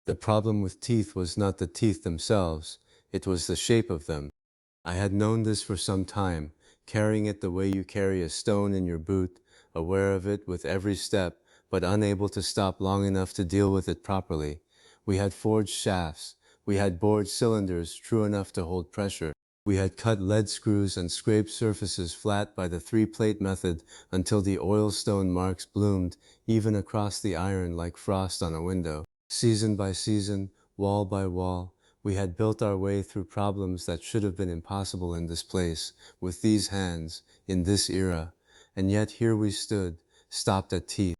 The problem with teeth was not the teeth themselves, it was the shape of them. I had known this for some time, carrying it the way you carry a stone in your boot, aware of it with every step, but unable to stop long enough to deal with it properly. We had forged shafts. We had bored cylinders true enough to hold pressure. We had cut lead screws and scraped surfaces flat by the three-plate method until the oilstone marks bloomed even across the iron like frost on a window. Season by season, wall by wall, we had built our way through problems that should have been impossible in this place, with these hands, in this era. And yet here we stood, stopped at teeth.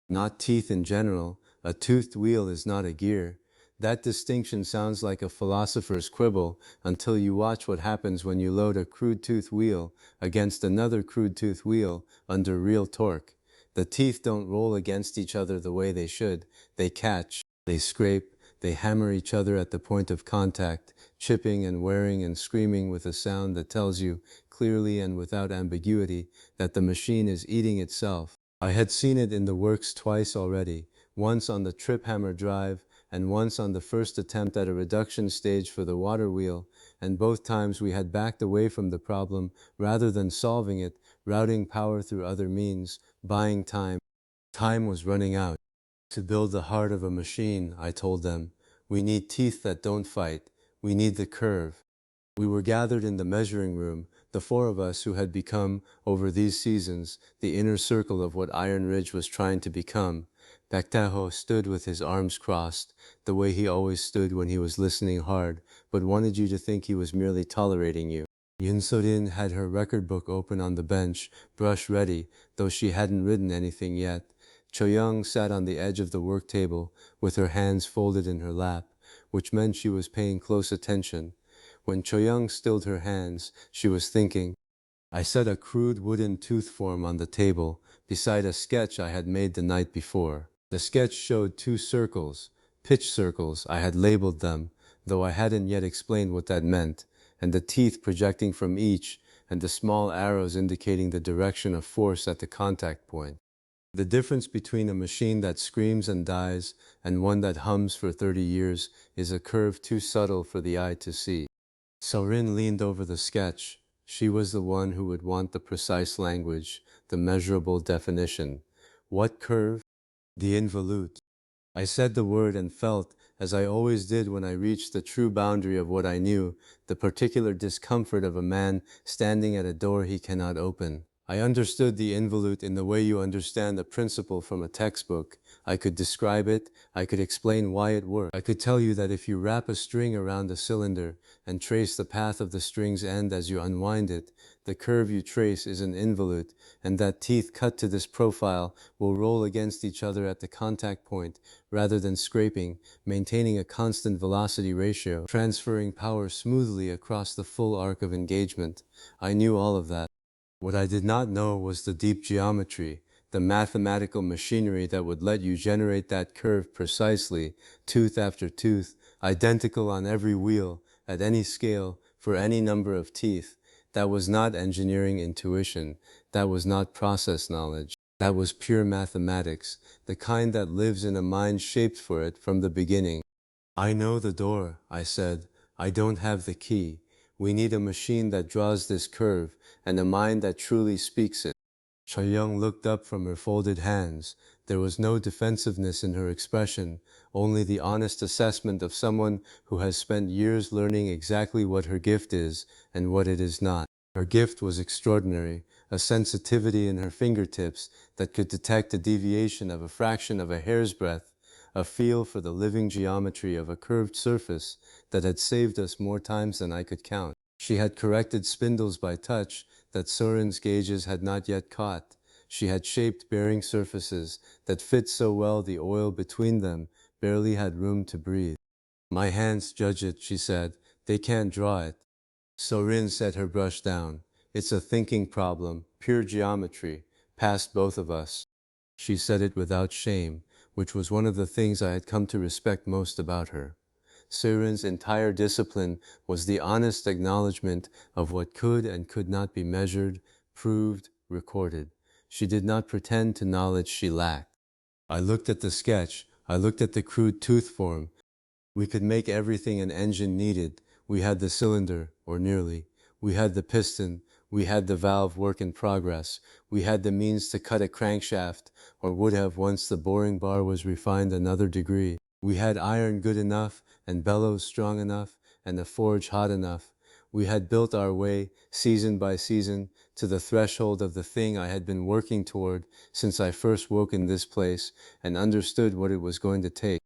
Not teeth in general. A toothed wheel is not a gear. That distinction sounds like a philosopher's quibble until you watch what happens when you load a crude tooth wheel against another crude tooth wheel under real torque. The teeth don't roll against each other the way they should. They catch, they scrape, they hammer each other at the point of contact, chipping and wearing and screaming with a sound that tells you, clearly and without ambiguity, that the machine is eating itself. I had seen it in the works twice already, once on the trip hammer drive, and once on the first attempt at a reduction stage for the water wheel, and both times we had backed away from the problem rather than solving it, routing power through other means, buying time. Time was running out. To build the heart of a machine, I told them, we need teeth that don't fight. We need the curve. We were gathered in the measuring room, the four of us who had become, over these seasons, the inner circle of what Iron Ridge was trying to become. Baktaho stood with his arms crossed, the way he always stood when he was listening hard, but wanted you to think he was merely tolerating you. Yunsorin had her record book open on the bench, brush ready, though she hadn't written anything yet. Choyoung sat on the edge of the work table, with her hands folded in her lap, which meant she was paying close attention. When Choyoung stilled her hands, she was thinking. I set a crude wooden tooth form on the table, beside a sketch I had made the night before. The sketch showed two circles, pitch circles I had labeled them, though I hadn't yet explained what that meant, and the teeth projecting from each, and the small arrows indicating the direction of force at the contact point. The difference between a machine that screams and dies and one that hums for 30 years is a curve too subtle for the eye to see. Sorin leaned over the sketch. She was the one who would want the precise language, the measurable definition. What curve? The involute. I said the word and felt, as I always did when I reached the true boundary of what I knew, the particular discomfort of a man standing at a door he cannot open. I understood the involute in the way you understand a principle from a textbook. I could describe it, I could explain why it worked. I could tell you that if you wrap a string around a cylinder and trace the path of the string's end as you unwind it, the curve you trace is an involute, and that teeth cut to this profile will roll against each other at the contact point rather than scraping, maintaining a constant velocity ratio, transferring power smoothly across the full arc of engagement. I knew all of that. What I did not know was the deep geometry, the mathematical machinery that would let you generate that curve precisely, tooth after tooth, identical on every wheel, at any scale, for any number of teeth. That was not engineering intuition. That was not process knowledge. That was pure mathematics, the kind that lives in a mind shaped for it from the beginning. I know the door, I said. I don't have the key. We need a machine that draws this curve, and a mind that truly speaks it. Choyoung looked up from her folded hands. There was no defensiveness in her expression, only the honest assessment of someone who has spent years learning exactly what her gift is and what it is not. Her gift was extraordinary, a sensitivity in her fingertips that could detect a deviation of a fraction of a hair's breadth, a feel for the living geometry of a curved surface that had saved us more times than I could count. She had corrected spindles by touch that Soren's gauges had not yet caught. She had shaped bearing surfaces that fit so well the oil between them barely had room to breathe. My hands judge it, she said. They can't draw it. Sorin set her brush down. It's a thinking problem, pure geometry, past both of us. She said it without shame, which was one of the things I had come to respect most about her. Sorin's entire discipline was the honest acknowledgement of what could and could not be measured, proved, recorded. She did not pretend to knowledge she lacked. I looked at the sketch. I looked at the crude tooth form. We could make everything an engine needed. We had the cylinder, or nearly. We had the piston. We had the valve work in progress. We had the means to cut a crankshaft, or would have once the boring bar was refined another degree. We had iron good enough, and bellows strong enough, and the forge hot enough. We had built our way, season by season, to the threshold of the thing I had been working toward since I first woke in this place and understood what it was going to take.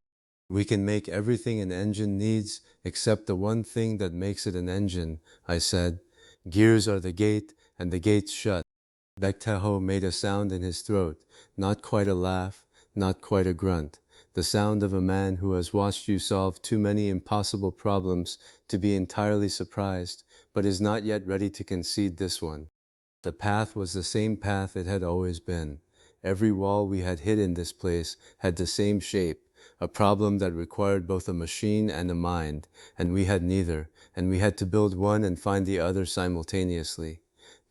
We can make everything an engine needs except the one thing that makes it an engine, I said. Gears are the gate, and the gate's shut. Bekteho made a sound in his throat, not quite a laugh, not quite a grunt. The sound of a man who has watched you solve too many impossible problems to be entirely surprised, but is not yet ready to concede this one. The path was the same path it had always been. Every wall we had hit in this place had the same shape, a problem that required both a machine and a mind, and we had neither, and we had to build one and find the other simultaneously.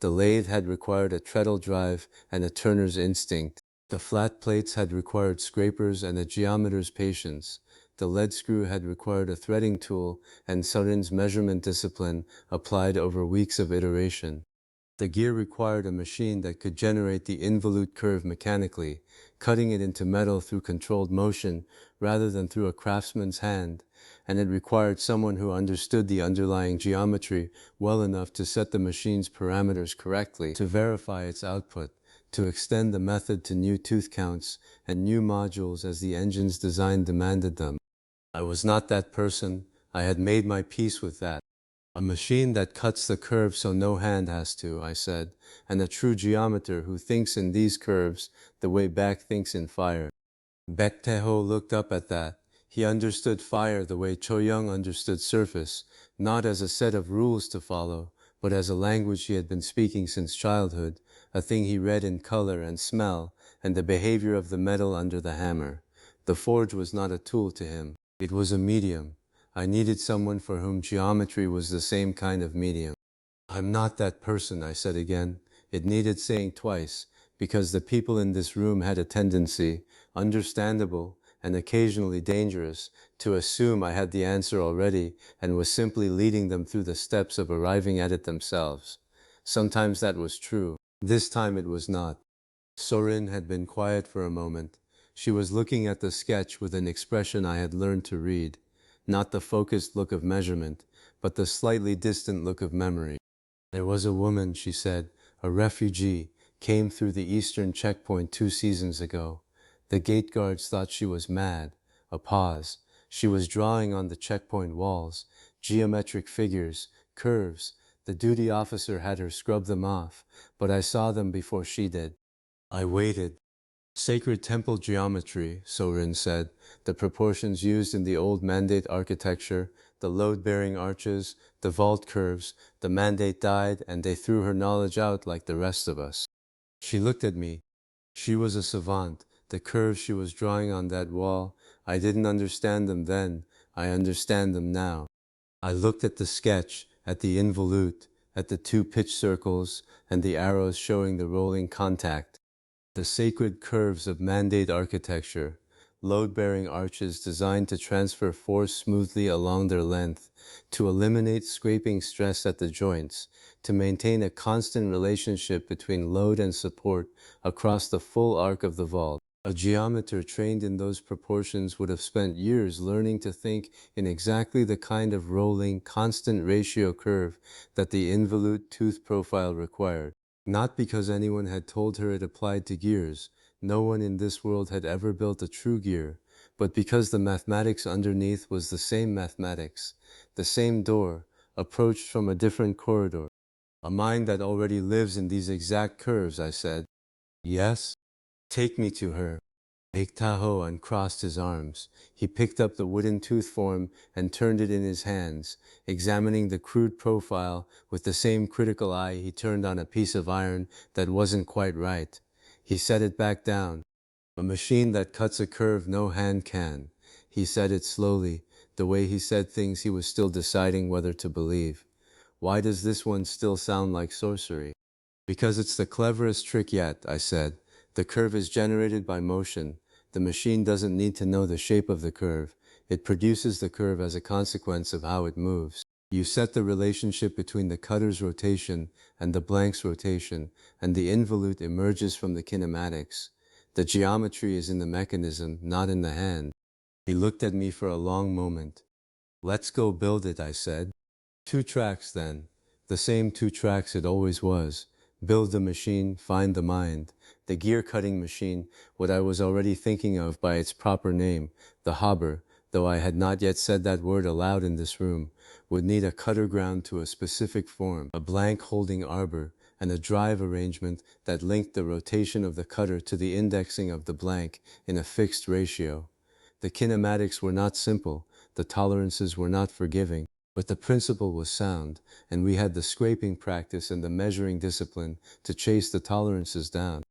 The lathe had required a treadle drive and a turner's instinct. The flat plates had required scrapers and a geometer's patience. The lead screw had required a threading tool and Soren's measurement discipline applied over weeks of iteration. The gear required a machine that could generate the involute curve mechanically, cutting it into metal through controlled motion rather than through a craftsman's hand, and it required someone who understood the underlying geometry well enough to set the machine's parameters correctly, to verify its output, to extend the method to new tooth counts and new modules as the engine's design demanded them. I was not that person. I had made my peace with that. A machine that cuts the curve so no hand has to, I said, and a true geometer who thinks in these curves the way Bach thinks in fire. Baek-tae-ho looked up at that. He understood fire the way Cho-young understood surface, not as a set of rules to follow, but as a language he had been speaking since childhood, a thing he read in color and smell, and the behavior of the metal under the hammer. The forge was not a tool to him. It was a medium. I needed someone for whom geometry was the same kind of medium. I'm not that person, I said again. It needed saying twice, because the people in this room had a tendency, understandable and occasionally dangerous, to assume I had the answer already and was simply leading them through the steps of arriving at it themselves. Sometimes that was true. This time it was not. Sorin had been quiet for a moment. She was looking at the sketch with an expression I had learned to read. Not the focused look of measurement, but the slightly distant look of memory. There was a woman, she said, a refugee, came through the eastern checkpoint 2 seasons ago. The gate guards thought she was mad. A pause. She was drawing on the checkpoint walls, geometric figures, curves. The duty officer had her scrub them off, but I saw them before she did. I waited. Sacred temple geometry, Sorin said, the proportions used in the old mandate architecture, the load-bearing arches, the vault curves, the mandate died and they threw her knowledge out like the rest of us. She looked at me. She was a savant. The curves she was drawing on that wall, I didn't understand them then, I understand them now. I looked at the sketch, at the involute, at the two pitch circles, and the arrows showing the rolling contact. The sacred curves of mandate architecture, load-bearing arches designed to transfer force smoothly along their length, to eliminate scraping stress at the joints, to maintain a constant relationship between load and support across the full arc of the vault. A geometer trained in those proportions would have spent years learning to think in exactly the kind of rolling, constant ratio curve that the involute tooth profile required. Not because anyone had told her it applied to gears, no one in this world had ever built a true gear, but because the mathematics underneath was the same mathematics, the same door, approached from a different corridor. A mind that already lives in these exact curves, I said. Yes? Take me to her. Taho uncrossed his arms. He picked up the wooden tooth form and turned it in his hands, examining the crude profile with the same critical eye he turned on a piece of iron that wasn't quite right. He set it back down. A machine that cuts a curve no hand can. He said it slowly, the way he said things he was still deciding whether to believe. Why does this one still sound like sorcery? Because it's the cleverest trick yet, I said. The curve is generated by motion. The machine doesn't need to know the shape of the curve. It produces the curve as a consequence of how it moves. You set the relationship between the cutter's rotation and the blank's rotation, and the involute emerges from the kinematics. The geometry is in the mechanism, not in the hand. He looked at me for a long moment. Let's go build it, I said. 2 tracks then. The same 2 tracks it always was. Build the machine, find the mind. The gear-cutting machine, what I was already thinking of by its proper name, the Hobber, though I had not yet said that word aloud in this room, would need a cutter ground to a specific form, a blank holding arbor, and a drive arrangement that linked the rotation of the cutter to the indexing of the blank in a fixed ratio. The kinematics were not simple, the tolerances were not forgiving, but the principle was sound, and we had the scraping practice and the measuring discipline to chase the tolerances down.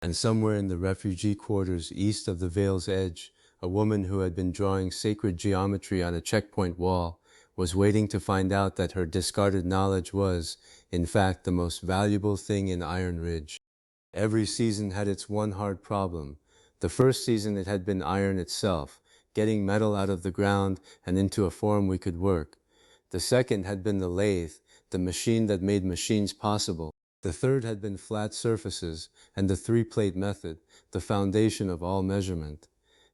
And somewhere in the refugee quarters east of the Vale's edge, a woman who had been drawing sacred geometry on a checkpoint wall was waiting to find out that her discarded knowledge was, in fact, the most valuable thing in Iron Ridge. Every season had its one hard problem. The first season it had been iron itself, getting metal out of the ground and into a form we could work. The second had been the lathe, the machine that made machines possible. The third had been flat surfaces and the 3-plate method, the foundation of all measurement.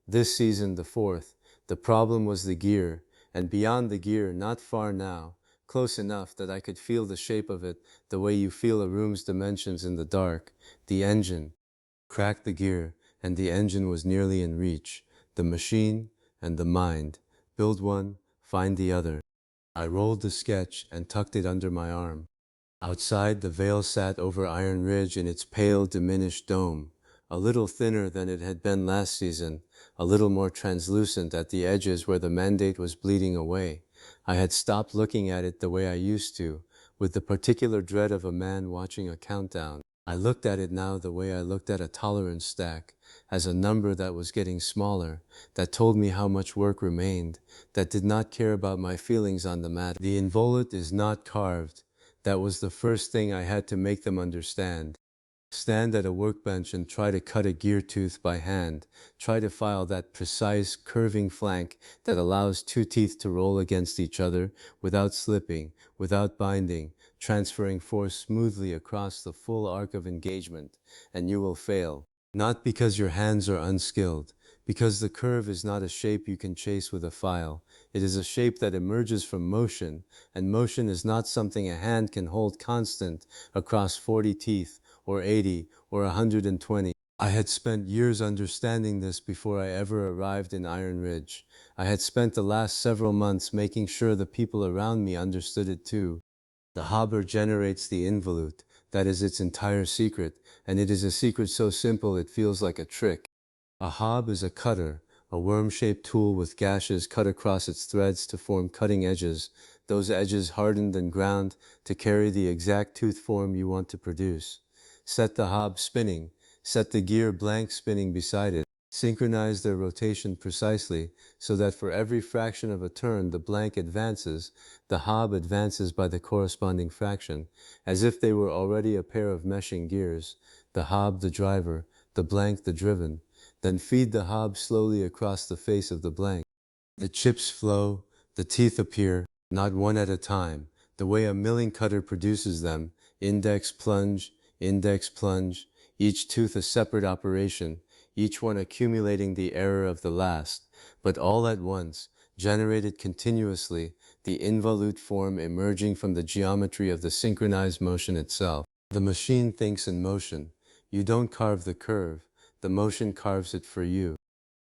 This season, the fourth, the problem was the gear, and beyond the gear, not far now, close enough that I could feel the shape of it the way you feel a room's dimensions in the dark, the engine. Crack the gear, and the engine was nearly in reach, the machine and the mind. Build one, find the other. I rolled the sketch and tucked it under my arm. Outside, the Vale sat over Iron Ridge in its pale, diminished dome, a little thinner than it had been last season, a little more translucent at the edges where the mandate was bleeding away. I had stopped looking at it the way I used to, with the particular dread of a man watching a countdown. I looked at it now the way I looked at a tolerance stack, as a number that was getting smaller, that told me how much work remained, that did not care about my feelings on the matter. The involute is not carved. That was the first thing I had to make them understand. Stand at a workbench and try to cut a gear tooth by hand. Try to file that precise, curving flank that allows 2 teeth to roll against each other without slipping, without binding, transferring force smoothly across the full arc of engagement, and you will fail. Not because your hands are unskilled, because the curve is not a shape you can chase with a file. It is a shape that emerges from motion, and motion is not something a hand can hold constant across 40 teeth, or 80, or 120. I had spent years understanding this before I ever arrived in Iron Ridge. I had spent the last several months making sure the people around me understood it too. The Hobber generates the involute. That is its entire secret, and it is a secret so simple it feels like a trick. A hob is a cutter, a worm-shaped tool with gashes cut across its threads to form cutting edges, those edges hardened and ground to carry the exact tooth form you want to produce. Set the hob spinning, set the gear blank spinning beside it, synchronize their rotation precisely so that for every fraction of a turn the blank advances, the hob advances by the corresponding fraction, as if they were already a pair of meshing gears, the hob the driver, the blank the driven. Then feed the hob slowly across the face of the blank. The chips flow, the teeth appear, not one at a time, the way a milling cutter produces them, index plunge, each tooth a separate operation, each one accumulating the error of the last, but all at once, generated continuously, the involute form emerging from the geometry of the synchronized motion itself. The machine thinks in motion. You don't carve the curve, the motion carves it for you.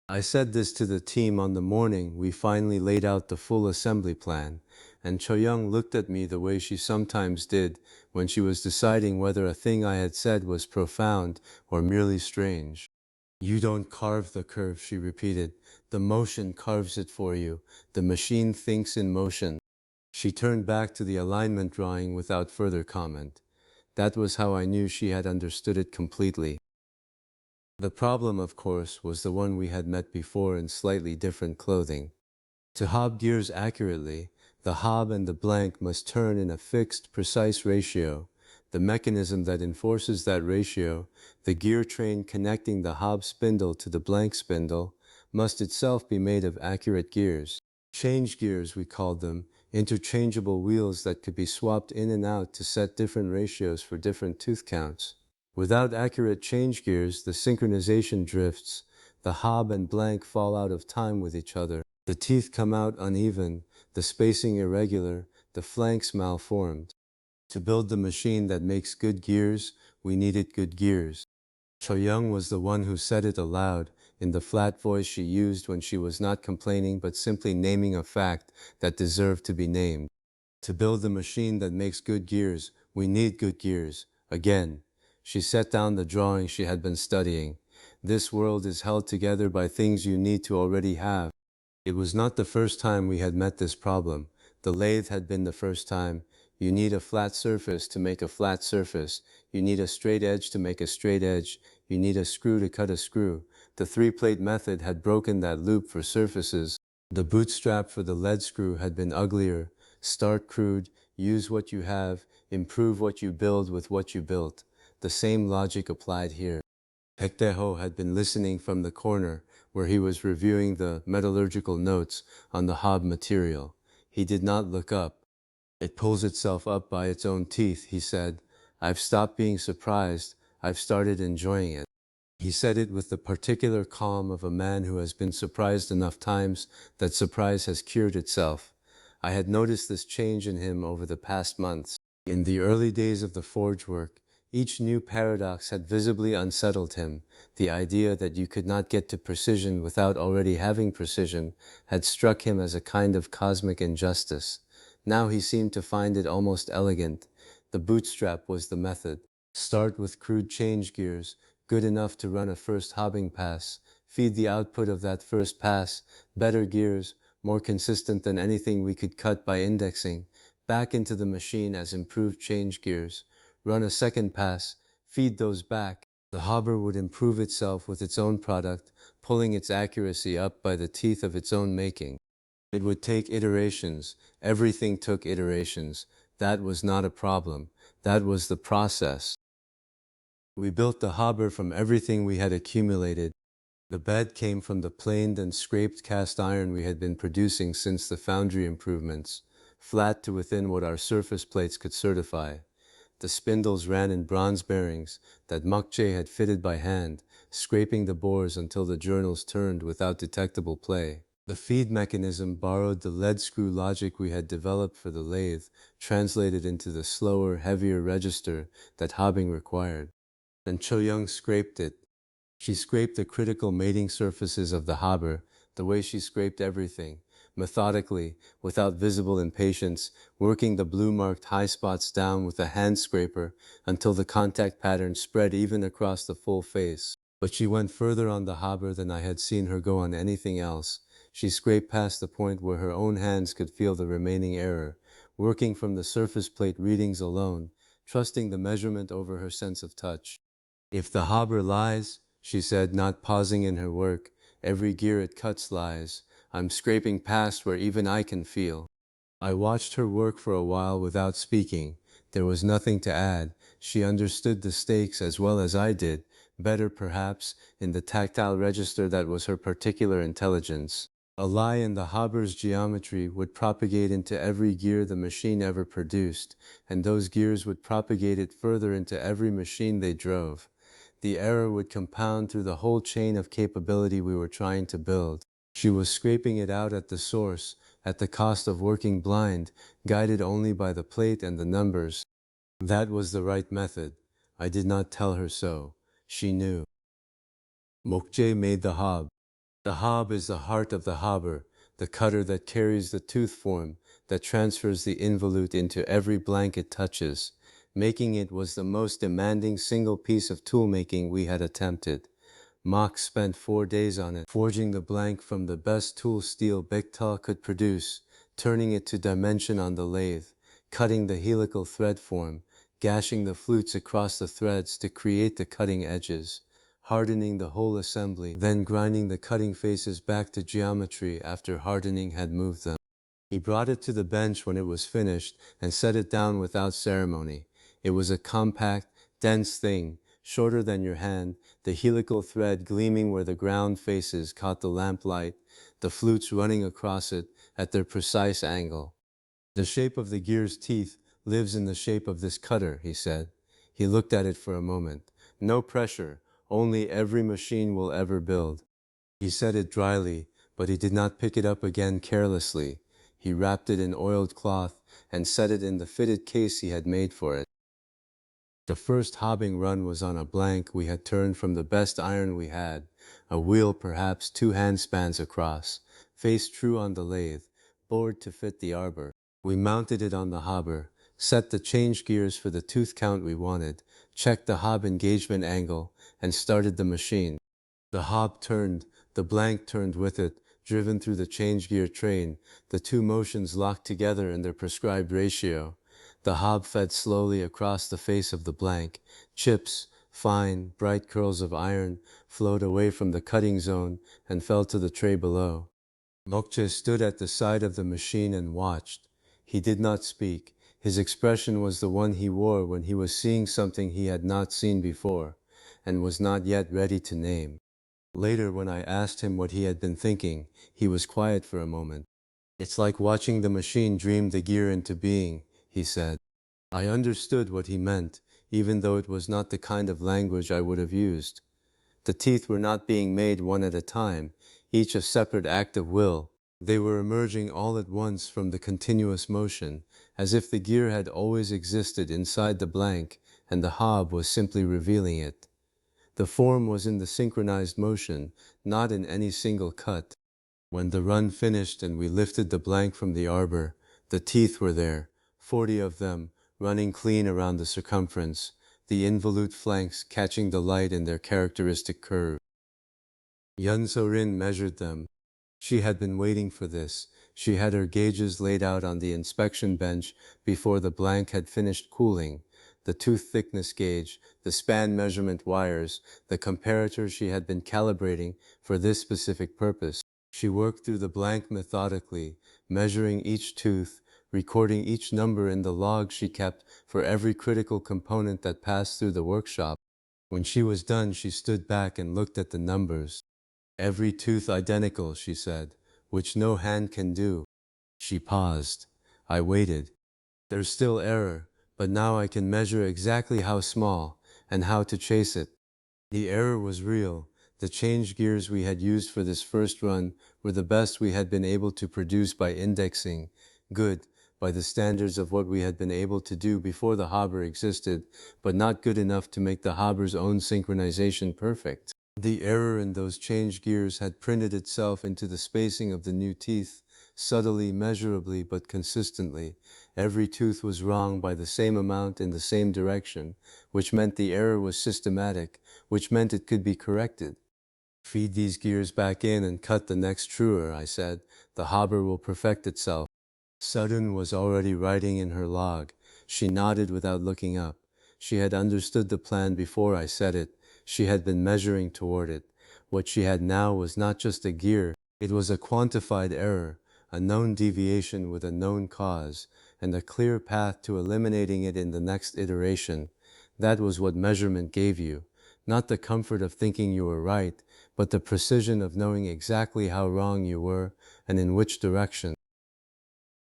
I said this to the team on the morning we finally laid out the full assembly plan, and Choyoung looked at me the way she sometimes did when she was deciding whether a thing I had said was profound or merely strange. You don't carve the curve, she repeated. The motion carves it for you. The machine thinks in motion. She turned back to the alignment drawing without further comment. That was how I knew she had understood it completely. The problem, of course, was the one we had met before in slightly different clothing. To hob gears accurately, the hob and the blank must turn in a fixed, precise ratio. The mechanism that enforces that ratio, the gear train connecting the hob spindle to the blank spindle, must itself be made of accurate gears. Change gears, we called them, interchangeable wheels that could be swapped in and out to set different ratios for different tooth counts. Without accurate change gears, the synchronization drifts, the hob and blank fall out of time with each other. The teeth come out uneven, the spacing irregular, the flanks malformed. To build the machine that makes good gears, we needed good gears. Cho-young was the one who said it aloud, in the flat voice she used when she was not complaining but simply naming a fact that deserved to be named. To build the machine that makes good gears, we need good gears. Again. She set down the drawing she had been studying. This world is held together by things you need to already have. It was not the first time we had met this problem. The lathe had been the first time. You need a flat surface to make a flat surface. You need a straight edge to make a straight edge. You need a screw to cut a screw. The three-plate method had broken that loop for surfaces. The bootstrap for the lead screw had been uglier. Start crude, use what you have, improve what you build with what you built. The same logic applied here. Pekteho had been listening from the corner where he was reviewing the metallurgical notes on the hob material. He did not look up. It pulls itself up by its own teeth, he said. I've stopped being surprised. I've started enjoying it. He said it with the particular calm of a man who has been surprised enough times that surprise has cured itself. I had noticed this change in him over the past months. In the early days of the forge work, each new paradox had visibly unsettled him. The idea that you could not get to precision without already having precision had struck him as a kind of cosmic injustice. Now he seemed to find it almost elegant. The bootstrap was the method. Start with crude change gears, good enough to run a first hobbing pass. Feed the output of that first pass, better gears, more consistent than anything we could cut by indexing, back into the machine as improved change gears. Run a second pass, feed those back. The Hobber would improve itself with its own product, pulling its accuracy up by the teeth of its own making. It would take iterations. Everything took iterations. That was not a problem. That was the process. We built the Hobber from everything we had accumulated. The bed came from the planed and scraped cast iron we had been producing since the foundry improvements, flat to within what our surface plates could certify. The spindles ran in bronze bearings that Mokche had fitted by hand, scraping the bores until the journals turned without detectable play. The feed mechanism borrowed the lead screw logic we had developed for the lathe, translated into the slower, heavier register that hobbing required. Then Cho-young scraped it. She scraped the critical mating surfaces of the Hobber, the way she scraped everything, methodically, without visible impatience, working the blue-marked high spots down with a hand scraper until the contact pattern spread even across the full face. But she went further on the Hobber than I had seen her go on anything else. She scraped past the point where her own hands could feel the remaining error, working from the surface plate readings alone, trusting the measurement over her sense of touch. If the Hobber lies, she said, not pausing in her work, every gear it cuts lies. I'm scraping past where even I can feel. I watched her work for a while without speaking. There was nothing to add. She understood the stakes as well as I did, better perhaps, in the tactile register that was her particular intelligence. A lie in the Hobber's geometry would propagate into every gear the machine ever produced, and those gears would propagate it further into every machine they drove. The error would compound through the whole chain of capability we were trying to build. She was scraping it out at the source, at the cost of working blind, guided only by the plate and the numbers. That was the right method. I did not tell her so. She knew. Mokje made the hob. The hob is the heart of the Hobber, the cutter that carries the tooth form, that transfers the involute into every blank it touches. Making it was the most demanding single piece of tool-making we had attempted. Mok spent 4 days on it, forging the blank from the best tool steel Bechtel could produce, turning it to dimension on the lathe, cutting the helical thread form, gashing the flutes across the threads to create the cutting edges, hardening the whole assembly, then grinding the cutting faces back to geometry after hardening had moved them. He brought it to the bench when it was finished and set it down without ceremony. It was a compact, dense thing, shorter than your hand, the helical thread gleaming where the ground faces caught the lamplight, the flutes running across it at their precise angle. The shape of the gear's teeth lives in the shape of this cutter, he said. He looked at it for a moment. No pressure, only every machine will ever build. He said it dryly, but he did not pick it up again carelessly. He wrapped it in oiled cloth and set it in the fitted case he had made for it. The first hobbing run was on a blank we had turned from the best iron we had, a wheel perhaps 2 handspans across, face true on the lathe, bored to fit the arbor. We mounted it on the hobber, set the change gears for the tooth count we wanted, checked the hob engagement angle, and started the machine. The hob turned, the blank turned with it, driven through the change gear train, the two motions locked together in their prescribed ratio. The hob fed slowly across the face of the blank. Chips, fine, bright curls of iron, flowed away from the cutting zone and fell to the tray below. Mokche stood at the side of the machine and watched. He did not speak. His expression was the one he wore when he was seeing something he had not seen before, and was not yet ready to name. Later, when I asked him what he had been thinking, he was quiet for a moment. "It's like watching the machine dream the gear into being," he said. I understood what he meant, even though it was not the kind of language I would have used. The teeth were not being made one at a time, each a separate act of will. They were emerging all at once from the continuous motion, as if the gear had always existed inside the blank, and the hob was simply revealing it. The form was in the synchronized motion, not in any single cut. When the run finished and we lifted the blank from the arbor, the teeth were there, 40 of them, running clean around the circumference, the involute flanks catching the light in their characteristic curve. Yun So-rin measured them. She had been waiting for this. She had her gauges laid out on the inspection bench before the blank had finished cooling. The tooth thickness gauge, the span measurement wires, the comparator she had been calibrating for this specific purpose. She worked through the blank methodically, measuring each tooth, recording each number in the log she kept for every critical component that passed through the workshop. When she was done, she stood back and looked at the numbers. "Every tooth identical," she said, "which no hand can do." She paused. I waited. "There's still error, but now I can measure exactly how small, and how to chase it." The error was real. The change gears we had used for this first run were the best we had been able to produce by indexing. Good, by the standards of what we had been able to do before the Hobber existed, but not good enough to make the Hobber's own synchronization perfect. The error in those change gears had printed itself into the spacing of the new teeth, subtly, measurably, but consistently. Every tooth was wrong by the same amount in the same direction, which meant the error was systematic, which meant it could be corrected. "Feed these gears back in and cut the next truer," I said. "The Hobber will perfect itself." Sudden was already writing in her log. She nodded without looking up. She had understood the plan before I said it. She had been measuring toward it. What she had now was not just a gear, it was a quantified error, a known deviation with a known cause, and a clear path to eliminating it in the next iteration. That was what measurement gave you. Not the comfort of thinking you were right, but the precision of knowing exactly how wrong you were and in which direction.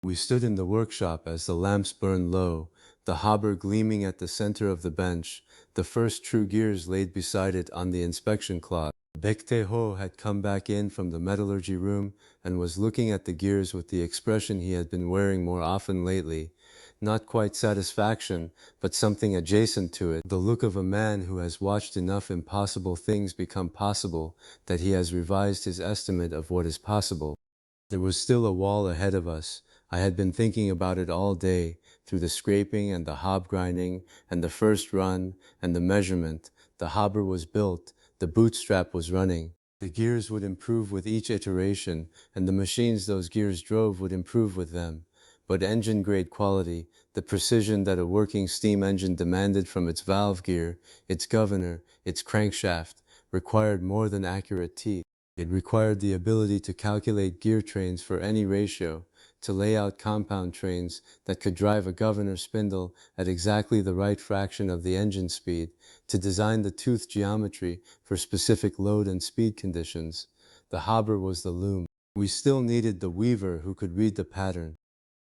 We stood in the workshop as the lamps burned low, the Hobber gleaming at the center of the bench, the first true gears laid beside it on the inspection cloth. Baek-tae-ho had come back in from the metallurgy room and was looking at the gears with the expression he had been wearing more often lately. Not quite satisfaction, but something adjacent to it. The look of a man who has watched enough impossible things become possible that he has revised his estimate of what is possible. There was still a wall ahead of us. I had been thinking about it all day, through the scraping and the hob grinding, and the first run, and the measurement. The Hobber was built, the bootstrap was running. The gears would improve with each iteration, and the machines those gears drove would improve with them. But engine-grade quality, the precision that a working steam engine demanded from its valve gear, its governor, its crankshaft, required more than accurate teeth. It required the ability to calculate gear trains for any ratio, to lay out compound trains that could drive a governor spindle at exactly the right fraction of the engine speed, to design the tooth geometry for specific load and speed conditions. The Hobber was the loom. We still needed the weaver who could read the pattern.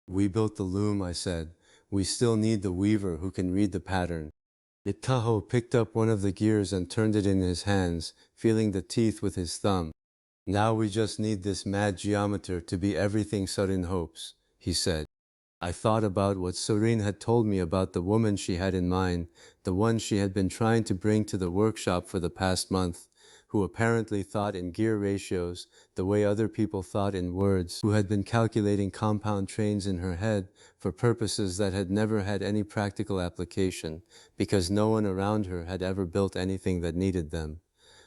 We built the loom, I said. We still need the weaver who can read the pattern. Itaho picked up one of the gears and turned it in his hands, feeling the teeth with his thumb. Now we just need this mad geometer to be everything Sorin hopes, he said. I thought about what Sorin had told me about the woman she had in mind, the one she had been trying to bring to the workshop for the past month, who apparently thought in gear ratios the way other people thought in words, who had been calculating compound trains in her head for purposes that had never had any practical application, because no one around her had ever built anything that needed them.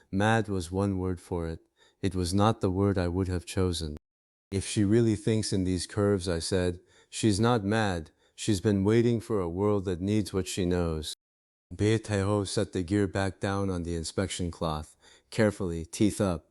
Mad was one word for it. It was not the word I would have chosen. If she really thinks in these curves, I said, she's not mad. She's been waiting for a world that needs what she knows. Beateho set the gear back down on the inspection cloth, carefully, teeth up.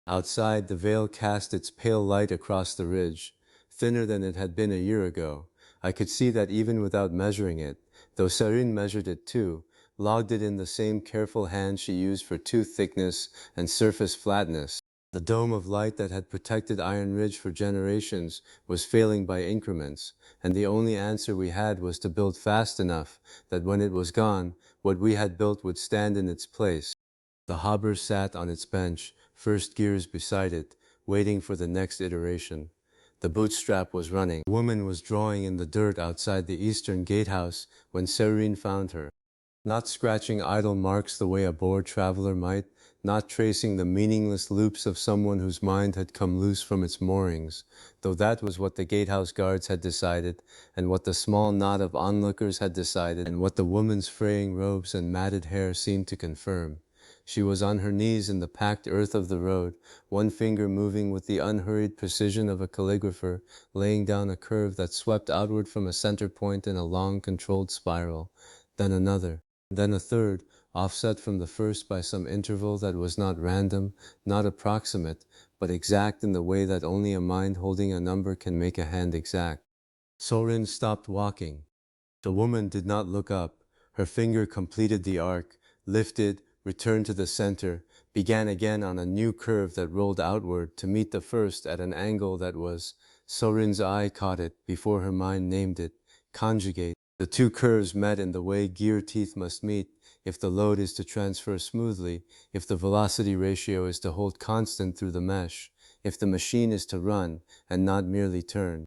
Outside, the veil cast its pale light across the ridge, thinner than it had been a year ago. I could see that even without measuring it, though Sarin measured it too, logged it in the same careful hand she used for tooth thickness and surface flatness. The dome of light that had protected Iron Ridge for generations was failing by increments, and the only answer we had was to build fast enough that when it was gone, what we had built would stand in its place. The Hobber sat on its bench, first gears beside it, waiting for the next iteration. The bootstrap was running. A woman was drawing in the dirt outside the eastern gatehouse when Serene found her. Not scratching idle marks the way a bored traveler might, not tracing the meaningless loops of someone whose mind had come loose from its moorings, though that was what the gatehouse guards had decided, and what the small knot of onlookers had decided, and what the woman's fraying robes and matted hair seemed to confirm. She was on her knees in the packed earth of the road, one finger moving with the unhurried precision of a calligrapher, laying down a curve that swept outward from a center point in a long, controlled spiral, then another. Then a third, offset from the first by some interval that was not random, not approximate, but exact in the way that only a mind holding a number can make a hand exact. Sorin stopped walking. The woman did not look up. Her finger completed the arc, lifted, returned to the center, began again on a new curve that rolled outward to meet the first at an angle that was, Sorin's eye caught it before her mind named it, conjugate. The two curves met in the way gear teeth must meet if the load is to transfer smoothly, if the velocity ratio is to hold constant through the mesh, if the machine is to run and not merely turn.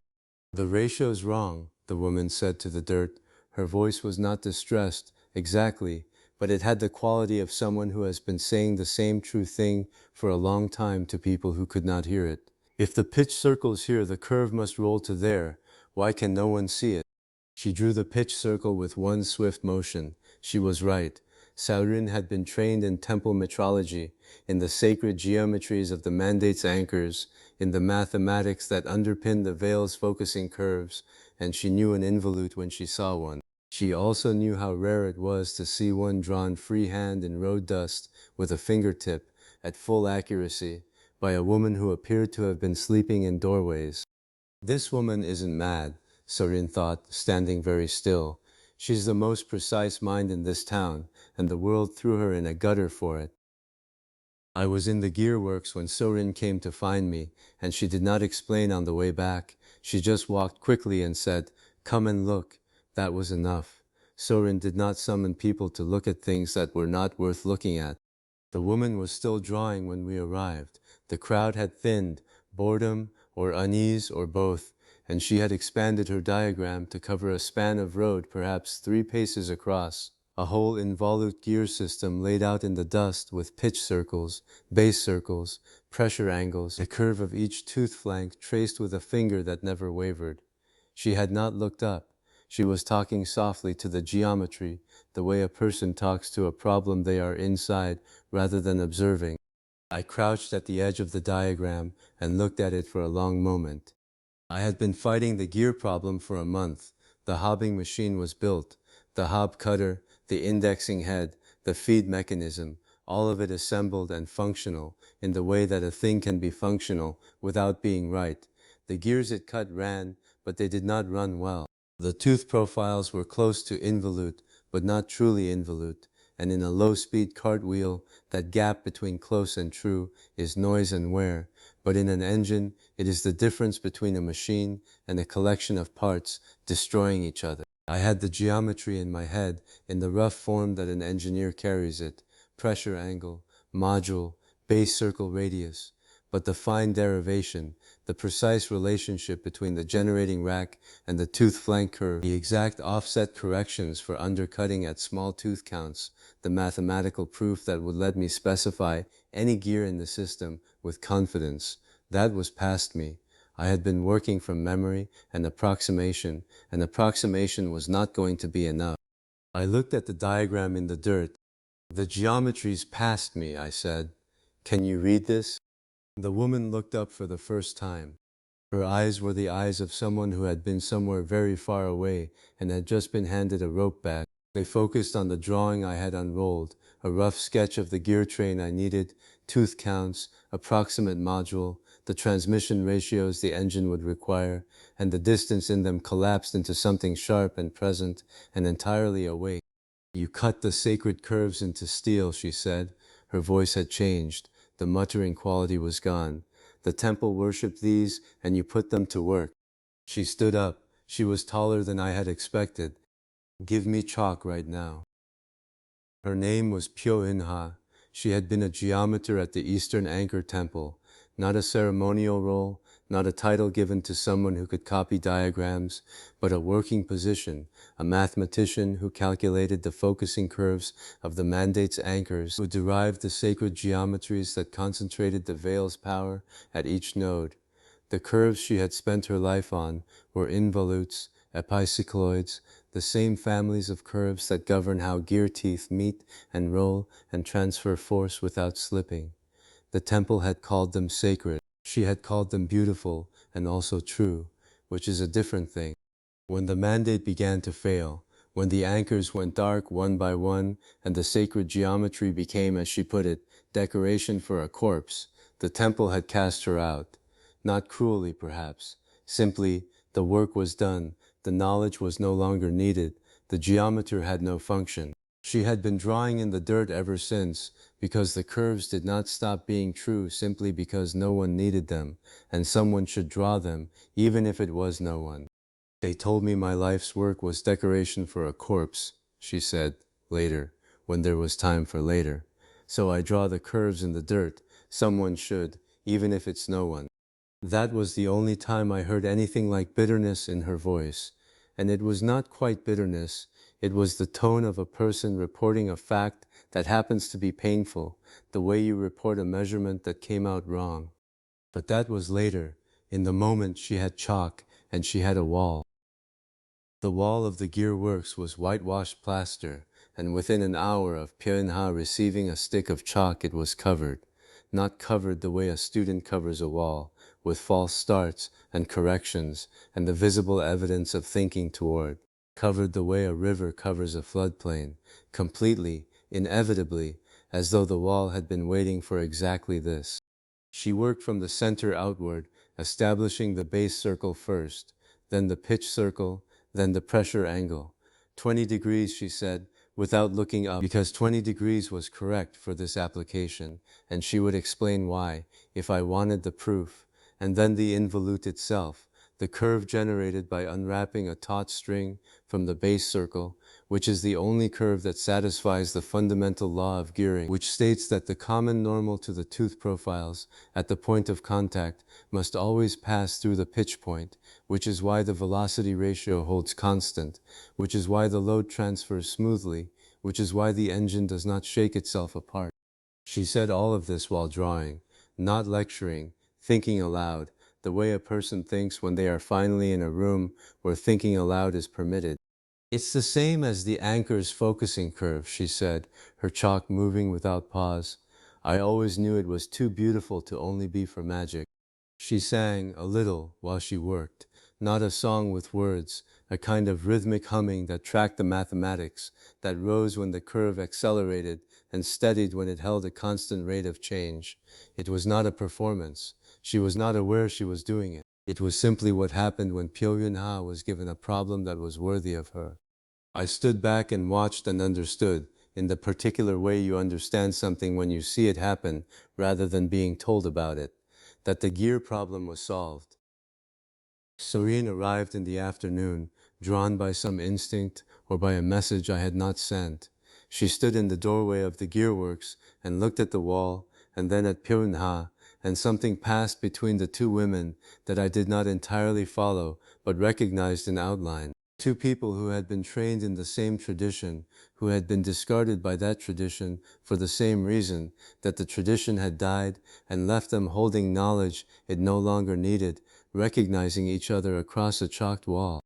The ratio's wrong, the woman said to the dirt. Her voice was not distressed, exactly, but it had the quality of someone who has been saying the same true thing for a long time to people who could not hear it. If the pitch circles here, the curve must roll to there. Why can no one see it? She drew the pitch circle with one swift motion. She was right. Saurin had been trained in temple metrology, in the sacred geometries of the mandate's anchors, in the mathematics that underpinned the veil's focusing curves, and she knew an involute when she saw one. She also knew how rare it was to see one drawn freehand in road dust with a fingertip, at full accuracy, by a woman who appeared to have been sleeping in doorways. This woman isn't mad, Sorin thought, standing very still. She's the most precise mind in this town, and the world threw her in a gutter for it. I was in the gearworks when Sorin came to find me, and she did not explain on the way back. She just walked quickly and said, "Come and look." That was enough. Sorin did not summon people to look at things that were not worth looking at. The woman was still drawing when we arrived. The crowd had thinned, boredom or unease or both, and she had expanded her diagram to cover a span of road perhaps 3 paces across, a whole involute gear system laid out in the dust with pitch circles, base circles, pressure angles, the curve of each tooth flank traced with a finger that never wavered. She had not looked up. She was talking softly to the geometry, the way a person talks to a problem they are inside rather than observing. I crouched at the edge of the diagram and looked at it for a long moment. I had been fighting the gear problem for a month. The hobbing machine was built. The hob cutter, the indexing head, the feed mechanism, all of it assembled and functional in the way that a thing can be functional without being right. The gears it cut ran, but they did not run well. The tooth profiles were close to involute, but not truly involute, and in a low-speed cartwheel, that gap between close and true is noise and wear, but in an engine, it is the difference between a machine and a collection of parts destroying each other. I had the geometry in my head in the rough form that an engineer carries it: pressure angle, module, base circle radius. But the fine derivation, the precise relationship between the generating rack and the tooth flank curve, the exact offset corrections for undercutting at small tooth counts, the mathematical proof that would let me specify any gear in the system with confidence, that was past me. I had been working from memory and approximation was not going to be enough. I looked at the diagram in the dirt. "The geometry's past me," I said. "Can you read this?" The woman looked up for the first time. Her eyes were the eyes of someone who had been somewhere very far away and had just been handed a rope back. They focused on the drawing I had unrolled, a rough sketch of the gear train I needed, tooth counts, approximate module, the transmission ratios the engine would require, and the distance in them collapsed into something sharp and present and entirely awake. "You cut the sacred curves into steel," she said. Her voice had changed. The muttering quality was gone. "The temple worshipped these, and you put them to work." She stood up. She was taller than I had expected. "Give me chalk right now." Her name was Pyo In-ha. She had been a geometer at the Eastern Anchor Temple. Not a ceremonial role, not a title given to someone who could copy diagrams, but a working position, a mathematician who calculated the focusing curves of the mandate's anchors, who derived the sacred geometries that concentrated the veil's power at each node. The curves she had spent her life on were involutes, epicycloids, the same families of curves that govern how gear teeth meet and roll and transfer force without slipping. The temple had called them sacred. She had called them beautiful and also true, which is a different thing. When the mandate began to fail, when the anchors went dark one by one and the sacred geometry became, as she put it, decoration for a corpse, the temple had cast her out. Not cruelly, perhaps. Simply, the work was done, the knowledge was no longer needed, the geometer had no function. She had been drawing in the dirt ever since, because the curves did not stop being true simply because no one needed them, and someone should draw them, even if it was no one. "They told me my life's work was decoration for a corpse," she said, later, when there was time for later. "So I draw the curves in the dirt. Someone should, even if it's no one." That was the only time I heard anything like bitterness in her voice. And it was not quite bitterness. It was the tone of a person reporting a fact that happens to be painful, the way you report a measurement that came out wrong. But that was later. In the moment she had chalk, and she had a wall. The wall of the gear works was whitewashed plaster, and within an hour of Pyo-in-ha receiving a stick of chalk it was covered. Not covered the way a student covers a wall, with false starts and corrections and the visible evidence of thinking toward. Covered the way a river covers a floodplain, completely, inevitably, as though the wall had been waiting for exactly this. She worked from the center outward, establishing the base circle first, then the pitch circle, then the pressure angle. 20 degrees, she said, without looking up, because 20 degrees was correct for this application, and she would explain why, if I wanted the proof. And then the involute itself, the curve generated by unwrapping a taut string from the base circle, which is the only curve that satisfies the fundamental law of gearing, which states that the common normal to the tooth profiles at the point of contact must always pass through the pitch point, which is why the velocity ratio holds constant, which is why the load transfers smoothly, which is why the engine does not shake itself apart. She said all of this while drawing, not lecturing, thinking aloud, the way a person thinks when they are finally in a room where thinking aloud is permitted. "It's the same as the anchor's focusing curve," she said, her chalk moving without pause. "I always knew it was too beautiful to only be for magic." She sang a little while she worked, not a song with words, a kind of rhythmic humming that tracked the mathematics, that rose when the curve accelerated, and steadied when it held a constant rate of change. It was not a performance. She was not aware she was doing it. It was simply what happened when Pyo Yun-ha was given a problem that was worthy of her. I stood back and watched and understood, in the particular way you understand something when you see it happen rather than being told about it, that the gear problem was solved. Sorin arrived in the afternoon, drawn by some instinct or by a message I had not sent. She stood in the doorway of the gearworks and looked at the wall and then at Pyunha, and something passed between the two women that I did not entirely follow but recognized in outline. Two people who had been trained in the same tradition, who had been discarded by that tradition for the same reason, that the tradition had died and left them holding knowledge it no longer needed, recognizing each other across a chalked wall.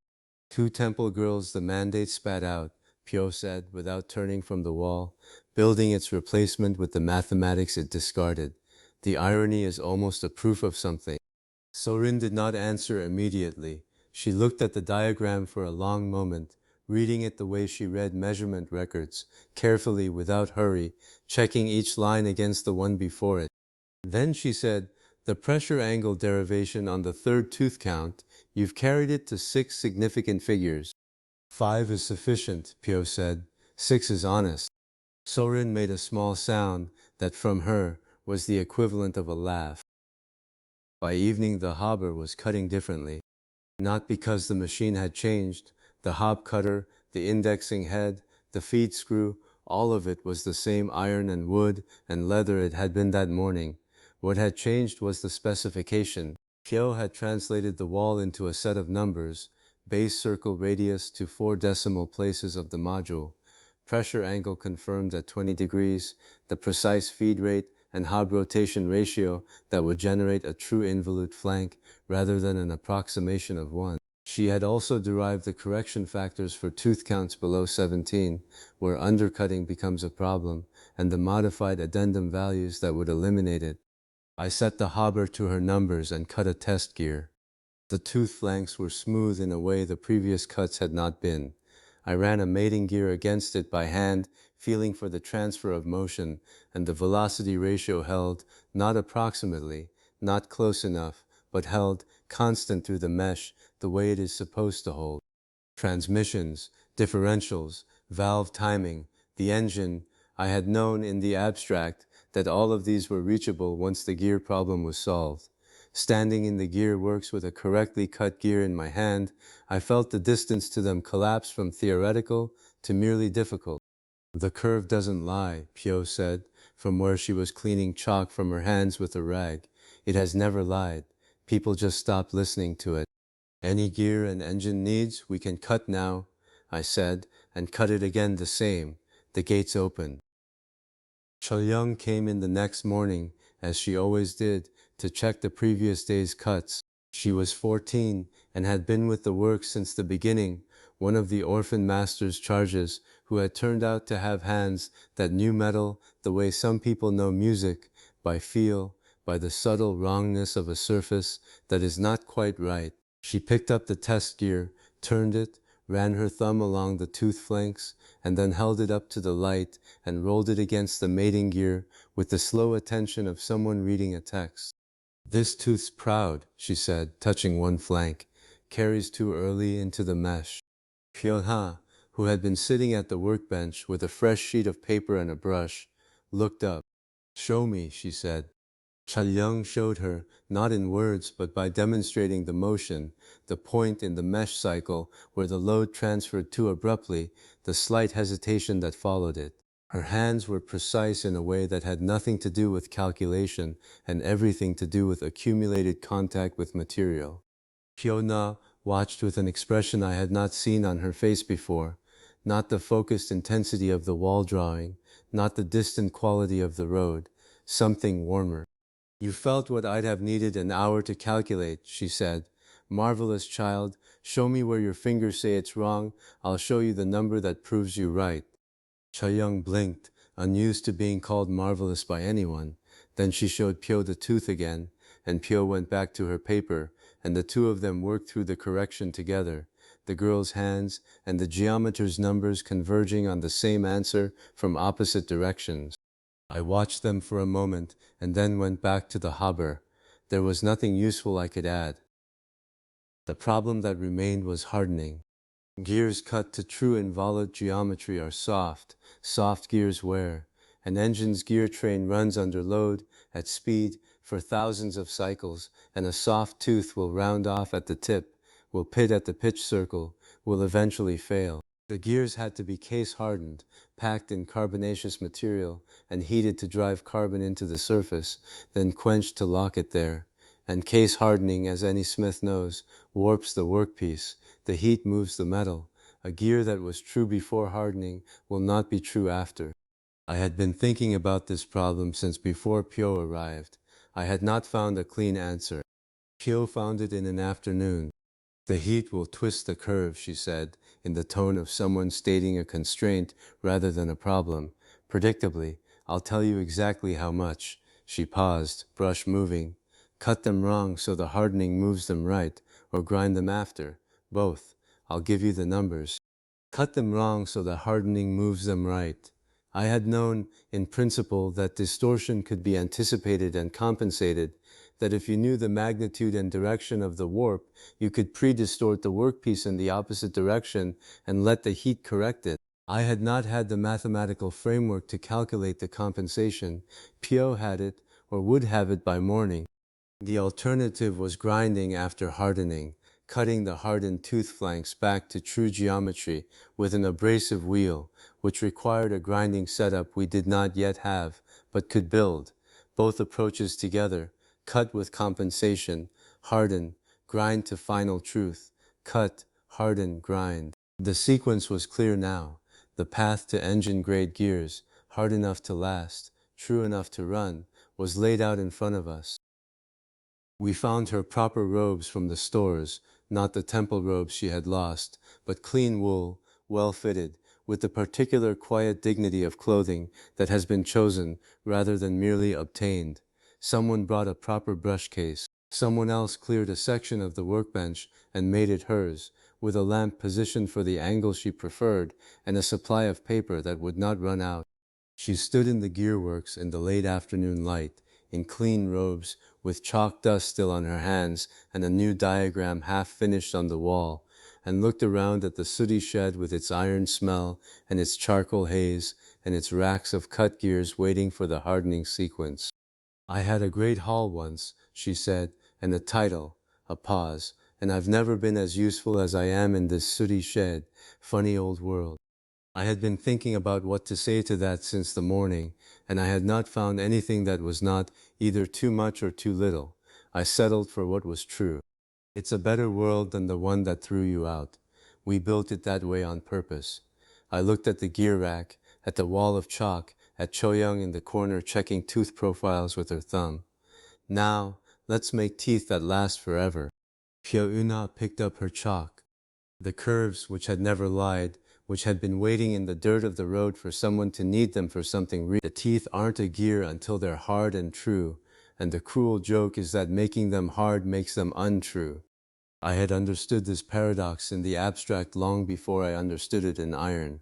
Two temple girls the mandate spat out, Pyo said, without turning from the wall, building its replacement with the mathematics it discarded. The irony is almost a proof of something. Sorin did not answer immediately. She looked at the diagram for a long moment, reading it the way she read measurement records, carefully, without hurry, checking each line against the one before it. Then she said, "The pressure angle derivation on the third tooth count, you've carried it to 6 significant figures." "5 is sufficient," Pyo said. "6 is honest." Sorin made a small sound that from her was the equivalent of a laugh. By evening the Hobber was cutting differently. Not because the machine had changed. The hob cutter, the indexing head, the feed screw, all of it was the same iron and wood and leather it had been that morning. What had changed was the specification. Pyo had translated the wall into a set of numbers, base circle radius to 4 decimal places of the module. Pressure angle confirmed at 20 degrees, the precise feed rate and hob rotation ratio that would generate a true involute flank rather than an approximation of one. She had also derived the correction factors for tooth counts below 17, where undercutting becomes a problem, and the modified addendum values that would eliminate it. I set the Hobber to her numbers and cut a test gear. The tooth flanks were smooth in a way the previous cuts had not been. I ran a mating gear against it by hand, feeling for the transfer of motion, and the velocity ratio held, not approximately, not close enough, but held constant through the mesh, the way it is supposed to hold. Transmissions, differentials, valve timing, the engine, I had known in the abstract that all of these were reachable once the gear problem was solved. Standing in the gear works with a correctly cut gear in my hand, I felt the distance to them collapse from theoretical to merely difficult. "The curve doesn't lie," Pyo said, from where she was cleaning chalk from her hands with a rag. "It has never lied. People just stopped listening to it." "Any gear an engine needs, we can cut now," I said, and cut it again the same. The gates opened. Young came in the next morning, as she always did, to check the previous day's cuts. She was 14 and had been with the work since the beginning, one of the orphan master's charges, who had turned out to have hands that knew metal the way some people know music, by feel, by the subtle wrongness of a surface that is not quite right. She picked up the test gear, turned it, ran her thumb along the tooth flanks, and then held it up to the light and rolled it against the mating gear with the slow attention of someone reading a text. "This tooth's proud," she said, touching one flank. "Carries too early into the mesh." Pyonha, who had been sitting at the workbench with a fresh sheet of paper and a brush, looked up. "Show me," she said. Chalyung showed her, not in words but by demonstrating the motion, the point in the mesh cycle where the load transferred too abruptly, the slight hesitation that followed it. Her hands were precise in a way that had nothing to do with calculation and everything to do with accumulated contact with material. Hyona watched with an expression I had not seen on her face before, not the focused intensity of the wall drawing, not the distant quality of the road, something warmer. "You felt what I'd have needed an hour to calculate," she said. "Marvelous child, show me where your fingers say it's wrong, I'll show you the number that proves you right." Chayoung blinked, unused to being called marvelous by anyone. Then she showed Pyo the tooth again, and Pyo went back to her paper, and the two of them worked through the correction together, the girl's hands and the geometer's numbers converging on the same answer from opposite directions. I watched them for a moment and then went back to the Hobber. There was nothing useful I could add. The problem that remained was hardening. Gears cut to true involute geometry are soft. Soft gears wear. An engine's gear train runs under load, at speed, for thousands of cycles, and a soft tooth will round off at the tip, will pit at the pitch circle, will eventually fail. The gears had to be case hardened, packed in carbonaceous material, and heated to drive carbon into the surface, then quenched to lock it there. And case hardening, as any smith knows, warps the workpiece. The heat moves the metal. A gear that was true before hardening will not be true after. I had been thinking about this problem since before Pyo arrived. I had not found a clean answer. Pyo found it in an afternoon. The heat will twist the curve, she said, in the tone of someone stating a constraint rather than a problem. Predictably, I'll tell you exactly how much. She paused, brush moving. Cut them wrong so the hardening moves them right, or grind them after. Both. I'll give you the numbers. Cut them wrong so the hardening moves them right. I had known, in principle, that distortion could be anticipated and compensated, that if you knew the magnitude and direction of the warp, you could pre-distort the workpiece in the opposite direction and let the heat correct it. I had not had the mathematical framework to calculate the compensation. Pyo had it, or would have it by morning. The alternative was grinding after hardening, cutting the hardened tooth flanks back to true geometry with an abrasive wheel, which required a grinding setup we did not yet have, but could build. Both approaches together, cut with compensation, harden, grind to final truth, cut, harden, grind. The sequence was clear now. The path to engine-grade gears, hard enough to last, true enough to run, was laid out in front of us. We found her proper robes from the stores, not the temple robes she had lost, but clean wool, well fitted, with the particular quiet dignity of clothing that has been chosen rather than merely obtained. Someone brought a proper brush case. Someone else cleared a section of the workbench and made it hers, with a lamp positioned for the angle she preferred and a supply of paper that would not run out. She stood in the gearworks in the late afternoon light, in clean robes, with chalk dust still on her hands and a new diagram half finished on the wall, and looked around at the sooty shed with its iron smell and its charcoal haze and its racks of cut gears waiting for the hardening sequence. I had a great haul once, she said, and a title, a pause, and I've never been as useful as I am in this sooty shed, funny old world. I had been thinking about what to say to that since the morning, and I had not found anything that was not either too much or too little. I settled for what was true. It's a better world than the one that threw you out. We built it that way on purpose. I looked at the gear rack, at the wall of chalk, at Choyoung in the corner checking tooth profiles with her thumb. Now, let's make teeth that last forever. Pyo-euna picked up her chalk. The curves, which had never lied, which had been waiting in the dirt of the road for someone to need them for something real. The teeth aren't a gear until they're hard and true, and the cruel joke is that making them hard makes them untrue. I had understood this paradox in the abstract long before I understood it in iron.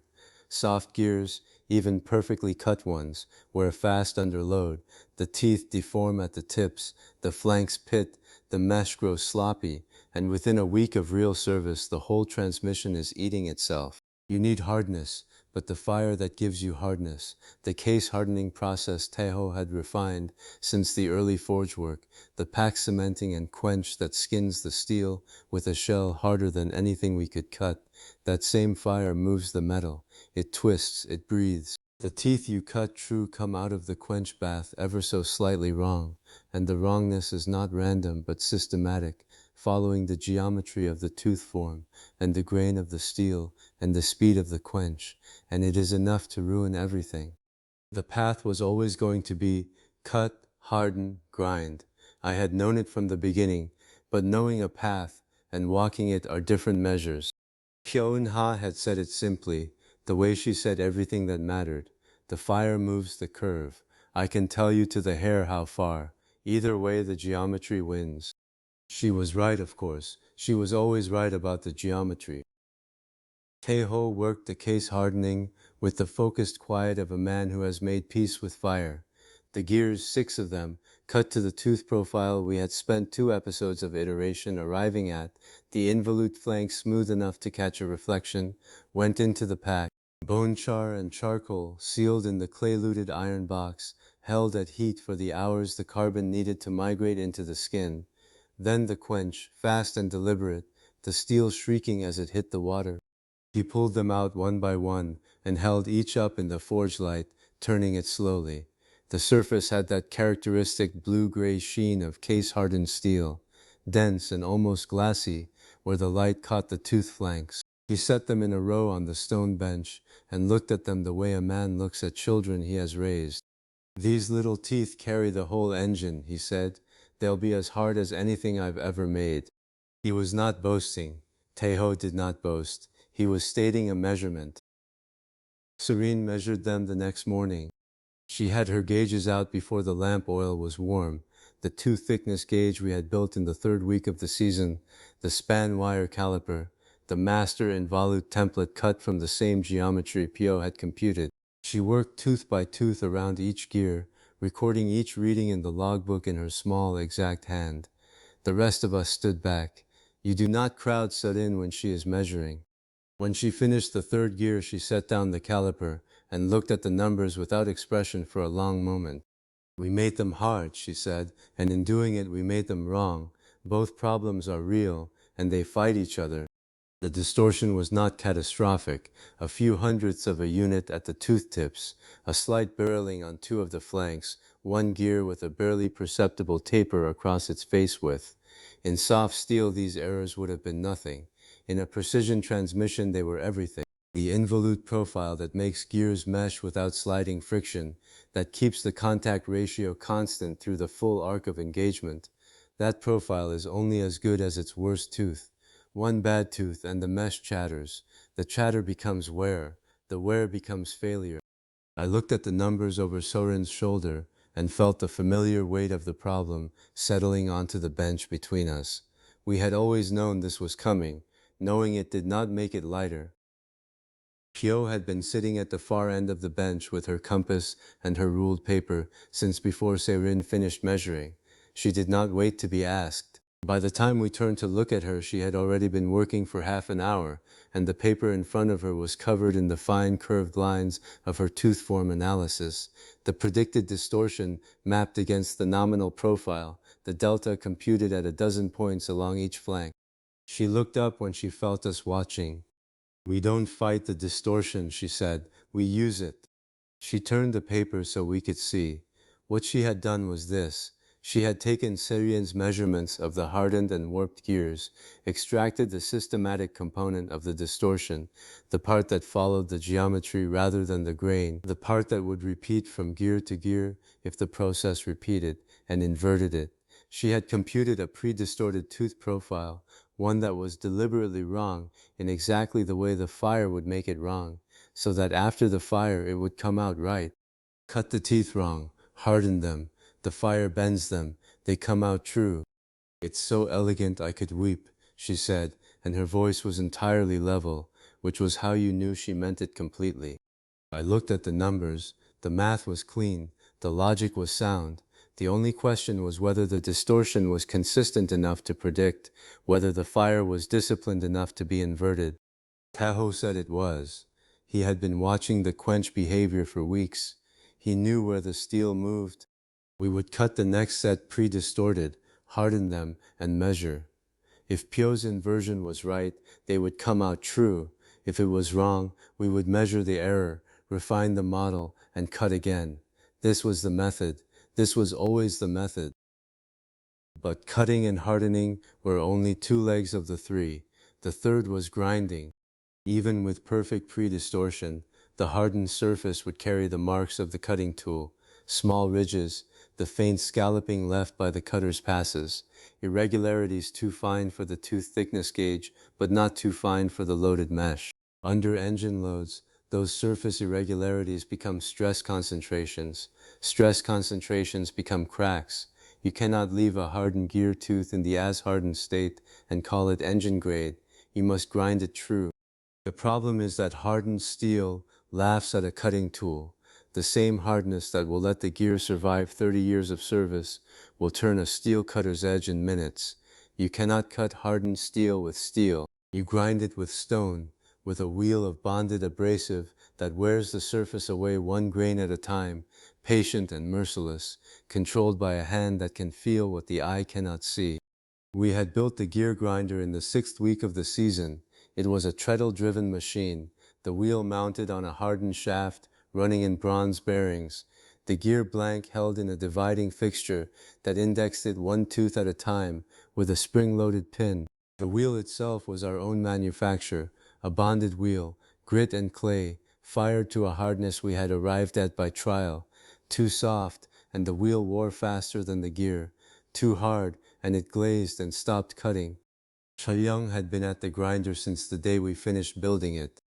Soft gears, even perfectly cut ones, wear fast under load. The teeth deform at the tips, the flanks pit, the mesh grows sloppy, and within a week of real service the whole transmission is eating itself. You need hardness, but the fire that gives you hardness, the case hardening process Taeho had refined since the early forge work, the pack cementing and quench that skins the steel with a shell harder than anything we could cut, that same fire moves the metal, it twists, it breathes. The teeth you cut true come out of the quench bath ever so slightly wrong, and the wrongness is not random but systematic, following the geometry of the tooth form, and the grain of the steel, and the speed of the quench, and it is enough to ruin everything. The path was always going to be cut, harden, grind. I had known it from the beginning, but knowing a path and walking it are different measures. Pyo-eun-ha had said it simply, the way she said everything that mattered. The fire moves the curve. I can tell you to the hair how far. Either way the geometry wins. She was right, of course. She was always right about the geometry. Taeho worked the case hardening with the focused quiet of a man who has made peace with fire. The gears, 6 of them, cut to the tooth profile we had spent 2 episodes of iteration arriving at, the involute flank smooth enough to catch a reflection, went into the pack. Bone char and charcoal, sealed in the clay-luted iron box, held at heat for the hours the carbon needed to migrate into the skin. Then the quench, fast and deliberate, the steel shrieking as it hit the water. He pulled them out one by one and held each up in the forge light, turning it slowly. The surface had that characteristic blue-gray sheen of case-hardened steel, dense and almost glassy where the light caught the tooth flanks. He set them in a row on the stone bench and looked at them the way a man looks at children he has raised. "These little teeth carry the whole engine," he said. "They'll be as hard as anything I've ever made." He was not boasting. Teho did not boast. He was stating a measurement. Serene measured them the next morning. She had her gauges out before the lamp oil was warm, the 2-thickness gauge we had built in the 3rd week of the season, the span wire caliper, the master involute template cut from the same geometry Pio had computed. She worked tooth by tooth around each gear, recording each reading in the logbook in her small, exact hand. The rest of us stood back. You do not crowd Sudin when she is measuring. When she finished the 3rd gear, she set down the caliper and looked at the numbers without expression for a long moment. "We made them hard," she said, "and in doing it we made them wrong. Both problems are real, and they fight each other." The distortion was not catastrophic, a few hundredths of a unit at the tooth tips, a slight barreling on 2 of the flanks, 1 gear with a barely perceptible taper across its face width. In soft steel these errors would have been nothing. In a precision transmission they were everything. The involute profile that makes gears mesh without sliding friction, that keeps the contact ratio constant through the full arc of engagement, that profile is only as good as its worst tooth. One bad tooth and the mesh chatters. The chatter becomes wear. The wear becomes failure. I looked at the numbers over Soren's shoulder and felt the familiar weight of the problem settling onto the bench between us. We had always known this was coming. Knowing it did not make it lighter. Pio had been sitting at the far end of the bench with her compass and her ruled paper since before Serin finished measuring. She did not wait to be asked. By the time we turned to look at her, she had already been working for half an hour, and the paper in front of her was covered in the fine curved lines of her tooth form analysis, the predicted distortion mapped against the nominal profile, the delta computed at a dozen points along each flank. She looked up when she felt us watching. "We don't fight the distortion," she said. "We use it." She turned the paper so we could see. What she had done was this. She had taken Serien's measurements of the hardened and warped gears, extracted the systematic component of the distortion, the part that followed the geometry rather than the grain, the part that would repeat from gear to gear if the process repeated, and inverted it. She had computed a pre-distorted tooth profile, one that was deliberately wrong in exactly the way the fire would make it wrong, so that after the fire it would come out right. Cut the teeth wrong, harden them, the fire bends them, they come out true. "It's so elegant I could weep," she said, and her voice was entirely level, which was how you knew she meant it completely. I looked at the numbers. The math was clean, the logic was sound. The only question was whether the distortion was consistent enough to predict, whether the fire was disciplined enough to be inverted. Tahoe said it was. He had been watching the quench behavior for weeks. He knew where the steel moved. We would cut the next set pre-distorted, harden them, and measure. If Pio's inversion was right, they would come out true. If it was wrong, we would measure the error, refine the model, and cut again. This was the method. This was always the method. But cutting and hardening were only 2 legs of the 3. The third was grinding. Even with perfect pre-distortion, the hardened surface would carry the marks of the cutting tool, small ridges, the faint scalloping left by the cutter's passes, irregularities too fine for the tooth thickness gauge, but not too fine for the loaded mesh. Under engine loads, those surface irregularities become stress concentrations. Stress concentrations become cracks. You cannot leave a hardened gear tooth in the as hardened state and call it engine grade. You must grind it true. The problem is that hardened steel, laughs at a cutting tool. The same hardness that will let the gear survive 30 years of service will turn a steel cutter's edge in minutes. You cannot cut hardened steel with steel. You grind it with stone, with a wheel of bonded abrasive that wears the surface away one grain at a time, patient and merciless, controlled by a hand that can feel what the eye cannot see. We had built the gear grinder in the 6th week of the season. It was a treadle-driven machine, the wheel mounted on a hardened shaft, running in bronze bearings, the gear blank held in a dividing fixture that indexed it one tooth at a time with a spring-loaded pin. The wheel itself was our own manufacture, a bonded wheel, grit and clay, fired to a hardness we had arrived at by trial. Too soft, and the wheel wore faster than the gear. Too hard, and it glazed and stopped cutting. Chayoung had been at the grinder since the day we finished building it.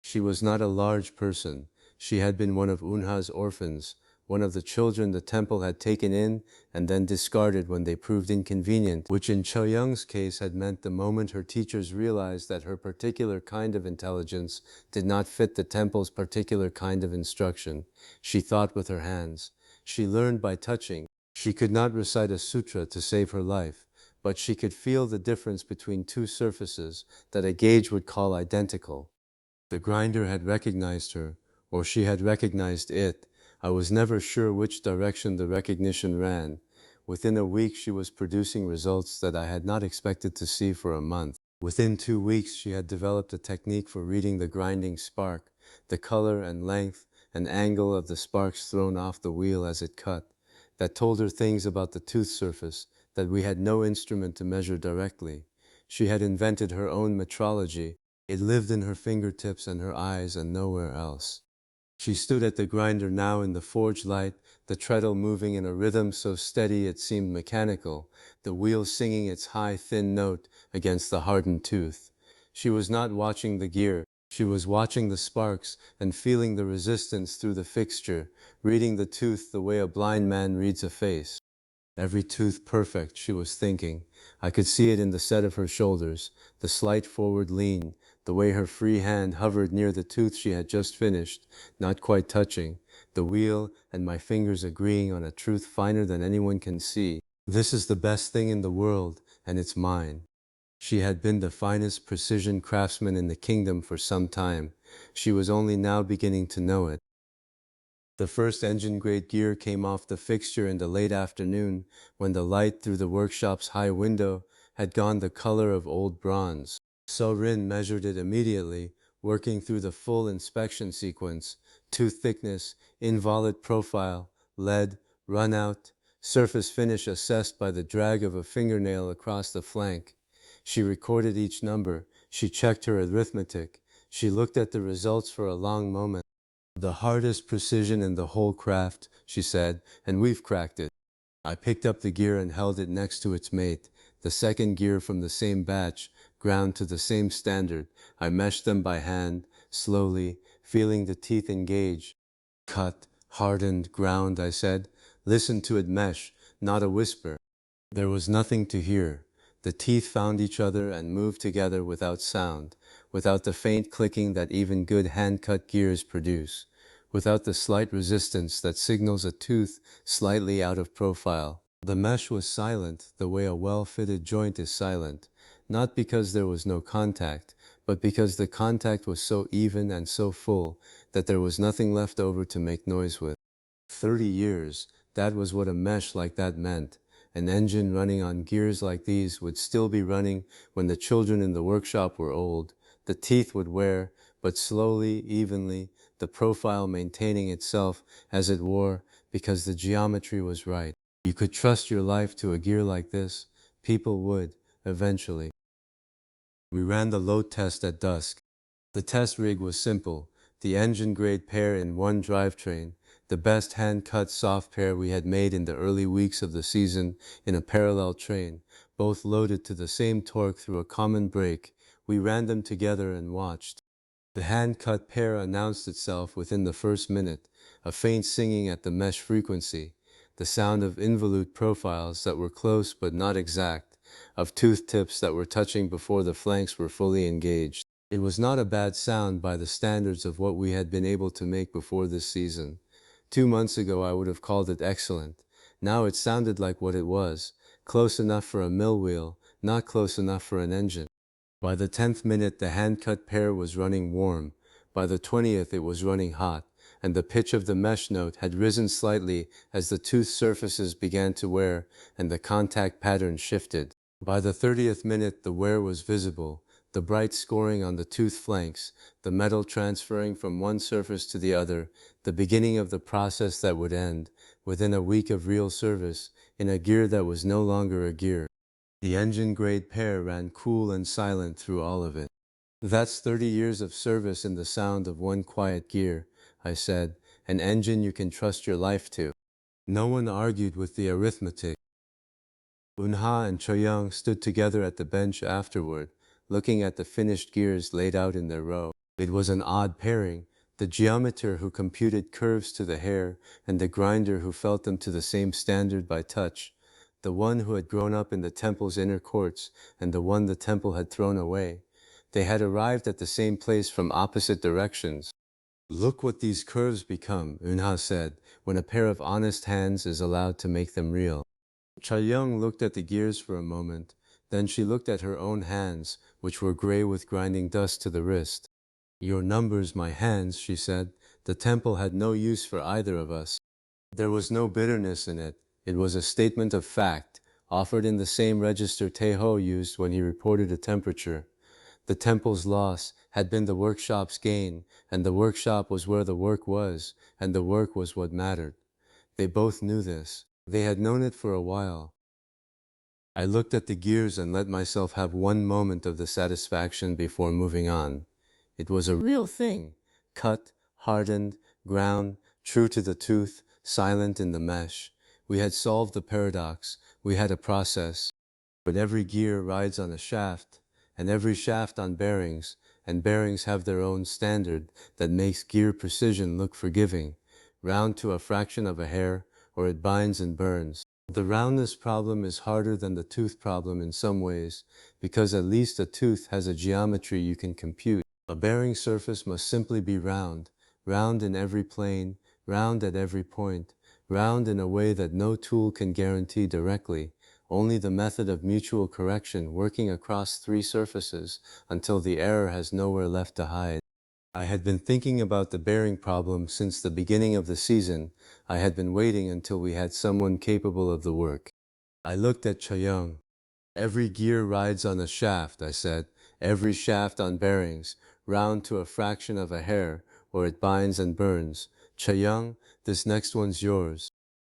She was not a large person. She had been one of Unha's orphans, one of the children the temple had taken in and then discarded when they proved inconvenient, which in Chaoyoung's case had meant the moment her teachers realized that her particular kind of intelligence did not fit the temple's particular kind of instruction. She thought with her hands. She learned by touching. She could not recite a sutra to save her life, but she could feel the difference between two surfaces that a gauge would call identical. The grinder had recognized her, or she had recognized it. I was never sure which direction the recognition ran. Within a week she was producing results that I had not expected to see for a month. Within 2 weeks she had developed a technique for reading the grinding spark, the color and length and angle of the sparks thrown off the wheel as it cut, that told her things about the tooth surface that we had no instrument to measure directly. She had invented her own metrology. It lived in her fingertips and her eyes and nowhere else. She stood at the grinder now in the forge light, the treadle moving in a rhythm so steady it seemed mechanical, the wheel singing its high, thin note against the hardened tooth. She was not watching the gear. She was watching the sparks and feeling the resistance through the fixture, reading the tooth the way a blind man reads a face. Every tooth perfect, she was thinking. I could see it in the set of her shoulders, the slight forward lean, the way her free hand hovered near the tooth she had just finished, not quite touching, the wheel and my fingers agreeing on a truth finer than anyone can see. This is the best thing in the world, and it's mine. She had been the finest precision craftsman in the kingdom for some time. She was only now beginning to know it. The first engine-grade gear came off the fixture in the late afternoon when the light through the workshop's high window had gone the color of old bronze. So-rin measured it immediately, working through the full inspection sequence: tooth thickness, involute profile, lead, run-out, surface finish assessed by the drag of a fingernail across the flank. She recorded each number. She checked her arithmetic. She looked at the results for a long moment. "The hardest precision in the whole craft," she said, "and we've cracked it." I picked up the gear and held it next to its mate, the second gear from the same batch, ground to the same standard. I meshed them by hand, slowly, feeling the teeth engage. "Cut, hardened, ground," I said. "Listen to it mesh, not a whisper." There was nothing to hear. The teeth found each other and moved together without sound, without the faint clicking that even good hand-cut gears produce, without the slight resistance that signals a tooth slightly out of profile. The mesh was silent the way a well-fitted joint is silent, not because there was no contact, but because the contact was so even and so full that there was nothing left over to make noise with. 30 years, that was what a mesh like that meant. An engine running on gears like these would still be running when the children in the workshop were old. The teeth would wear, but slowly, evenly, the profile maintaining itself as it wore because the geometry was right. You could trust your life to a gear like this. People would, eventually. We ran the load test at dusk. The test rig was simple: the engine-grade pair in one drivetrain, the best hand-cut soft pair we had made in the early weeks of the season in a parallel train, both loaded to the same torque through a common brake. We ran them together and watched. The hand-cut pair announced itself within the first minute, a faint singing at the mesh frequency, the sound of involute profiles that were close but not exact, of tooth tips that were touching before the flanks were fully engaged. It was not a bad sound by the standards of what we had been able to make before this season. 2 months ago I would have called it excellent. Now it sounded like what it was, close enough for a mill wheel, not close enough for an engine. By the 10th minute the hand-cut pear was running warm, by the 20th it was running hot, and the pitch of the mesh note had risen slightly as the tooth surfaces began to wear and the contact pattern shifted. By the 30th minute the wear was visible, the bright scoring on the tooth flanks, the metal transferring from one surface to the other, the beginning of the process that would end, within a week of real service, in a gear that was no longer a gear. The engine-grade pair ran cool and silent through all of it. That's 30 years of service in the sound of one quiet gear, I said, an engine you can trust your life to. No one argued with the arithmetic. Unha and Choyoung stood together at the bench afterward, looking at the finished gears laid out in their row. It was an odd pairing, the geometer who computed curves to the hair and the grinder who felt them to the same standard by touch, the one who had grown up in the temple's inner courts and the one the temple had thrown away. They had arrived at the same place from opposite directions. Look what these curves become, Unha said, when a pair of honest hands is allowed to make them real. Chayoung looked at the gears for a moment, then she looked at her own hands, which were gray with grinding dust to the wrist. Your numbers, my hands, she said. The temple had no use for either of us. There was no bitterness in it. It was a statement of fact, offered in the same register Taeho used when he reported a temperature. The temple's loss had been the workshop's gain, and the workshop was where the work was, and the work was what mattered. They both knew this. They had known it for a while. I looked at the gears and let myself have one moment of the satisfaction before moving on. It was a real thing. Cut, hardened, ground, true to the tooth, silent in the mesh. We had solved the paradox. We had a process. But every gear rides on a shaft, and every shaft on bearings, and bearings have their own standard that makes gear precision look forgiving. Round to a fraction of a hair, or it binds and burns. The roundness problem is harder than the tooth problem in some ways, because at least a tooth has a geometry you can compute. A bearing surface must simply be round, round in every plane, round at every point, round in a way that no tool can guarantee directly, only the method of mutual correction working across three surfaces until the error has nowhere left to hide. I had been thinking about the bearing problem since the beginning of the season. I had been waiting until we had someone capable of the work. I looked at Chayoung. Every gear rides on a shaft, I said. Every shaft on bearings, round to a fraction of a hair, or it binds and burns. Chayoung, this next one's yours.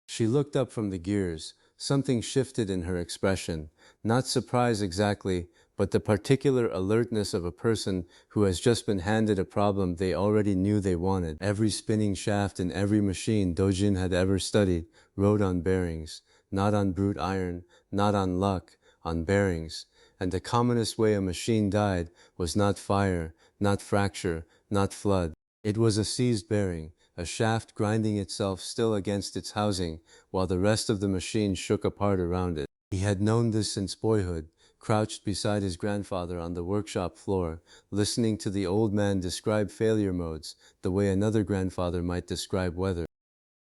She looked up from the gears. Something shifted in her expression. Not surprise exactly, but the particular alertness of a person who has just been handed a problem they already knew they wanted. Every spinning shaft in every machine Do-jin had ever studied rode on bearings, not on brute iron, not on luck, on bearings. And the commonest way a machine died was not fire, not fracture, not flood. It was a seized bearing, a shaft grinding itself still against its housing, while the rest of the machine shook apart around it. He had known this since boyhood, crouched beside his grandfather on the workshop floor, listening to the old man describe failure modes, the way another grandfather might describe weather.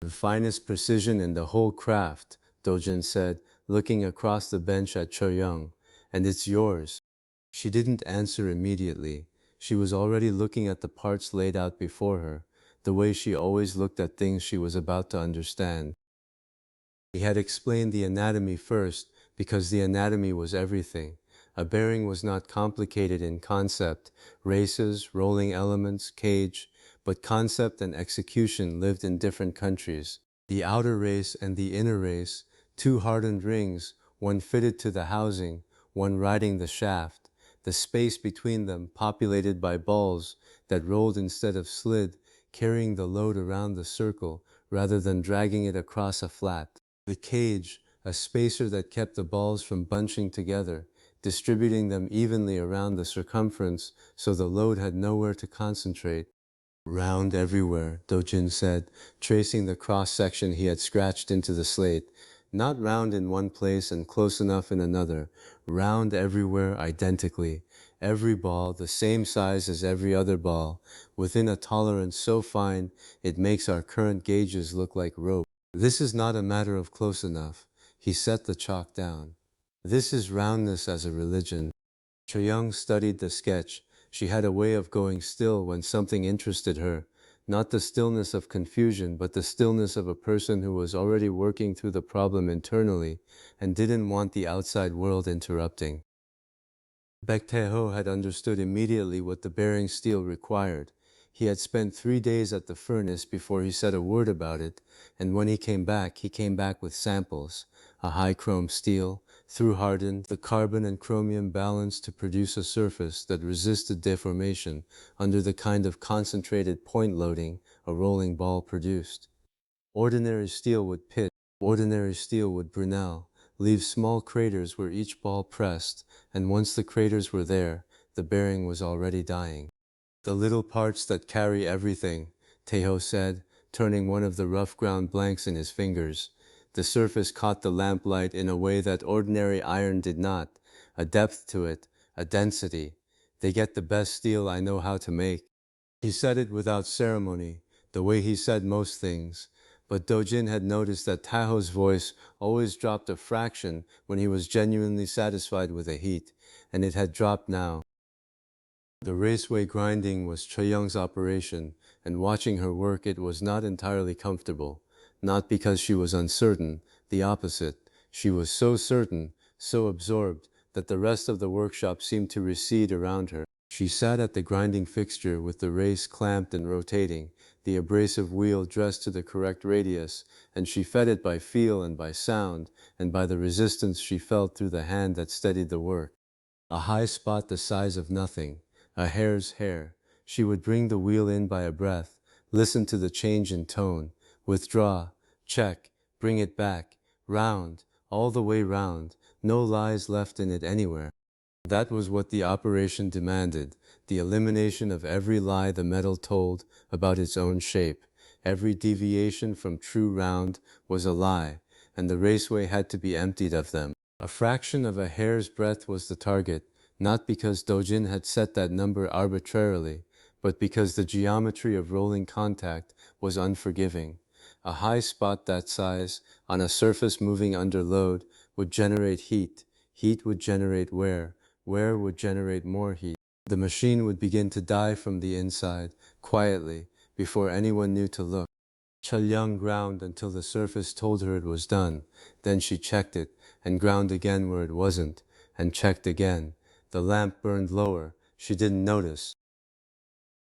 The finest precision in the whole craft, Do-jin said, looking across the bench at Choyoung. And it's yours. She didn't answer immediately. She was already looking at the parts laid out before her, the way she always looked at things she was about to understand. He had explained the anatomy first, because the anatomy was everything. A bearing was not complicated in concept, races, rolling elements, cage, but concept and execution lived in different countries. The outer race and the inner race, two hardened rings, one fitted to the housing, one riding the shaft, the space between them populated by balls that rolled instead of slid, carrying the load around the circle rather than dragging it across a flat. The cage, a spacer that kept the balls from bunching together, distributing them evenly around the circumference so the load had nowhere to concentrate. Round everywhere, Do-jin said, tracing the cross-section he had scratched into the slate. Not round in one place and close enough in another, round everywhere identically. every ball the same size as every other ball, within a tolerance so fine it makes our current gauges look like rope. This is not a matter of close enough. He set the chalk down. This is roundness as a religion. Choyoung studied the sketch. She had a way of going still when something interested her, not the stillness of confusion, but the stillness of a person who was already working through the problem internally and didn't want the outside world interrupting. Baek Tae-ho had understood immediately what the bearing steel required. He had spent 3 days at the furnace before he said a word about it, and when he came back with samples. A high chrome steel, through hardened, the carbon and chromium balanced to produce a surface that resisted deformation under the kind of concentrated point loading a rolling ball produced. Ordinary steel would pit, ordinary steel would brunel, leave small craters where each ball pressed, and once the craters were there, the bearing was already dying. The little parts that carry everything, Taeho said, turning one of the rough ground blanks in his fingers. The surface caught the lamplight in a way that ordinary iron did not, a depth to it, a density. They get the best steel I know how to make. He said it without ceremony, the way he said most things, but Do-jin had noticed that Taho's voice always dropped a fraction when he was genuinely satisfied with a heat, and it had dropped now. The raceway grinding was Choyoung's operation, and watching her work it was not entirely comfortable. Not because she was uncertain, the opposite. She was so certain, so absorbed, that the rest of the workshop seemed to recede around her. She sat at the grinding fixture with the race clamped and rotating, the abrasive wheel dressed to the correct radius, and she fed it by feel and by sound, and by the resistance she felt through the hand that steadied the work. A high spot the size of nothing, a hair's hair. She would bring the wheel in by a breath, listen to the change in tone, withdraw, check, bring it back, round, all the way round, no lies left in it anywhere. That was what the operation demanded, the elimination of every lie the metal told about its own shape. Every deviation from true round was a lie, and the raceway had to be emptied of them. A fraction of a hair's breadth was the target, not because Do-jin had set that number arbitrarily, but because the geometry of rolling contact was unforgiving. A high spot that size, on a surface moving under load, would generate heat. Heat would generate wear would generate more heat. The machine would begin to die from the inside, quietly, before anyone knew to look. Choyoung ground until the surface told her it was done. Then she checked it, and ground again where it wasn't, and checked again. The lamp burned lower. She didn't notice.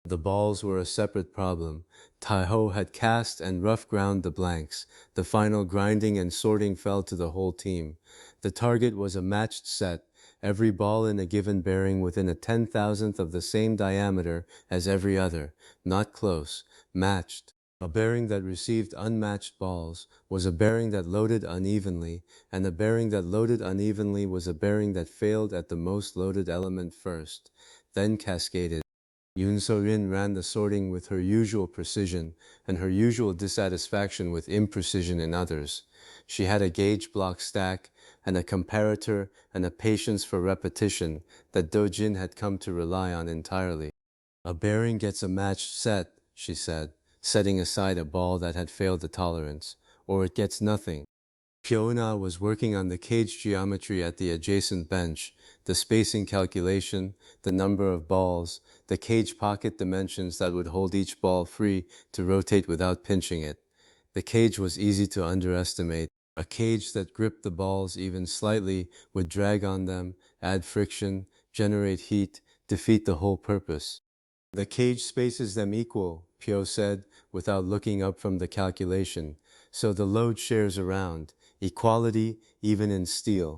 The balls were a separate problem. Taeho had cast and rough ground the blanks. The final grinding and sorting fell to the whole team. The target was a matched set, every ball in a given bearing within a 10,000th of the same diameter as every other, not close, matched. A bearing that received unmatched balls was a bearing that loaded unevenly, and a bearing that loaded unevenly was a bearing that failed at the most loaded element first, then cascaded. Yoon So-rin ran the sorting with her usual precision and her usual dissatisfaction with imprecision in others. She had a gauge block stack and a comparator and a patience for repetition that Do-jin had come to rely on entirely. A bearing gets a matched set, she said, setting aside a ball that had failed the tolerance, or it gets nothing. Fiona was working on the cage geometry at the adjacent bench, the spacing calculation, the number of balls, the cage pocket dimensions that would hold each ball free to rotate without pinching it. The cage was easy to underestimate. A cage that gripped the balls even slightly would drag on them, add friction, generate heat, defeat the whole purpose. The cage spaces them equal, Pyo said, without looking up from the calculation, so the load shares around. Equality, even in steel.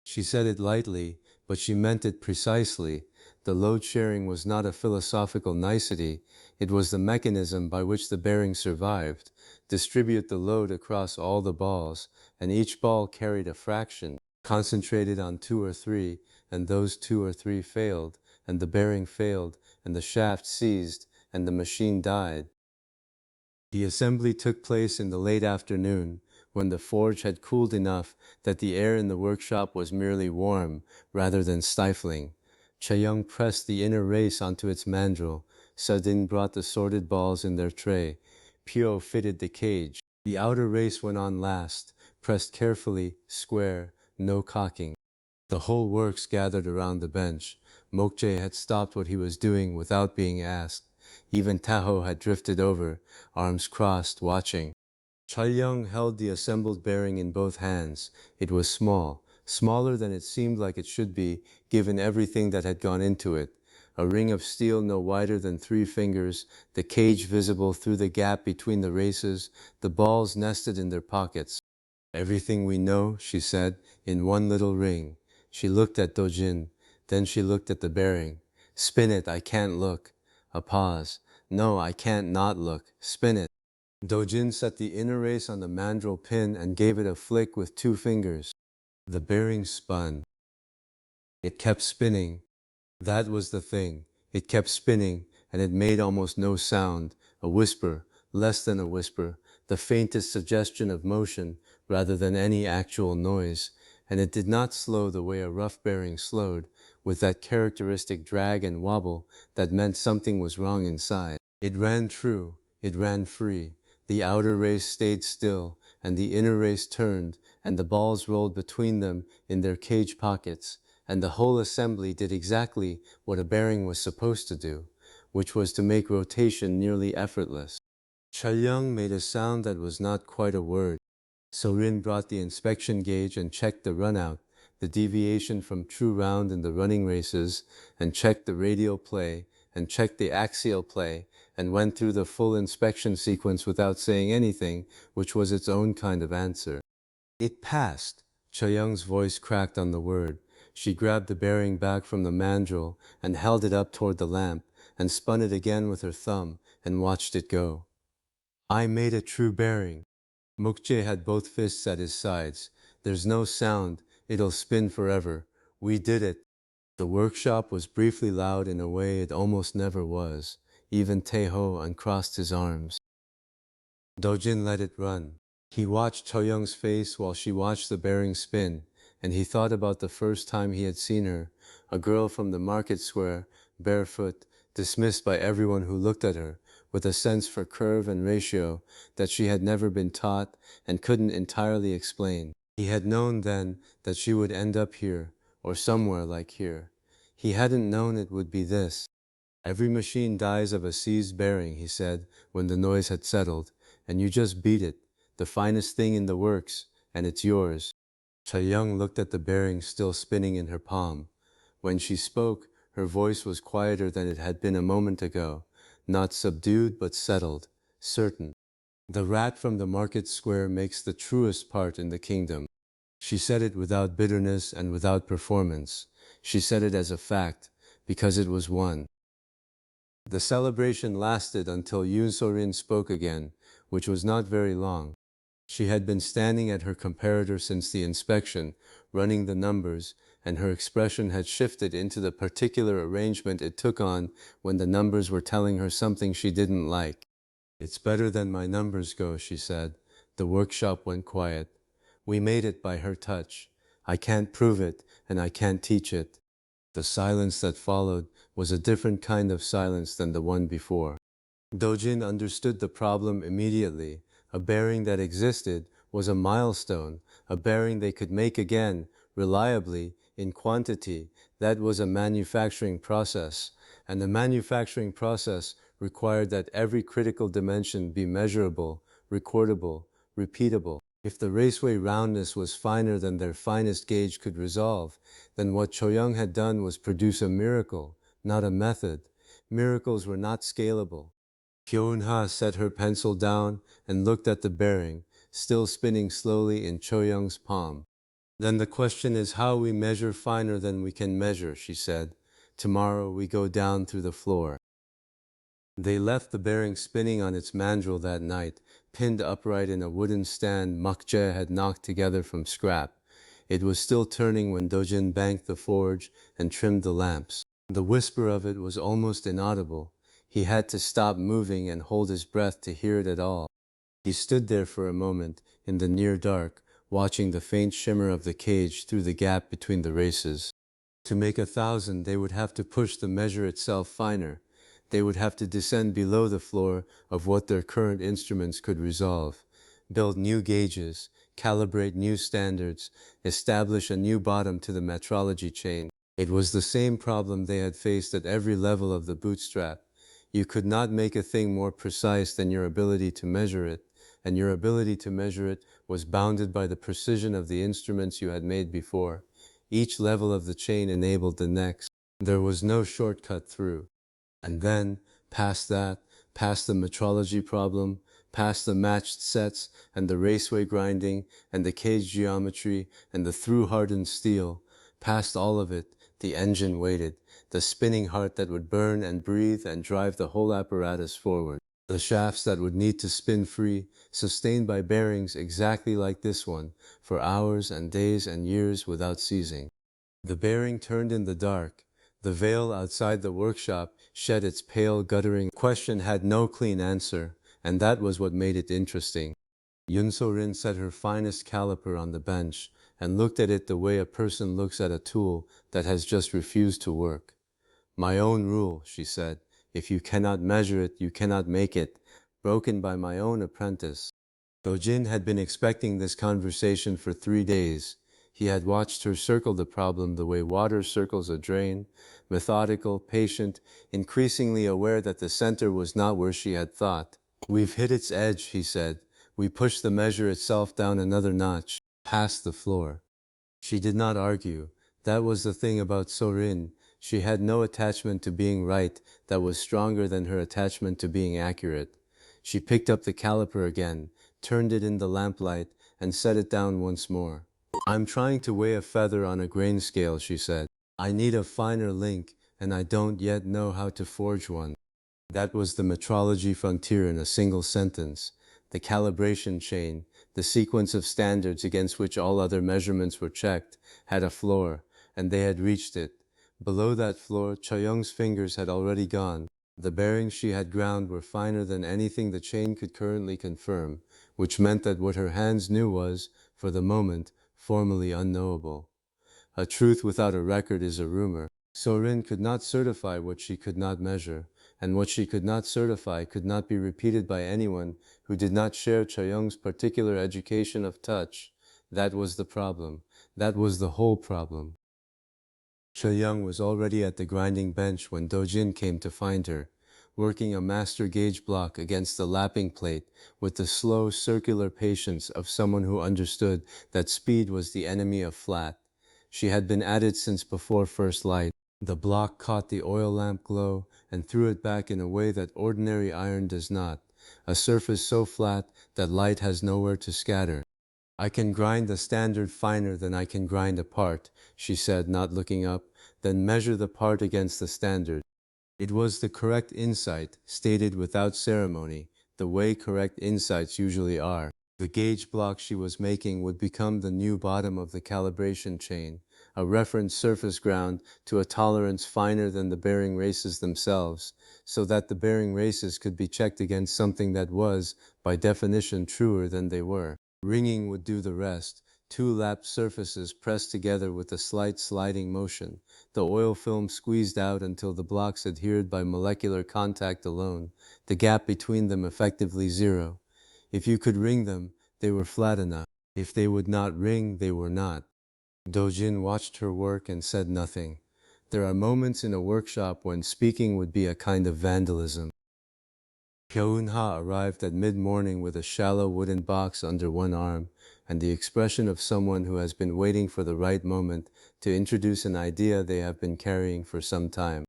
She said it lightly, but she meant it precisely. The load sharing was not a philosophical nicety, it was the mechanism by which the bearing survived. Distribute the load across all the balls, and each ball carried a fraction, concentrated on 2 or 3, and those 2 or 3 failed, and the bearing failed, and the shaft seized, and the machine died. The assembly took place in the late afternoon, when the forge had cooled enough that the air in the workshop was merely warm rather than stifling. Chaeyoung pressed the inner race onto its mandrel. Sudin brought the sorted balls in their tray. Pyo fitted the cage. The outer race went on last, pressed carefully, square, no cocking. The whole works gathered around the bench. Mokje had stopped what he was doing without being asked. Even Taho had drifted over, arms crossed, watching. Chaeyoung held the assembled bearing in both hands. It was small, smaller than it seemed like it should be, given everything that had gone into it. A ring of steel no wider than 3 fingers, the cage visible through the gap between the races, the balls nested in their pockets. Everything we know, she said, in one little ring. She looked at Do-jin. Then she looked at the bearing. Spin it, I can't look. A pause. No, I can't not look. Spin it. Do-jin set the inner race on the mandrel pin and gave it a flick with 2 fingers. The bearing spun. It kept spinning. That was the thing. It kept spinning, and it made almost no sound. A whisper, less than a whisper, the faintest suggestion of motion, rather than any actual noise. And it did not slow the way a rough bearing slowed, with that characteristic drag and wobble that meant something was wrong inside. It ran true. It ran free. The outer race stayed still, and the inner race turned, and the balls rolled between them in their cage pockets. And the whole assembly did exactly what a bearing was supposed to do, which was to make rotation nearly effortless. Chaeyoung made a sound that was not quite a word. Sorin brought the inspection gauge and checked the runout, the deviation from true round in the running races, and checked the radial play, and checked the axial play, and went through the full inspection sequence without saying anything, which was its own kind of answer. It passed. Chaeyoung's voice cracked on the word. She grabbed the bearing back from the mandrel and held it up toward the lamp and spun it again with her thumb and watched it go. I made a true bearing. Mukje had both fists at his sides. There's no sound. It'll spin forever. We did it. The workshop was briefly loud in a way it almost never was. Even Taeho uncrossed his arms. Do-jin let it run. He watched Choyoung's face while she watched the bearing spin, and he thought about the first time he had seen her, a girl from the market square, barefoot, dismissed by everyone who looked at her, with a sense for curve and ratio that she had never been taught and couldn't entirely explain. He had known then that she would end up here, or somewhere like here. He hadn't known it would be this. Every machine dies of a seized bearing, he said, when the noise had settled, and you just beat it, the finest thing in the works, and it's yours. Chaeyoung looked at the bearing still spinning in her palm. When she spoke, her voice was quieter than it had been a moment ago, not subdued but settled, certain. The rat from the market square makes the truest part in the kingdom. She said it without bitterness and without performance. She said it as a fact, because it was one. The celebration lasted until Yoon So-rin spoke again, which was not very long. She had been standing at her comparator since the inspection, running the numbers, and her expression had shifted into the particular arrangement it took on when the numbers were telling her something she didn't like. It's better than my numbers go, she said. The workshop went quiet. We made it by her touch. I can't prove it, and I can't teach it. The silence that followed was a different kind of silence than the one before. Do-jin understood the problem immediately. A bearing that existed was a milestone, a bearing they could make again, reliably, in quantity. That was a manufacturing process, and the manufacturing process required that every critical dimension be measurable, recordable, repeatable. If the raceway roundness was finer than their finest gauge could resolve, then what Choyoung had done was produce a miracle, not a method. Miracles were not scalable. Hyun-ha set her pencil down and looked at the bearing, still spinning slowly in Choyoung's palm. Then the question is how we measure finer than we can measure, she said. Tomorrow we go down through the floor. They left the bearing spinning on its mandrel that night, pinned upright in a wooden stand Mukje had knocked together from scrap. It was still turning when Do-jin banked the forge and trimmed the lamps. The whisper of it was almost inaudible. He had to stop moving and hold his breath to hear it at all. He stood there for a moment, in the near dark, watching the faint shimmer of the cage through the gap between the races. To make 1,000, they would have to push the measure itself finer. They would have to descend below the floor of what their current instruments could resolve, build new gauges, calibrate new standards, establish a new bottom to the metrology chain. It was the same problem they had faced at every level of the bootstrap. You could not make a thing more precise than your ability to measure it, and your ability to measure it was bounded by the precision of the instruments you had made before. Each level of the chain enabled the next. There was no shortcut through. And then, past that, past the metrology problem, past the matched sets, and the raceway grinding, and the cage geometry, and the through-hardened steel, past all of it, the engine waited, the spinning heart that would burn and breathe and drive the whole apparatus forward. The shafts that would need to spin free, sustained by bearings exactly like this one, for hours and days and years without ceasing. The bearing turned in the dark. The veil outside the workshop shed its pale, guttering question had no clean answer, and that was what made it interesting. Yun So-rin set her finest caliper on the bench and looked at it the way a person looks at a tool that has just refused to work. My own rule, she said. If you cannot measure it, you cannot make it. Broken by my own apprentice. Do-jin had been expecting this conversation for 3 days. He had watched her circle the problem the way water circles a drain, methodical, patient, increasingly aware that the center was not where she had thought. We've hit its edge, he said. We pushed the measure itself down another notch, past the floor. She did not argue. That was the thing about So-rin. She had no attachment to being right that was stronger than her attachment to being accurate. She picked up the caliper again, turned it in the lamplight, and set it down once more. I'm trying to weigh a feather on a grain scale, she said. I need a finer link, and I don't yet know how to forge one. That was the metrology frontier in a single sentence. The calibration chain, the sequence of standards against which all other measurements were checked, had a floor, and they had reached it. Below that floor, Chayoung's fingers had already gone. The bearings she had ground were finer than anything the chain could currently confirm, which meant that what her hands knew was, for the moment, formally unknowable. A truth without a record is a rumor. So-rin could not certify what she could not measure, and what she could not certify could not be repeated by anyone who did not share Chayoung's particular education of touch. That was the problem. That was the whole problem. Chayoung was already at the grinding bench when Do-jin came to find her, working a master gauge block against the lapping plate with the slow, circular patience of someone who understood that speed was the enemy of flat. She had been at it since before first light. The block caught the oil lamp glow and threw it back in a way that ordinary iron does not, a surface so flat that light has nowhere to scatter. I can grind the standard finer than I can grind a part, she said, not looking up, then measure the part against the standard. It was the correct insight, stated without ceremony, the way correct insights usually are. The gauge block she was making would become the new bottom of the calibration chain, a reference surface ground to a tolerance finer than the bearing races themselves, so that the bearing races could be checked against something that was, by definition, truer than they were. Ringing would do the rest. Two lapped surfaces pressed together with a slight sliding motion, the oil film squeezed out until the blocks adhered by molecular contact alone, the gap between them effectively zero. If you could ring them, they were flat enough. If they would not ring, they were not. Do-jin watched her work and said nothing. There are moments in a workshop when speaking would be a kind of vandalism. Hyo-eun-ha arrived at mid-morning with a shallow wooden box under one arm and the expression of someone who has been waiting for the right moment to introduce an idea they have been carrying for some time.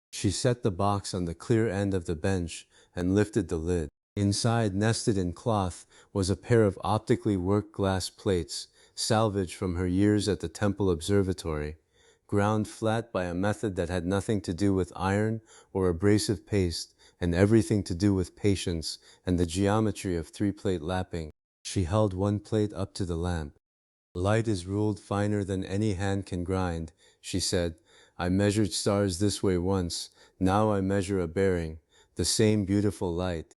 She set the box on the clear end of the bench and lifted the lid. Inside, nested in cloth, was a pair of optically worked glass plates, salvaged from her years at the Temple Observatory, ground flat by a method that had nothing to do with iron or abrasive paste, and everything to do with patience and the geometry of three-plate lapping. She held one plate up to the lamp. Light is ruled finer than any hand can grind, she said. I measured stars this way once, now I measure a bearing, the same beautiful light.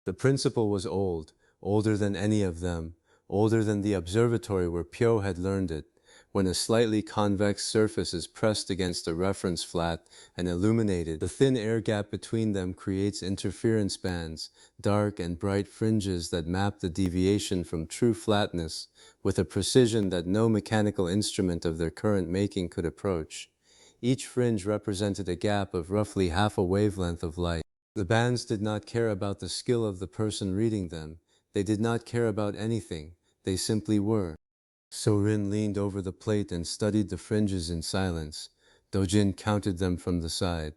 The principle was old, older than any of them, older than the observatory where Pyo had learned it, When a slightly convex surface is pressed against a reference flat and illuminated, the thin air gap between them creates interference bands, dark and bright fringes that map the deviation from true flatness with a precision that no mechanical instrument of their current making could approach. Each fringe represented a gap of roughly half a wavelength of light. The bands did not care about the skill of the person reading them. They did not care about anything. They simply were. So-rin leaned over the plate and studied the fringes in silence. Do-jin counted them from the side.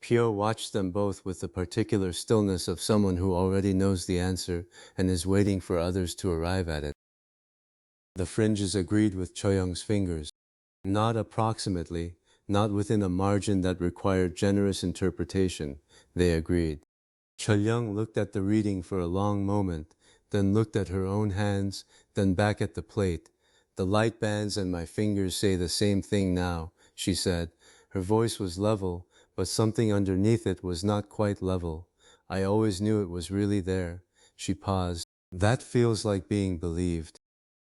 Pyo watched them both with the particular stillness of someone who already knows the answer and is waiting for others to arrive at it. The fringes agreed with Choyoung's fingers. Not approximately, not within a margin that required generous interpretation, they agreed. Choyoung looked at the reading for a long moment, then looked at her own hands, then back at the plate. The light bands and my fingers say the same thing now, she said. Her voice was level, but something underneath it was not quite level. I always knew it was really there. She paused. That feels like being believed.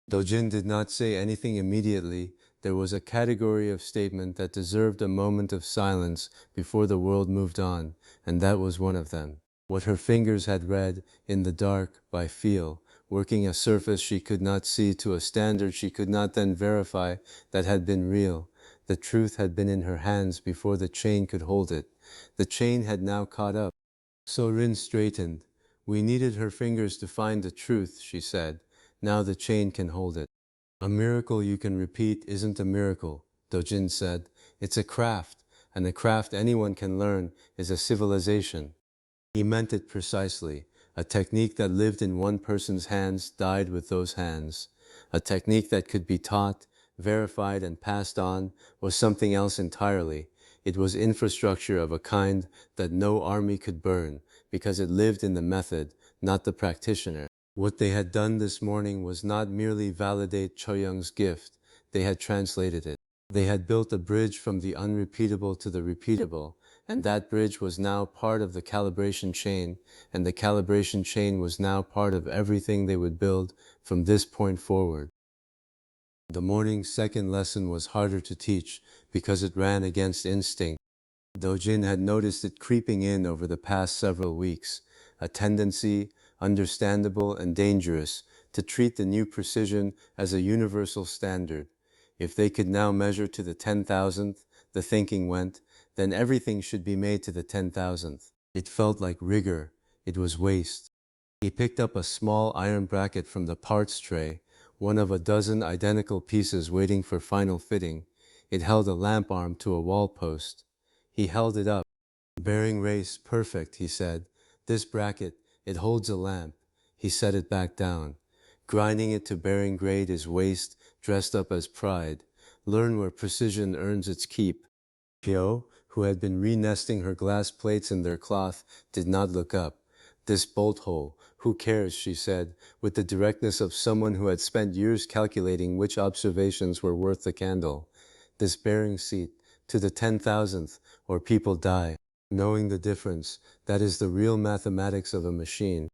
Do-jin did not say anything immediately. There was a category of statement that deserved a moment of silence before the world moved on, and that was one of them. What her fingers had read, in the dark, by feel, working a surface she could not see to a standard she could not then verify that had been real. The truth had been in her hands before the chain could hold it. The chain had now caught up. So-rin straightened. We needed her fingers to find the truth, she said. Now the chain can hold it. A miracle you can repeat isn't a miracle, Do-jin said. It's a craft, and a craft anyone can learn is a civilization. He meant it precisely. A technique that lived in one person's hands died with those hands. A technique that could be taught, verified, and passed on was something else entirely. It was infrastructure of a kind that no army could burn, because it lived in the method, not the practitioner. What they had done this morning was not merely validate Choyoung's gift, they had translated it. They had built a bridge from the unrepeatable to the repeatable, and that bridge was now part of the calibration chain, and the calibration chain was now part of everything they would build from this point forward. The morning's second lesson was harder to teach because it ran against instinct. Do-jin had noticed it creeping in over the past several weeks, a tendency, understandable and dangerous, to treat the new precision as a universal standard. If they could now measure to the 10,000th, the thinking went, then everything should be made to the 10,000th. It felt like rigor. It was waste. He picked up a small iron bracket from the parts tray, one of a dozen identical pieces waiting for final fitting. It held a lamp arm to a wall post. He held it up. Bearing race, perfect, he said. This bracket, it holds a lamp. He set it back down. Grinding it to bearing grade is waste, dressed up as pride. Learn where precision earns its keep. Pyo, who had been re-nesting her glass plates in their cloth, did not look up. This bolt hole, who cares, she said, with the directness of someone who had spent years calculating which observations were worth the candle. This bearing seat, to the 10,000th, or people die. Knowing the difference, that is the real mathematics of a machine.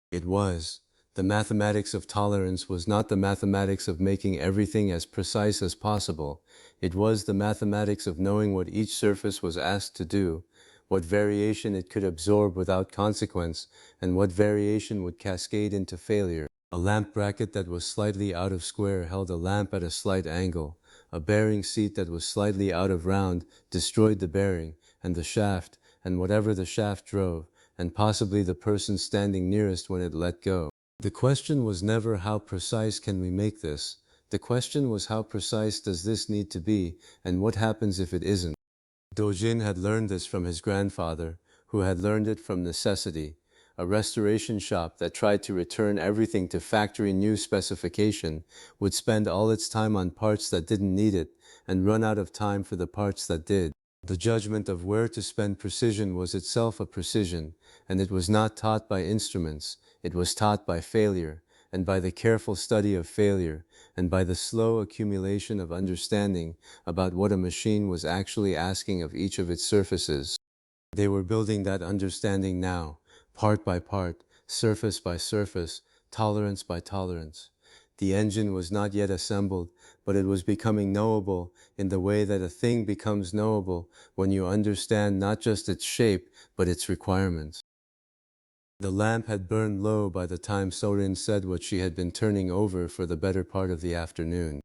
It was. The mathematics of tolerance was not the mathematics of making everything as precise as possible. It was the mathematics of knowing what each surface was asked to do, what variation it could absorb without consequence, and what variation would cascade into failure. A lamp bracket that was slightly out of square held a lamp at a slight angle. A bearing seat that was slightly out of round destroyed the bearing, and the shaft, and whatever the shaft drove, and possibly the person standing nearest when it let go. The question was never how precise can we make this. The question was how precise does this need to be, and what happens if it isn't. Do-jin had learned this from his grandfather, who had learned it from necessity. A restoration shop that tried to return everything to factory new specification would spend all its time on parts that didn't need it and run out of time for the parts that did. The judgment of where to spend precision was itself a precision, and it was not taught by instruments, it was taught by failure, and by the careful study of failure, and by the slow accumulation of understanding about what a machine was actually asking of each of its surfaces. They were building that understanding now, part by part, surface by surface, tolerance by tolerance. The engine was not yet assembled, but it was becoming knowable in the way that a thing becomes knowable when you understand not just its shape, but its requirements. The lamp had burned low by the time Sorin said what she had been turning over for the better part of the afternoon.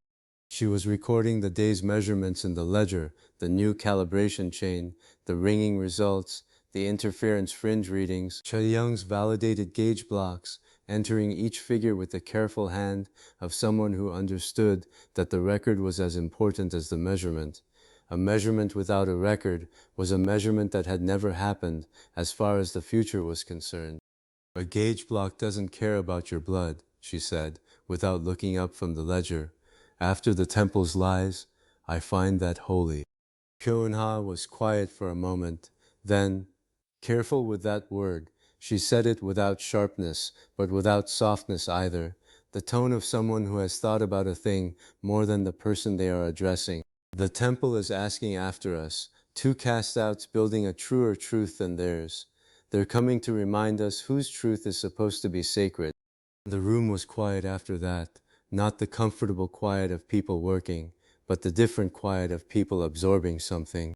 She was recording the day's measurements in the ledger, the new calibration chain, the ringing results, the interference fringe readings, Young's validated gauge blocks, entering each figure with the careful hand of someone who understood that the record was as important as the measurement. A measurement without a record was a measurement that had never happened as far as the future was concerned. A gauge block doesn't care about your blood, she said, without looking up from the ledger. After the temple's lies, I find that holy. Kyo-ha was quiet for a moment. Then, careful with that word, she said it without sharpness, but without softness either, the tone of someone who has thought about a thing more than the person they are addressing. The temple is asking after us, two cast-outs building a truer truth than theirs. They're coming to remind us whose truth is supposed to be sacred. The room was quiet after that, not the comfortable quiet of people working, but the different quiet of people absorbing something.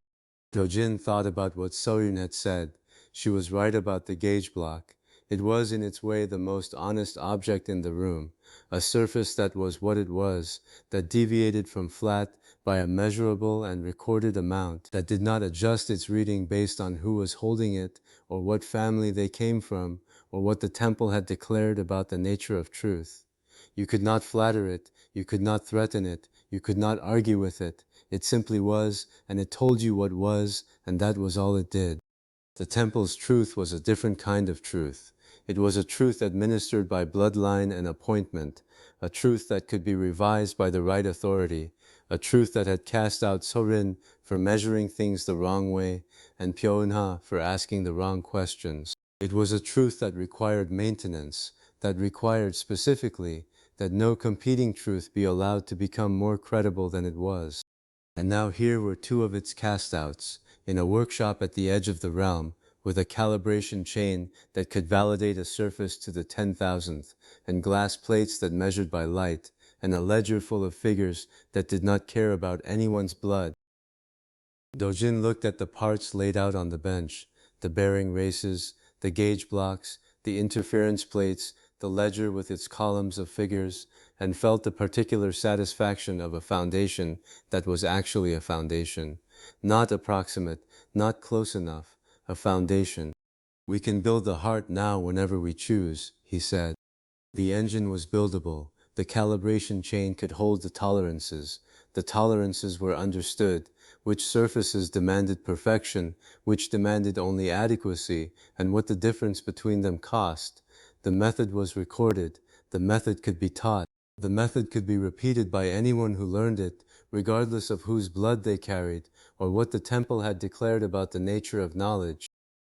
Do-jin thought about what Soyun had said. She was right about the gauge block. It was in its way the most honest object in the room, a surface that was what it was, that deviated from flat by a measurable and recorded amount, that did not adjust its reading based on who was holding it, or what family they came from, or what the temple had declared about the nature of truth. You could not flatter it, you could not threaten it, you could not argue with it. It simply was, and it told you what was, and that was all it did. The temple's truth was a different kind of truth. It was a truth administered by bloodline and appointment, a truth that could be revised by the right authority, a truth that had cast out Sorin for measuring things the wrong way, and Pyo-ha for asking the wrong questions. It was a truth that required maintenance, that required specifically that no competing truth be allowed to become more credible than it was. And now here were two of its cast-outs, in a workshop at the edge of the realm, with a calibration chain that could validate a surface to the 10,000th, and glass plates that measured by light, and a ledger full of figures that did not care about anyone's blood. Do-jin looked at the parts laid out on the bench, the bearing races, the gauge blocks, the interference plates, the ledger with its columns of figures, and felt the particular satisfaction of a foundation that was actually a foundation. Not approximate, not close enough, a foundation. We can build the heart now whenever we choose, he said. The engine was buildable. The calibration chain could hold the tolerances. The tolerances were understood. Which surfaces demanded perfection, which demanded only adequacy, and what the difference between them cost. The method was recorded. The method could be taught. The method could be repeated by anyone who learned it, regardless of whose blood they carried, or what the temple had declared about the nature of knowledge.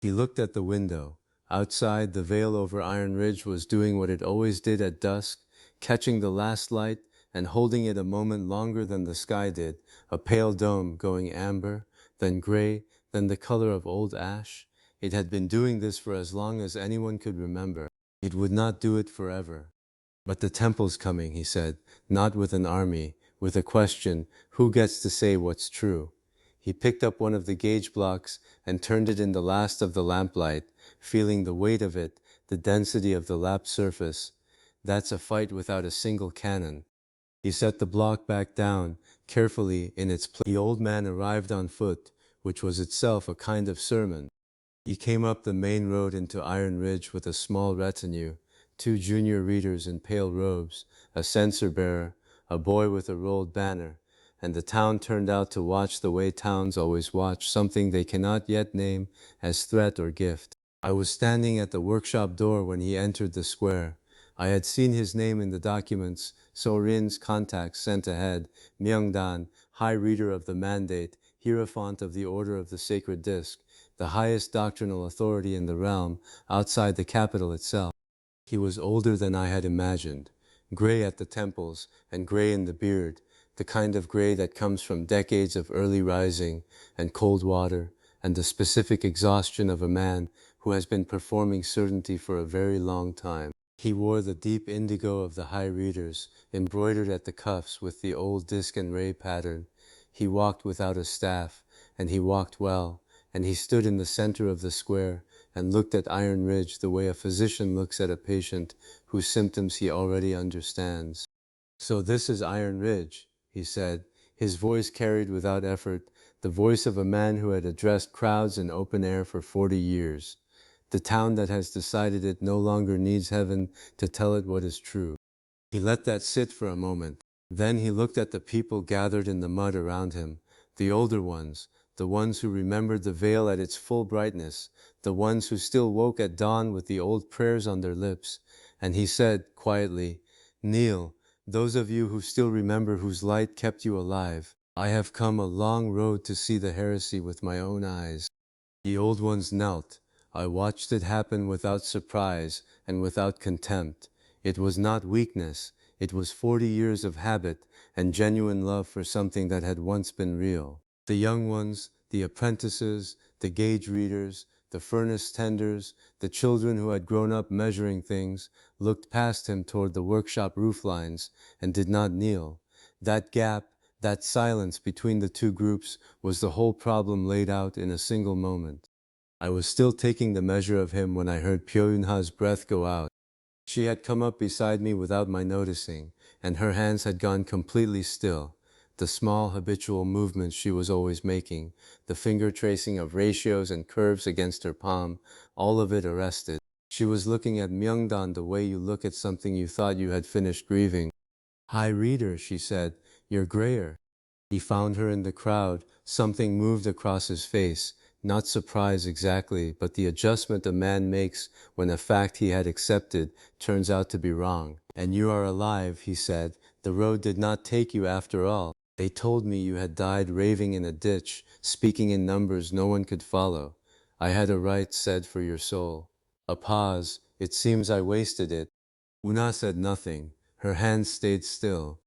He looked at the window. Outside, the veil over Iron Ridge was doing what it always did at dusk, catching the last light and holding it a moment longer than the sky did, a pale dome going amber, then gray, then the color of old ash. It had been doing this for as long as anyone could remember. It would not do it forever. But the temple's coming, he said, not with an army, with a question, who gets to say what's true? He picked up one of the gauge blocks and turned it in the last of the lamplight, feeling the weight of it, the density of the lap surface. That's a fight without a single cannon. He set the block back down, carefully in its place. The old man arrived on foot, which was itself a kind of sermon. He came up the main road into Iron Ridge with a small retinue, two junior readers in pale robes, a censer bearer, a boy with a rolled banner, and the town turned out to watch the way towns always watch something they cannot yet name as threat or gift. I was standing at the workshop door when he entered the square. I had seen his name in the documents, Sorin's contacts sent ahead, Myungdan, High Reader of the Mandate, Hierophant of the Order of the Sacred Disc, the highest doctrinal authority in the realm, outside the capital itself. He was older than I had imagined, gray at the temples and gray in the beard, the kind of gray that comes from decades of early rising and cold water and the specific exhaustion of a man who has been performing certainty for a very long time. He wore the deep indigo of the high readers, embroidered at the cuffs with the old disc and ray pattern. He walked without a staff, and he walked well, and he stood in the center of the square and looked at Iron Ridge the way a physician looks at a patient whose symptoms he already understands. "So this is Iron Ridge," he said. His voice carried without effort the voice of a man who had addressed crowds in open air for 40 years. The town that has decided it no longer needs heaven to tell it what is true. He let that sit for a moment. Then he looked at the people gathered in the mud around him, the older ones, the ones who remembered the veil at its full brightness, the ones who still woke at dawn with the old prayers on their lips, and he said quietly, "Kneel, those of you who still remember whose light kept you alive. I have come a long road to see the heresy with my own eyes." The old ones knelt. I watched it happen without surprise and without contempt. It was not weakness. It was 40 years of habit and genuine love for something that had once been real. The young ones, the apprentices, the gauge readers, the furnace tenders, the children who had grown up measuring things, looked past him toward the workshop roof lines and did not kneel. That gap, that silence between the two groups was the whole problem laid out in a single moment. I was still taking the measure of him when I heard Pyo-Eunha's breath go out. She had come up beside me without my noticing, and her hands had gone completely still. The small habitual movements she was always making, the finger tracing of ratios and curves against her palm, all of it arrested. She was looking at Myeongdan the way you look at something you thought you had finished grieving. "Hi, reader," she said, "you're grayer." He found her in the crowd. Something moved across his face. Not surprise exactly, but the adjustment a man makes when a fact he had accepted turns out to be wrong. "And you are alive," he said. "The road did not take you after all. They told me you had died raving in a ditch, speaking in numbers no one could follow. I had a right said for your soul." A pause. "It seems I wasted it." Una said nothing. Her hands stayed still.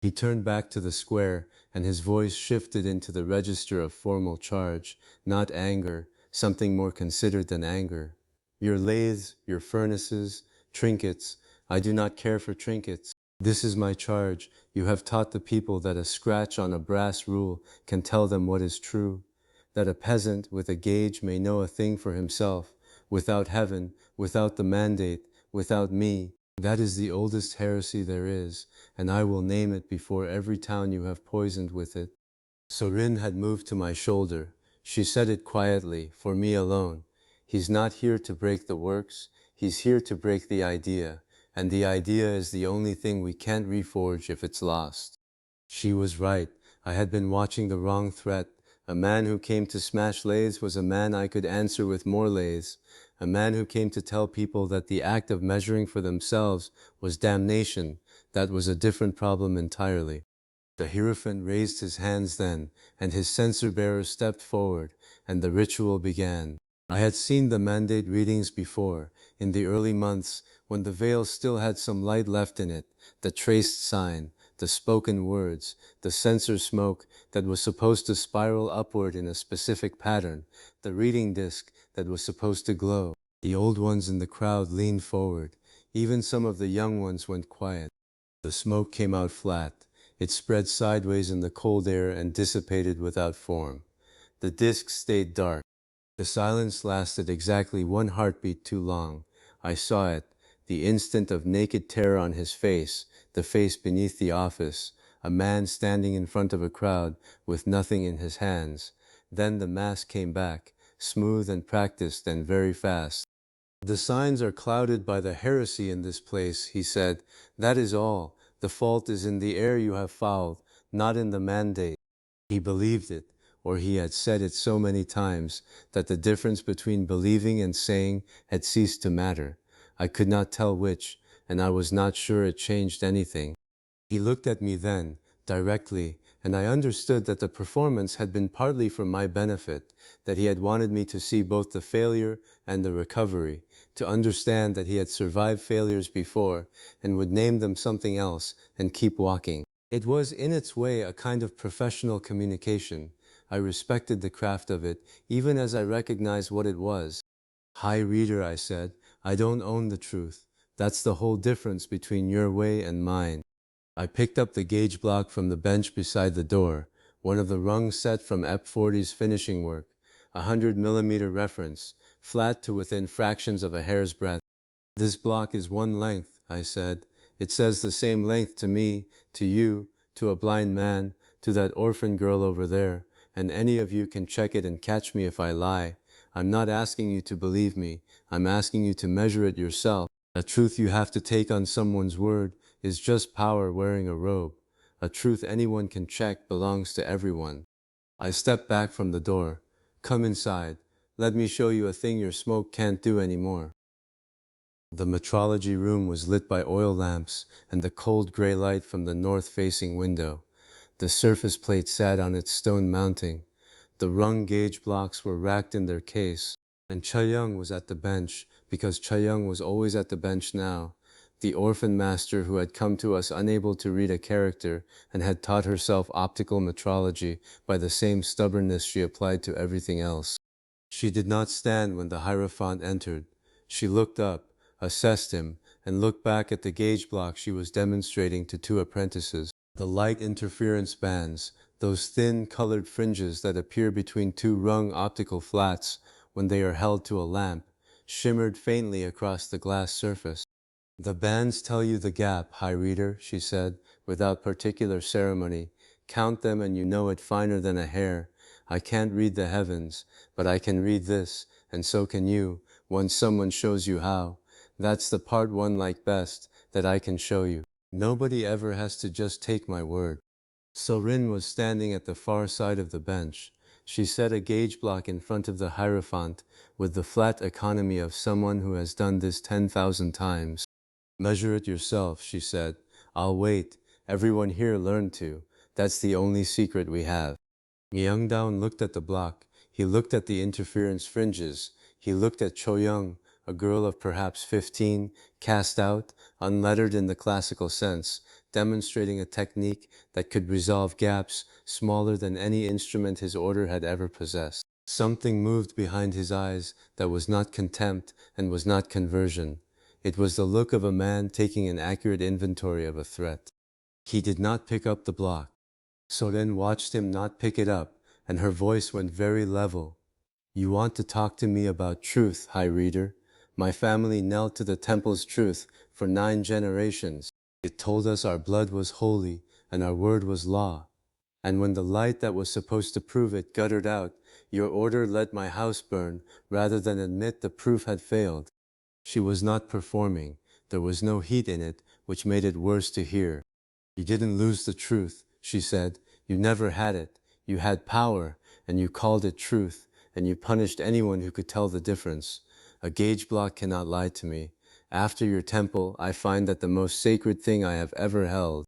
He turned back to the square, and his voice shifted into the register of formal charge, not anger, something more considered than anger. "Your lathes, your furnaces, trinkets. I do not care for trinkets. This is my charge. You have taught the people that a scratch on a brass rule can tell them what is true, that a peasant with a gauge may know a thing for himself, without heaven, without the mandate, without me. That is the oldest heresy there is, and I will name it before every town you have poisoned with it." Sorin had moved to my shoulder. She said it quietly, for me alone. "He's not here to break the works. He's here to break the idea. And the idea is the only thing we can't reforge if it's lost." She was right. I had been watching the wrong threat. A man who came to smash lathes was a man I could answer with more lathes. A man who came to tell people that the act of measuring for themselves was damnation. That was a different problem entirely. The Hierophant raised his hands then, and his censer bearer stepped forward, and the ritual began. I had seen the mandate readings before, in the early months, when the veil still had some light left in it, the traced sign, the spoken words, the censer smoke that was supposed to spiral upward in a specific pattern, the reading disc that was supposed to glow. The old ones in the crowd leaned forward. Even some of the young ones went quiet. The smoke came out flat. It spread sideways in the cold air and dissipated without form. The disc stayed dark. The silence lasted exactly one heartbeat too long. I saw it, the instant of naked terror on his face, the face beneath the office, a man standing in front of a crowd with nothing in his hands. Then the mask came back, smooth and practiced and very fast. "The signs are clouded by the heresy in this place," he said. "That is all. The fault is in the air you have fouled, not in the mandate." He believed it, or he had said it so many times that the difference between believing and saying had ceased to matter. I could not tell which, and I was not sure it changed anything. He looked at me then, directly, and I understood that the performance had been partly for my benefit, that he had wanted me to see both the failure and the recovery, to understand that he had survived failures before and would name them something else and keep walking. It was in its way a kind of professional communication. I respected the craft of it, even as I recognized what it was. "High reader," I said, "I don't own the truth, That's the whole difference between your way and mine. I picked up the gauge block from the bench beside the door, one of the rungs set from EP40's finishing work, 100 mm reference, flat to within fractions of a hair's breadth. This block is one length, I said. It says the same length to me, to you, to a blind man, to that orphan girl over there, and any of you can check it and catch me if I lie. I'm not asking you to believe me. I'm asking you to measure it yourself. A truth you have to take on someone's word is just power wearing a robe. A truth anyone can check belongs to everyone. I stepped back from the door. Come inside. Let me show you a thing your smoke can't do anymore. The metrology room was lit by oil lamps and the cold gray light from the north-facing window. The surface plate sat on its stone mounting. The rung gauge blocks were racked in their case, and Chayoung was at the bench, because Chayoung was always at the bench now, the orphan master who had come to us unable to read a character and had taught herself optical metrology by the same stubbornness she applied to everything else. She did not stand when the Hierophant entered. She looked up, assessed him, and looked back at the gauge block she was demonstrating to two apprentices. The light interference bands, those thin colored fringes that appear between two rung optical flats when they are held to a lamp, shimmered faintly across the glass surface. The bands tell you the gap, High Reader, she said, without particular ceremony. Count them and you know it finer than a hair. I can't read the heavens, but I can read this, and so can you, once someone shows you how. That's the part one like best, that I can show you. Nobody ever has to just take my word. Sorin was standing at the far side of the bench. She set a gauge block in front of the Hierophant with the flat economy of someone who has done this 10,000 times. Measure it yourself, she said. I'll wait. Everyone here learned to. That's the only secret we have. Myungdaon looked at the block. He looked at the interference fringes. He looked at Choyoung, a girl of perhaps 15, cast out, unlettered in the classical sense, demonstrating a technique that could resolve gaps smaller than any instrument his order had ever possessed. Something moved behind his eyes that was not contempt and was not conversion. It was the look of a man taking an accurate inventory of a threat. He did not pick up the block. Soren watched him not pick it up, and her voice went very level. You want to talk to me about truth, High Reader? My family knelt to the temple's truth for 9 generations. It told us our blood was holy and our word was law. And when the light that was supposed to prove it guttered out, your order let my house burn rather than admit the proof had failed. She was not performing. There was no heat in it, which made it worse to hear. You didn't lose the truth, she said. You never had it. You had power, and you called it truth, and you punished anyone who could tell the difference. A gauge block cannot lie to me. After your temple, I find that the most sacred thing I have ever held.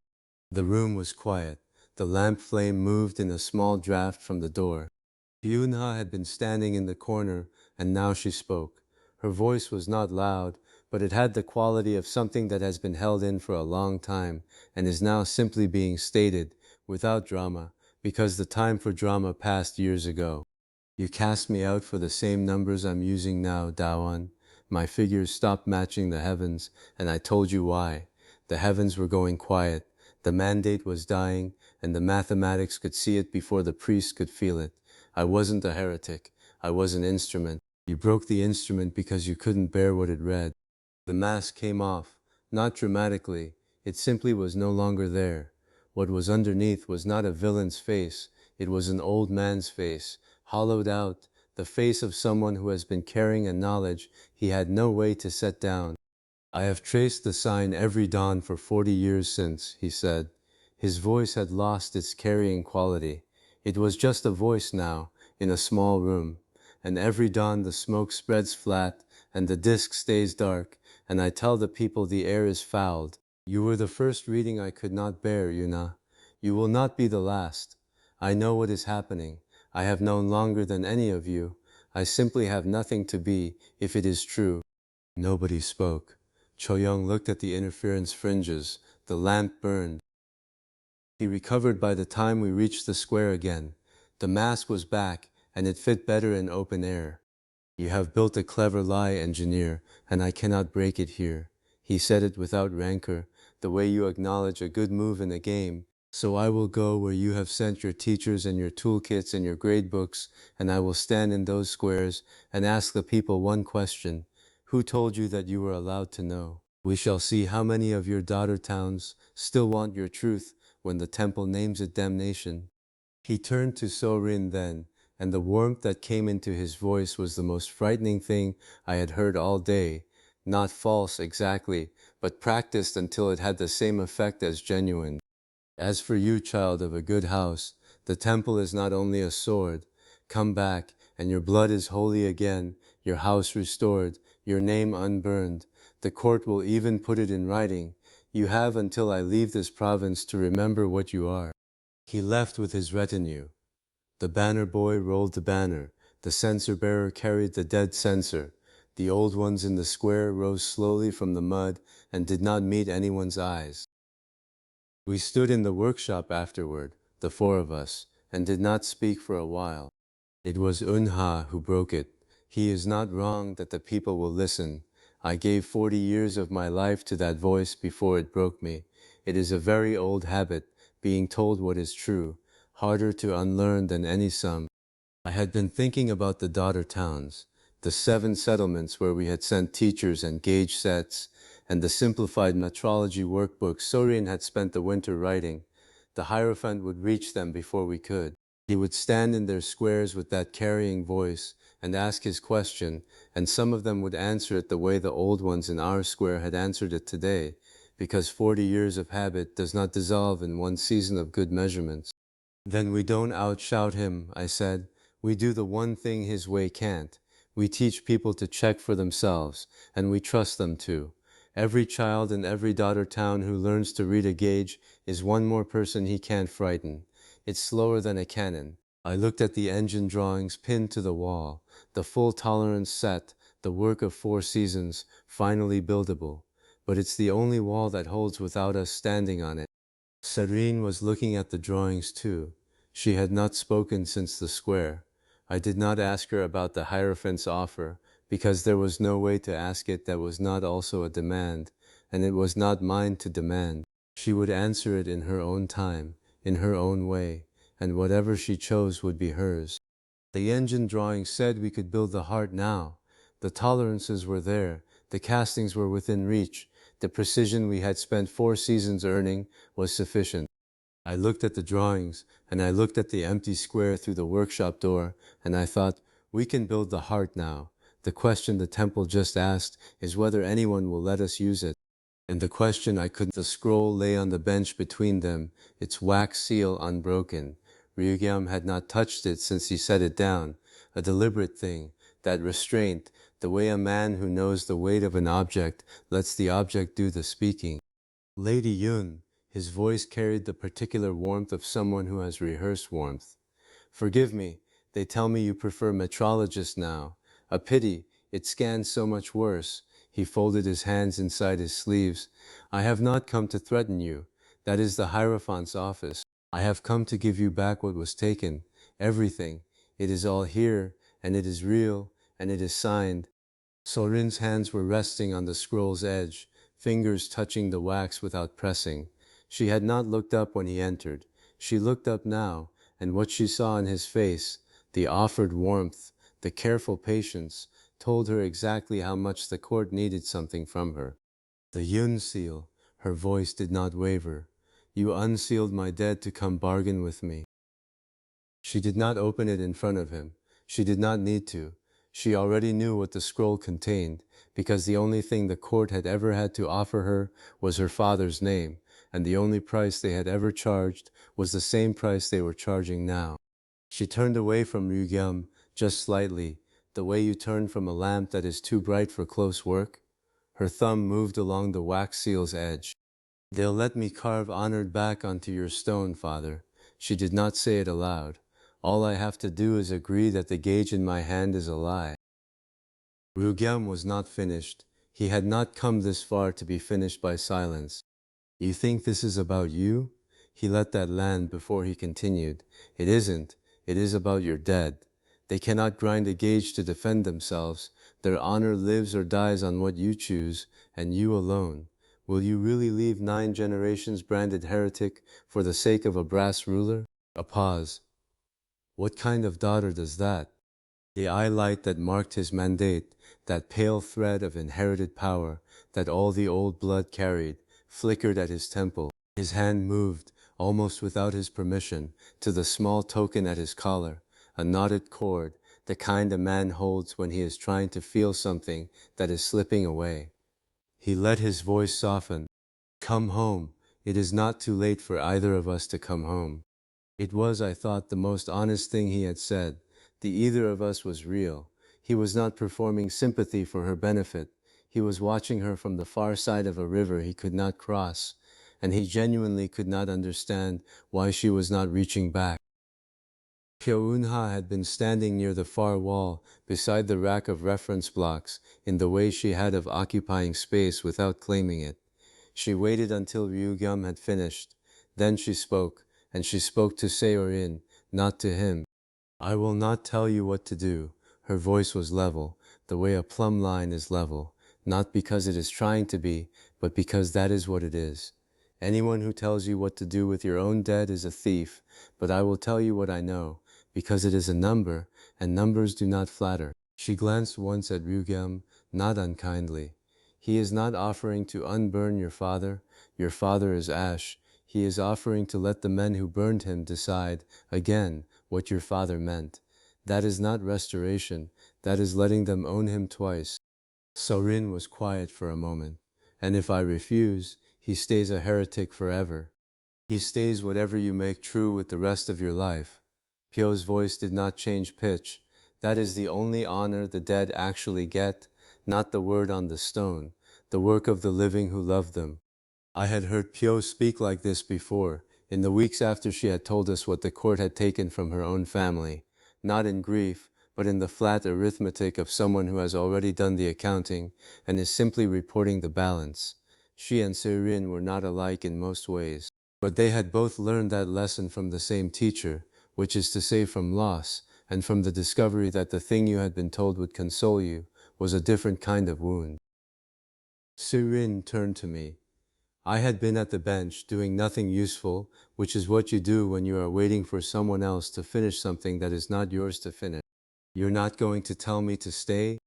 The room was quiet. The lamp flame moved in a small draft from the door. Yuna had been standing in the corner, and now she spoke. Her voice was not loud, but it had the quality of something that has been held in for a long time, and is now simply being stated, without drama, because the time for drama passed years ago. You cast me out for the same numbers I'm using now, Dawan. My figures stopped matching the heavens, and I told you why. The heavens were going quiet. The mandate was dying, and the mathematics could see it before the priests could feel it. I wasn't a heretic. I was an instrument. You broke the instrument because you couldn't bear what it read. The mask came off, not dramatically. It simply was no longer there. What was underneath was not a villain's face. It was an old man's face, hollowed out, the face of someone who has been carrying a knowledge he had no way to set down. I have traced the sign every dawn for 40 years since, he said. His voice had lost its carrying quality. It was just a voice now, in a small room. And every dawn the smoke spreads flat, and the disk stays dark, and I tell the people the air is fouled. You were the first reading I could not bear, Yuna. You will not be the last. I know what is happening. I have known longer than any of you. I simply have nothing to be, if it is true. Nobody spoke. Choyoung looked at the interference fringes. The lamp burned. He recovered by the time we reached the square again. The mask was back, and it fit better in open air. You have built a clever lie, engineer, and I cannot break it here. He said it without rancor, the way you acknowledge a good move in a game. So I will go where you have sent your teachers and your toolkits and your gradebooks, and I will stand in those squares and ask the people one question. Who told you that you were allowed to know? We shall see how many of your daughter towns still want your truth when the temple names it damnation. He turned to Sorin then, and the warmth that came into his voice was the most frightening thing I had heard all day. Not false exactly, but practiced until it had the same effect as genuine. As for you, child of a good house, the temple is not only a sword. Come back, and your blood is holy again, your house restored, your name unburned. The court will even put it in writing. You have until I leave this province to remember what you are. He left with his retinue. The banner boy rolled the banner. The censer bearer carried the dead censer. The old ones in the square rose slowly from the mud and did not meet anyone's eyes. We stood in the workshop afterward, the four of us, and did not speak for a while. It was Unha who broke it. He is not wrong that the people will listen. I gave 40 years of my life to that voice before it broke me. It is a very old habit, being told what is true, harder to unlearn than any sum. I had been thinking about the daughter towns, the 7 settlements where we had sent teachers and gauge sets, and the simplified metrology workbooks Sorin had spent the winter writing. The Hierophant would reach them before we could. He would stand in their squares with that carrying voice and ask his question, and some of them would answer it the way the old ones in our square had answered it today, because 40 years of habit does not dissolve in one season of good measurements. Then we don't outshout him, I said. We do the one thing his way can't. We teach people to check for themselves, and we trust them to. Every child in every daughter town who learns to read a gauge is one more person he can't frighten. It's slower than a cannon. I looked at the engine drawings pinned to the wall, the full tolerance set, the work of 4 seasons, finally buildable. But it's the only wall that holds without us standing on it. Serene was looking at the drawings too. She had not spoken since the square. I did not ask her about the Hierophant's offer, because there was no way to ask it that was not also a demand, and it was not mine to demand. She would answer it in her own time, in her own way, and whatever she chose would be hers. The engine drawing said we could build the heart now. The tolerances were there, the castings were within reach, the precision we had spent 4 seasons earning was sufficient. I looked at the drawings, and I looked at the empty square through the workshop door, and I thought, we can build the heart now. The question the temple just asked is whether anyone will let us use it. And the question I couldn't. The scroll lay on the bench between them, its wax seal unbroken. Ryugyam had not touched it since he set it down. A deliberate thing, that restraint, the way a man who knows the weight of an object lets the object do the speaking. Lady Yun, his voice carried the particular warmth of someone who has rehearsed warmth. Forgive me, they tell me you prefer metrologists now. A pity, it scans so much worse. He folded his hands inside his sleeves. I have not come to threaten you. That is the Hierophant's office. I have come to give you back what was taken. Everything. It is all here, and it is real, and it is signed. Sorin's hands were resting on the scroll's edge, fingers touching the wax without pressing. She had not looked up when he entered. She looked up now, and what she saw in his face, the offered warmth, the careful patience, told her exactly how much the court needed something from her. The Yun seal, her voice did not waver. You unsealed my dead to come bargain with me. She did not open it in front of him. She did not need to. She already knew what the scroll contained, because the only thing the court had ever had to offer her was her father's name, and the only price they had ever charged was the same price they were charging now. She turned away from Ryugyam, just slightly, the way you turn from a lamp that is too bright for close work. Her thumb moved along the wax seal's edge. They'll let me carve honored back onto your stone, father. She did not say it aloud. All I have to do is agree that the gauge in my hand is a lie. Ryugyam was not finished. He had not come this far to be finished by silence. You think this is about you? He let that land before he continued. It isn't. It is about your dead. They cannot grind a gauge to defend themselves. Their honor lives or dies on what you choose, and you alone. Will you really leave 9 generations branded heretic for the sake of a brass ruler? A pause. What kind of daughter does that? The eye light that marked his mandate, that pale thread of inherited power that all the old blood carried, flickered at his temple. His hand moved, almost without his permission, to the small token at his collar, a knotted cord, the kind a man holds when he is trying to feel something that is slipping away. He let his voice soften. Come home. It is not too late for either of us to come home. It was, I thought, the most honest thing he had said. The either of us was real. He was not performing sympathy for her benefit. He was watching her from the far side of a river he could not cross, and he genuinely could not understand why she was not reaching back. Pyo-eun-ha had been standing near the far wall, beside the rack of reference blocks, in the way she had of occupying space without claiming it. She waited until Ryugyum had finished. Then she spoke, and she spoke to Seorin, not to him. I will not tell you what to do. Her voice was level, the way a plumb line is level, not because it is trying to be, but because that is what it is. Anyone who tells you what to do with your own dead is a thief, but I will tell you what I know, because it is a number, and numbers do not flatter. She glanced once at Ryugam, not unkindly. He is not offering to unburn your father is ash. He is offering to let the men who burned him decide, again, what your father meant. That is not restoration, that is letting them own him twice. Sorin was quiet for a moment. And if I refuse, he stays a heretic forever. He stays whatever you make true with the rest of your life. Pyo's voice did not change pitch. That is the only honor the dead actually get, not the word on the stone, the work of the living who loved them. I had heard Pyo speak like this before, in the weeks after she had told us what the court had taken from her own family, not in grief, but in the flat arithmetic of someone who has already done the accounting and is simply reporting the balance. She and Serin were not alike in most ways, but they had both learned that lesson from the same teacher, which is to say from loss, and from the discovery that the thing you had been told would console you was a different kind of wound. Serin turned to me. I had been at the bench doing nothing useful, which is what you do when you are waiting for someone else to finish something that is not yours to finish. You're not going to tell me to stay?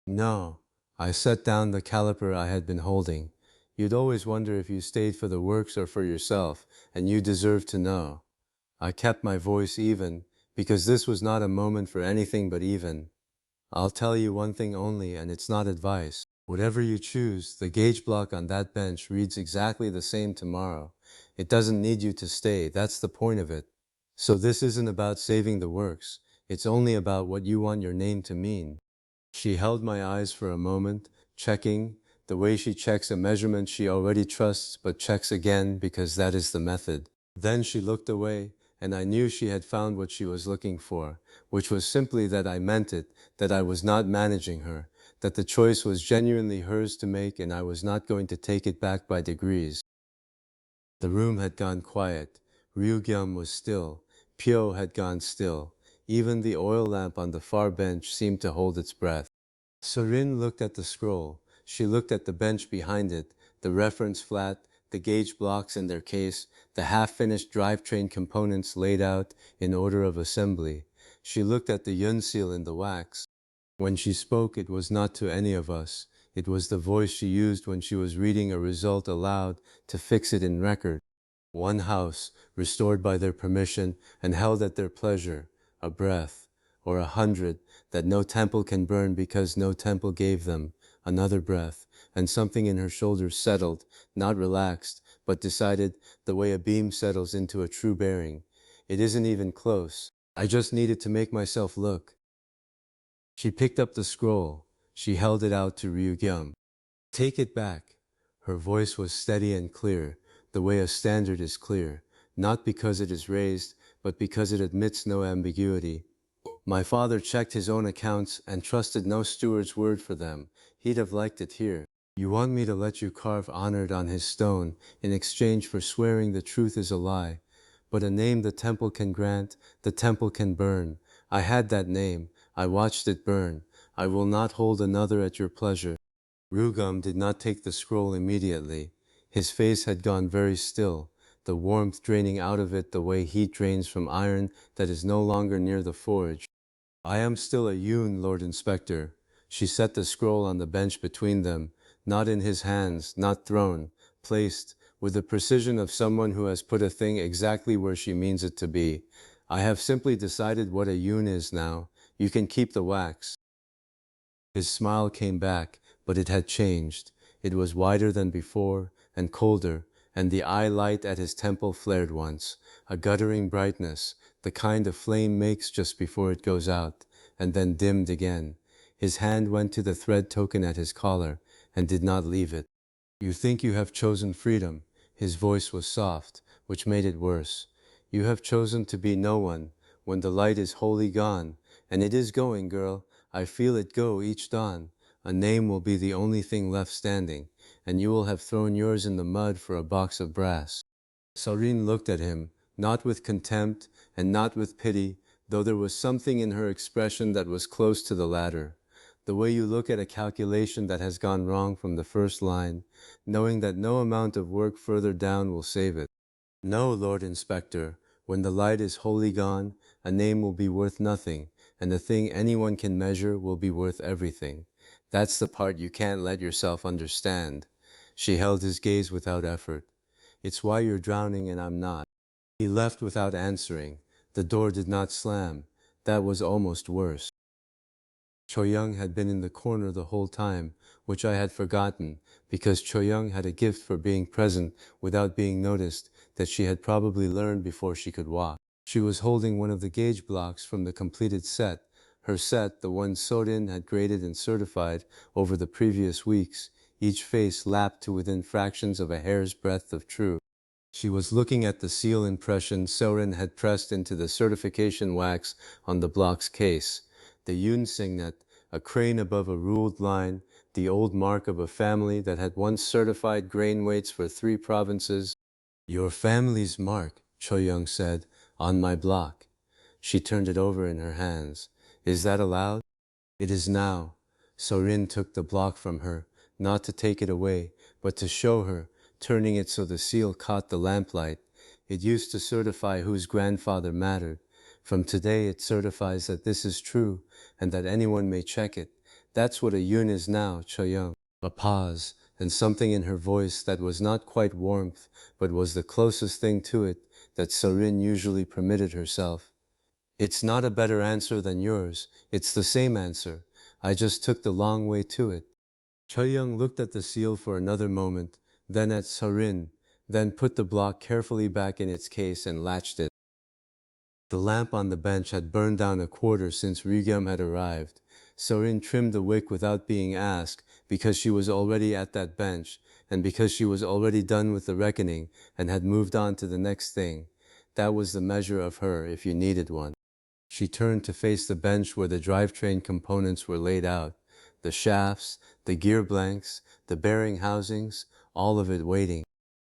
No. I set down the caliper I had been holding. You'd always wonder if you stayed for the works or for yourself, and you deserve to know. I kept my voice even, because this was not a moment for anything but even. I'll tell you one thing only, and it's not advice. Whatever you choose, the gauge block on that bench reads exactly the same tomorrow. It doesn't need you to stay, that's the point of it. So this isn't about saving the works, it's only about what you want your name to mean. She held my eyes for a moment, checking, the way she checks a measurement she already trusts but checks again because that is the method. Then she looked away, and I knew she had found what she was looking for, which was simply that I meant it, that I was not managing her, that the choice was genuinely hers to make and I was not going to take it back by degrees. The room had gone quiet. Ryugyum was still. Pyo had gone still. Even the oil lamp on the far bench seemed to hold its breath. Sorin looked at the scroll. She looked at the bench behind it, the reference flat, the gauge blocks in their case, the half-finished drivetrain components laid out in order of assembly. She looked at the yun seal in the wax. When she spoke, it was not to any of us. It was the voice she used when she was reading a result aloud to fix it in record. One house, restored by their permission and held at their pleasure, a breath, or 100, that no temple can burn because no temple gave them, another breath, and something in her shoulders settled, not relaxed, but decided, the way a beam settles into a true bearing. It isn't even close. I just needed to make myself look. She picked up the scroll. She held it out to Ryugyum. Take it back. Her voice was steady and clear, the way a standard is clear, not because it is raised, but because it admits no ambiguity. My father checked his own accounts and trusted no steward's word for them. He'd have liked it here. You want me to let you carve honored on his stone in exchange for swearing the truth is a lie. But a name the temple can grant, the temple can burn. I had that name. I watched it burn. I will not hold another at your pleasure. Rugum did not take the scroll immediately. His face had gone very still, the warmth draining out of it the way heat drains from iron that is no longer near the forge. I am still a Yoon, Lord Inspector. She set the scroll on the bench between them, not in his hands, not thrown, placed, with the precision of someone who has put a thing exactly where she means it to be. I have simply decided what a Yoon is now. You can keep the wax. His smile came back, but it had changed. It was wider than before, and colder, and the eye light at his temple flared once, a guttering brightness, the kind a flame makes just before it goes out, and then dimmed again. His hand went to the thread token at his collar, and did not leave it. You think you have chosen freedom. His voice was soft, which made it worse. You have chosen to be no one, when the light is wholly gone, and it is going, girl. I feel it go each dawn. A name will be the only thing left standing, and you will have thrown yours in the mud for a box of brass. Sarin looked at him, not with contempt and not with pity, though there was something in her expression that was close to the latter. The way you look at a calculation that has gone wrong from the first line, knowing that no amount of work further down will save it. No, Lord Inspector, when the light is wholly gone, a name will be worth nothing, and the thing anyone can measure will be worth everything. That's the part you can't let yourself understand. She held his gaze without effort. It's why you're drowning and I'm not. He left without answering. The door did not slam. That was almost worse. Choyoung had been in the corner the whole time, which I had forgotten, because Choyoung had a gift for being present without being noticed that she had probably learned before she could walk. She was holding one of the gauge blocks from the completed set. Her set, the one Sorin had graded and certified over the previous weeks, each face lapped to within fractions of a hair's breadth of true. She was looking at the seal impression Soren had pressed into the certification wax on the block's case. The Yun signet, a crane above a ruled line, the old mark of a family that had once certified grain weights for 3 provinces. Your family's mark, Choyoung said, on my block. She turned it over in her hands. Is that allowed? It is now. Sorin took the block from her, not to take it away, but to show her, turning it so the seal caught the lamplight. It used to certify whose grandfather mattered. From today it certifies that this is true, and that anyone may check it. That's what a Yun is now, Choyoung. A pause, and something in her voice that was not quite warmth, but was the closest thing to it that Sorin usually permitted herself. It's not a better answer than yours. It's the same answer. I just took the long way to it. Choyoung looked at the seal for another moment, then at Sorin, then put the block carefully back in its case and latched it. The lamp on the bench had burned down a quarter since Ryugam had arrived. Sorin trimmed the wick without being asked, because she was already at that bench, and because she was already done with the reckoning and had moved on to the next thing. That was the measure of her, if you needed one. She turned to face the bench where the drivetrain components were laid out. The shafts, the gear blanks, the bearing housings, all of it waiting.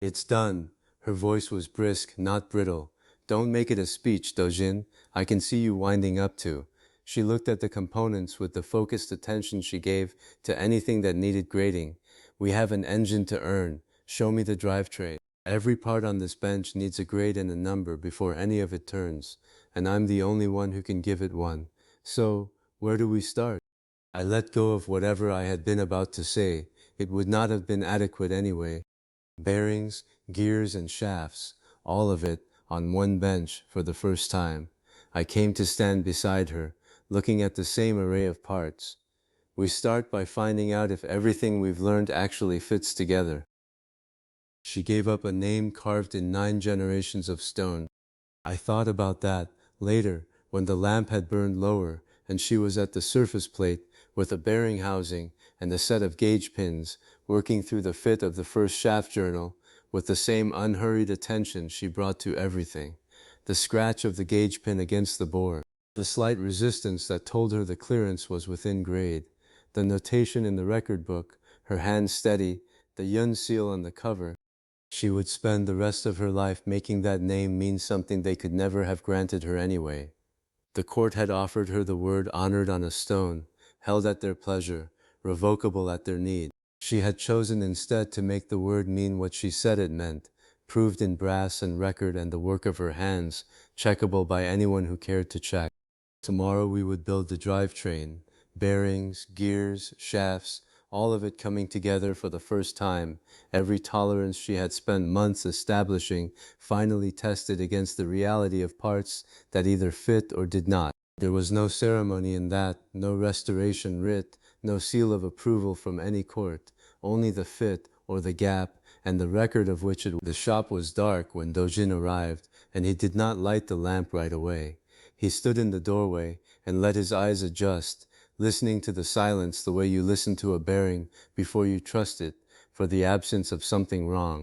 It's done. Her voice was brisk, not brittle. Don't make it a speech, Do-jin. I can see you winding up to. She looked at the components with the focused attention she gave to anything that needed grading. We have an engine to earn. Show me the drivetrain. Every part on this bench needs a grade and a number before any of it turns, and I'm the only one who can give it one. So, where do we start? I let go of whatever I had been about to say. It would not have been adequate anyway. Bearings, gears, and shafts, all of it, on one bench for the first time. I came to stand beside her, looking at the same array of parts. We start by finding out if everything we've learned actually fits together. She gave up a name carved in 9 generations of stone. I thought about that later, when the lamp had burned lower and she was at the surface plate with a bearing housing and a set of gauge pins, working through the fit of the first shaft journal with the same unhurried attention she brought to everything. The scratch of the gauge pin against the bore, the slight resistance that told her the clearance was within grade, the notation in the record book, her hand steady, the Yun seal on the cover. She would spend the rest of her life making that name mean something they could never have granted her anyway. The court had offered her the word honored on a stone, held at their pleasure, revocable at their need. She had chosen instead to make the word mean what she said it meant, proved in brass and record and the work of her hands, checkable by anyone who cared to check. Tomorrow we would build the drivetrain, bearings, gears, shafts, all of it coming together for the first time, every tolerance she had spent months establishing, finally tested against the reality of parts that either fit or did not. There was no ceremony in that, no restoration writ, no seal of approval from any court, only the fit or the gap, and the record of which the shop was dark when Do-jin arrived, and he did not light the lamp right away. He stood in the doorway and let his eyes adjust, listening to the silence the way you listen to a bearing before you trust it, for the absence of something wrong.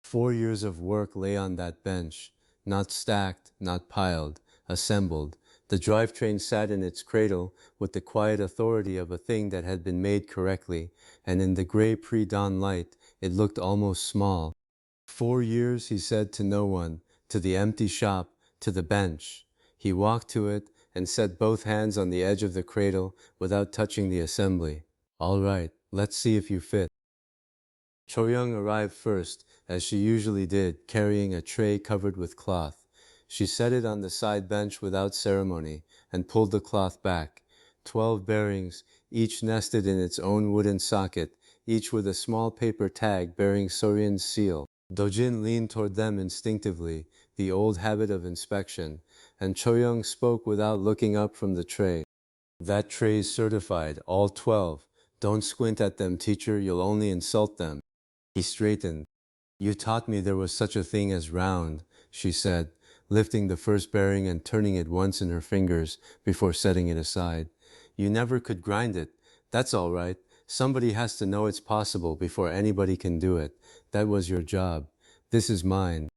4 years of work lay on that bench, not stacked, not piled, assembled. The drivetrain sat in its cradle with the quiet authority of a thing that had been made correctly, and in the gray pre-dawn light it looked almost small. 4 years, he said to no one, to the empty shop, to the bench. He walked to it and set both hands on the edge of the cradle without touching the assembly. All right, let's see if you fit. Choyoung arrived first, as she usually did, carrying a tray covered with cloth. She set it on the side bench without ceremony and pulled the cloth back. 12 bearings, each nested in its own wooden socket, each with a small paper tag bearing Soryin's seal. Do-jin leaned toward them instinctively, the old habit of inspection, and Choyoung spoke without looking up from the tray. That tray's certified, all 12. Don't squint at them, teacher, you'll only insult them. He straightened. You taught me there was such a thing as round, she said, lifting the first bearing and turning it once in her fingers before setting it aside. You never could grind it. That's all right. Somebody has to know it's possible before anybody can do it. That was your job. This is mine.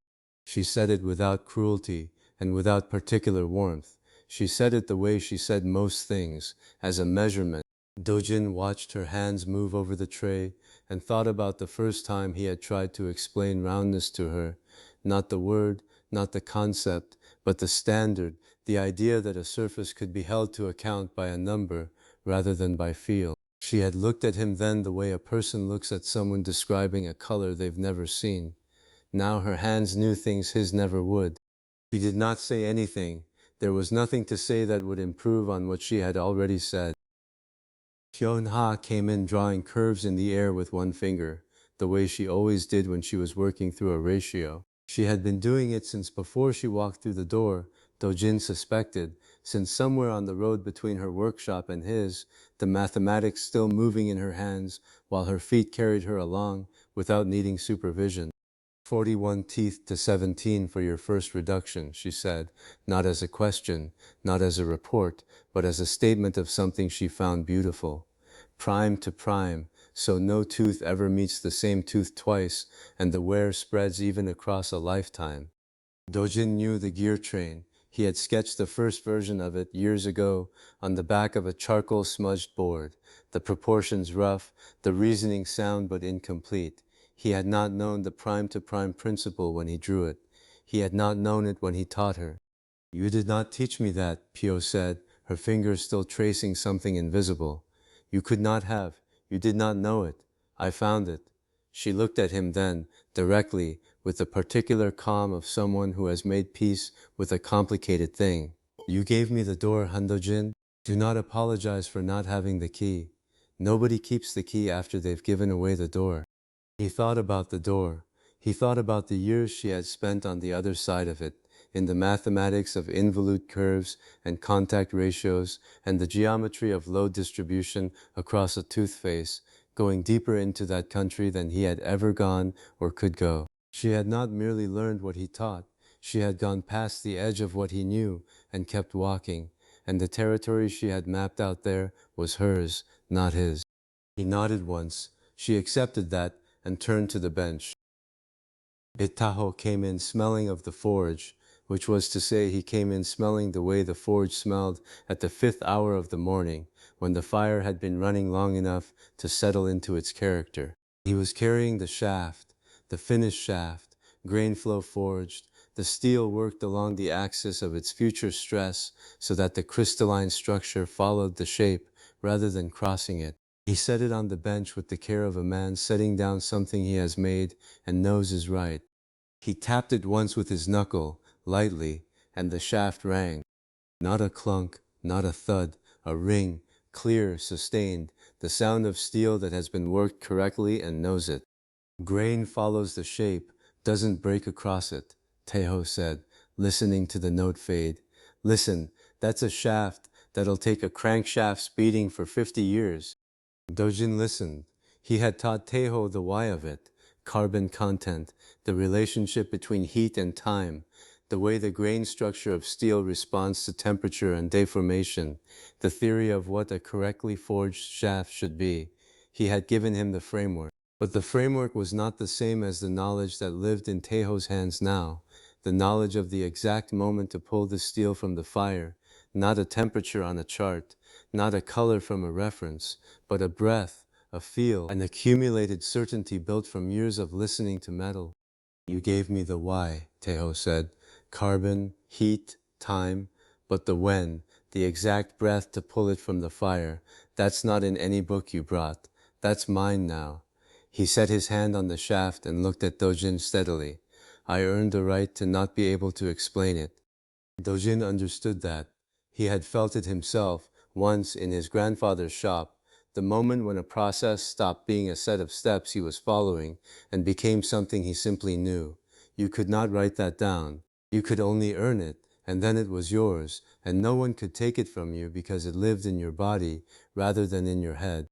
She said it without cruelty and without particular warmth. She said it the way she said most things, as a measurement. Do-jin watched her hands move over the tray and thought about the first time he had tried to explain roundness to her. Not the word, not the concept, but the standard, the idea that a surface could be held to account by a number rather than by feel. She had looked at him then the way a person looks at someone describing a color they've never seen. Now her hands knew things his never would. She did not say anything. There was nothing to say that would improve on what she had already said. Hyun-ha came in drawing curves in the air with one finger, the way she always did when she was working through a ratio. She had been doing it since before she walked through the door, Do-jin suspected, since somewhere on the road between her workshop and his, the mathematics still moving in her hands while her feet carried her along without needing supervision. 41 teeth to 17 for your first reduction, she said, not as a question, not as a report, but as a statement of something she found beautiful. Prime to prime, so no tooth ever meets the same tooth twice, and the wear spreads even across a lifetime. Do-jin knew the gear train. He had sketched the first version of it years ago on the back of a charcoal-smudged board, the proportions rough, the reasoning sound but incomplete. He had not known the prime-to-prime principle when he drew it. He had not known it when he taught her. You did not teach me that, Pio said, her fingers still tracing something invisible. You could not have. You did not know it. I found it. She looked at him then, directly, with the particular calm of someone who has made peace with a complicated thing. You gave me the door, Han-do-jin. Do not apologize for not having the key. Nobody keeps the key after they've given away the door. He thought about the door. He thought about the years she had spent on the other side of it, in the mathematics of involute curves and contact ratios and the geometry of load distribution across a tooth face, going deeper into that country than he had ever gone or could go. She had not merely learned what he taught, she had gone past the edge of what he knew and kept walking, and the territory she had mapped out there was hers, not his. He nodded once. She accepted that and turned to the bench. Itaho came in smelling of the forge, which was to say he came in smelling the way the forge smelled at the 5th hour of the morning, when the fire had been running long enough to settle into its character. He was carrying the shaft, the finished shaft, grain flow forged, The steel worked along the axis of its future stress so that the crystalline structure followed the shape rather than crossing it. He set it on the bench with the care of a man setting down something he has made and knows is right. He tapped it once with his knuckle, lightly, and the shaft rang. Not a clunk, not a thud, a ring, clear, sustained, the sound of steel that has been worked correctly and knows it. Grain follows the shape, doesn't break across it, Teho said, listening to the note fade. Listen, that's a shaft that'll take a crankshaft speeding for 50 years. Do-jin listened. He had taught Teho the why of it, carbon content, the relationship between heat and time, the way the grain structure of steel responds to temperature and deformation, the theory of what a correctly forged shaft should be. He had given him the framework. But the framework was not the same as the knowledge that lived in Teho's hands now, the knowledge of the exact moment to pull the steel from the fire, not a temperature on a chart, not a color from a reference, but a breath, a feel, an accumulated certainty built from years of listening to metal. You gave me the why, Teho said. Carbon, heat, time, but the when, the exact breath to pull it from the fire, that's not in any book you brought. That's mine now. He set his hand on the shaft and looked at Do-jin steadily. I earned the right to not be able to explain it. Do-jin understood that. He had felt it himself, once in his grandfather's shop, the moment when a process stopped being a set of steps he was following and became something he simply knew. You could not write that down. You could only earn it, and then it was yours, and no one could take it from you because it lived in your body rather than in your head.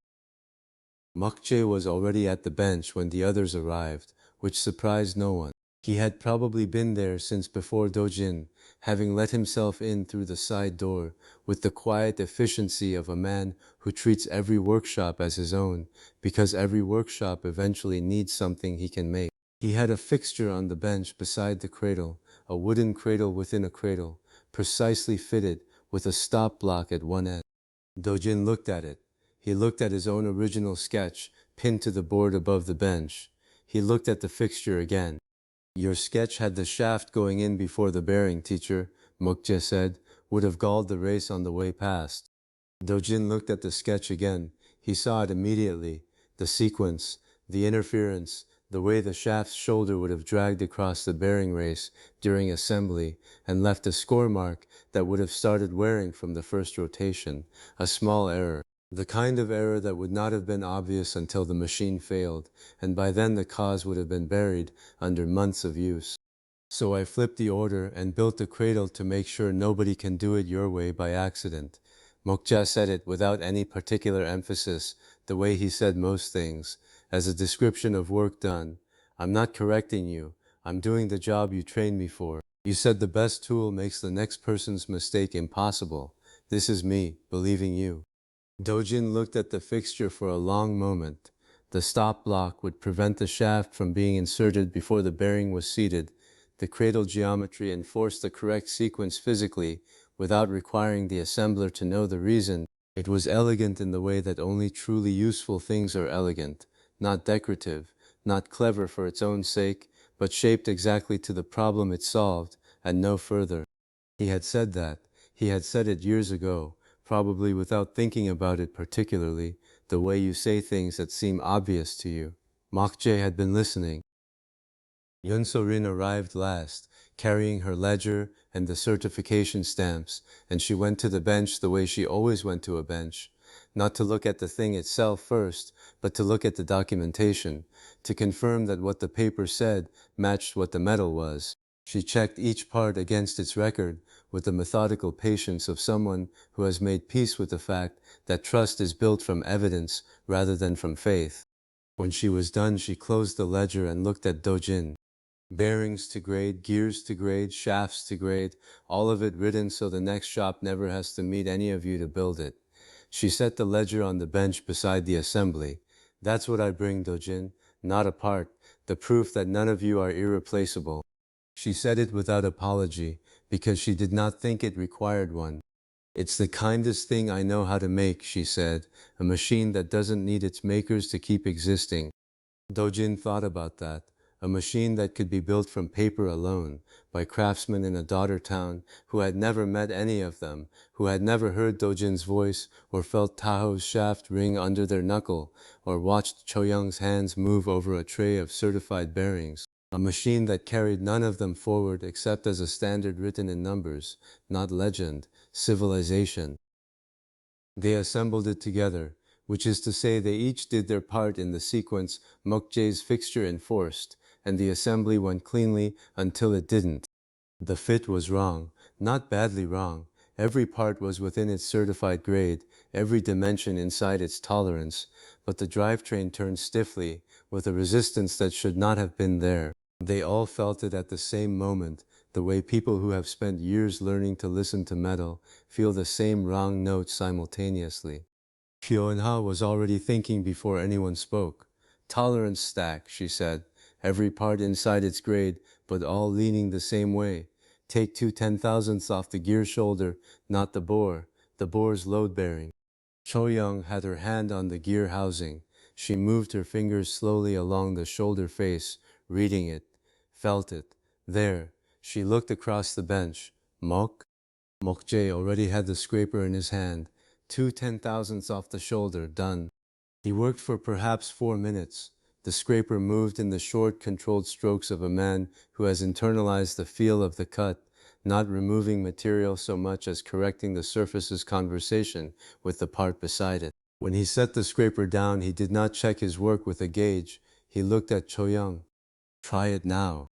Mokje was already at the bench when the others arrived, which surprised no one. He had probably been there since before Do-jin, having let himself in through the side door, with the quiet efficiency of a man who treats every workshop as his own, because every workshop eventually needs something he can make. He had a fixture on the bench beside the cradle, a wooden cradle within a cradle, precisely fitted, with a stop block at one end. Do-jin looked at it. He looked at his own original sketch, pinned to the board above the bench. He looked at the fixture again. Your sketch had the shaft going in before the bearing, teacher, Mokje said, would have galled the race on the way past. Do-jin looked at the sketch again. He saw it immediately. The sequence, the interference, the way the shaft's shoulder would have dragged across the bearing race during assembly and left a score mark that would have started wearing from the first rotation, a small error. The kind of error that would not have been obvious until the machine failed, and by then the cause would have been buried under months of use. So I flipped the order and built the cradle to make sure nobody can do it your way by accident. Mokja said it without any particular emphasis, the way he said most things, as a description of work done. I'm not correcting you. I'm doing the job you trained me for. You said the best tool makes the next person's mistake impossible. This is me, believing you. Do-jin looked at the fixture for a long moment. The stop block would prevent the shaft from being inserted before the bearing was seated. The cradle geometry enforced the correct sequence physically, without requiring the assembler to know the reason. It was elegant in the way that only truly useful things are elegant, not decorative, not clever for its own sake, but shaped exactly to the problem it solved, and no further. He had said that. He had said it years ago, probably without thinking about it particularly, the way you say things that seem obvious to you. Mokje had been listening. Yunsorin arrived last, carrying her ledger and the certification stamps, and she went to the bench the way she always went to a bench. Not to look at the thing itself first, but to look at the documentation, to confirm that what the paper said matched what the metal was. She checked each part against its record with the methodical patience of someone who has made peace with the fact that trust is built from evidence rather than from faith. When she was done, she closed the ledger and looked at Do-jin. Bearings to grade, gears to grade, shafts to grade, all of it written so the next shop never has to meet any of you to build it. She set the ledger on the bench beside the assembly. That's what I bring, Do-jin, not a part, the proof that none of you are irreplaceable. She said it without apology, because she did not think it required one. It's the kindest thing I know how to make, she said, a machine that doesn't need its makers to keep existing. Do-jin thought about that. a machine that could be built from paper alone, by craftsmen in a daughter town who had never met any of them, who had never heard Do-jin's voice, or felt Taho's shaft ring under their knuckle, or watched Cho-young's hands move over a tray of certified bearings. A machine that carried none of them forward except as a standard written in numbers, not legend, civilization. They assembled it together, which is to say they each did their part in the sequence Mokjae's fixture enforced, and the assembly went cleanly until it didn't. The fit was wrong, not badly wrong. Every part was within its certified grade, every dimension inside its tolerance, but the drivetrain turned stiffly, with a resistance that should not have been there. They all felt it at the same moment, the way people who have spent years learning to listen to metal feel the same wrong note simultaneously. Fiona was already thinking before anyone spoke. Tolerance stack, she said. Every part inside its grade, but all leaning the same way. Take 2/10,000ths off the gear shoulder, not the bore. The bore's load-bearing. Cho-young had her hand on the gear housing. She moved her fingers slowly along the shoulder face, reading it, felt it. There. She looked across the bench. Mok? Mokjae already had the scraper in his hand. 2/10,000ths off the shoulder, done. He worked for perhaps 4 minutes. The scraper moved in the short, controlled strokes of a man who has internalized the feel of the cut, not removing material so much as correcting the surface's conversation with the part beside it. When he set the scraper down, he did not check his work with a gauge. He looked at Cho-young. Try it now.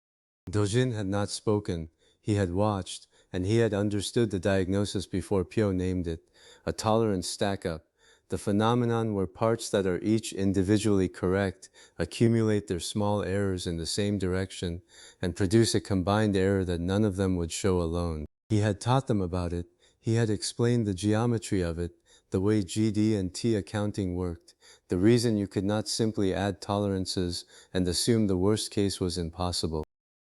Do-jin had not spoken. He had watched, and he had understood the diagnosis before Pyo named it, a tolerance stack-up, the phenomenon where parts that are each individually correct accumulate their small errors in the same direction and produce a combined error that none of them would show alone. He had taught them about it. He had explained the geometry of it, the way GD and T accounting worked, the reason you could not simply add tolerances and assume the worst case was impossible.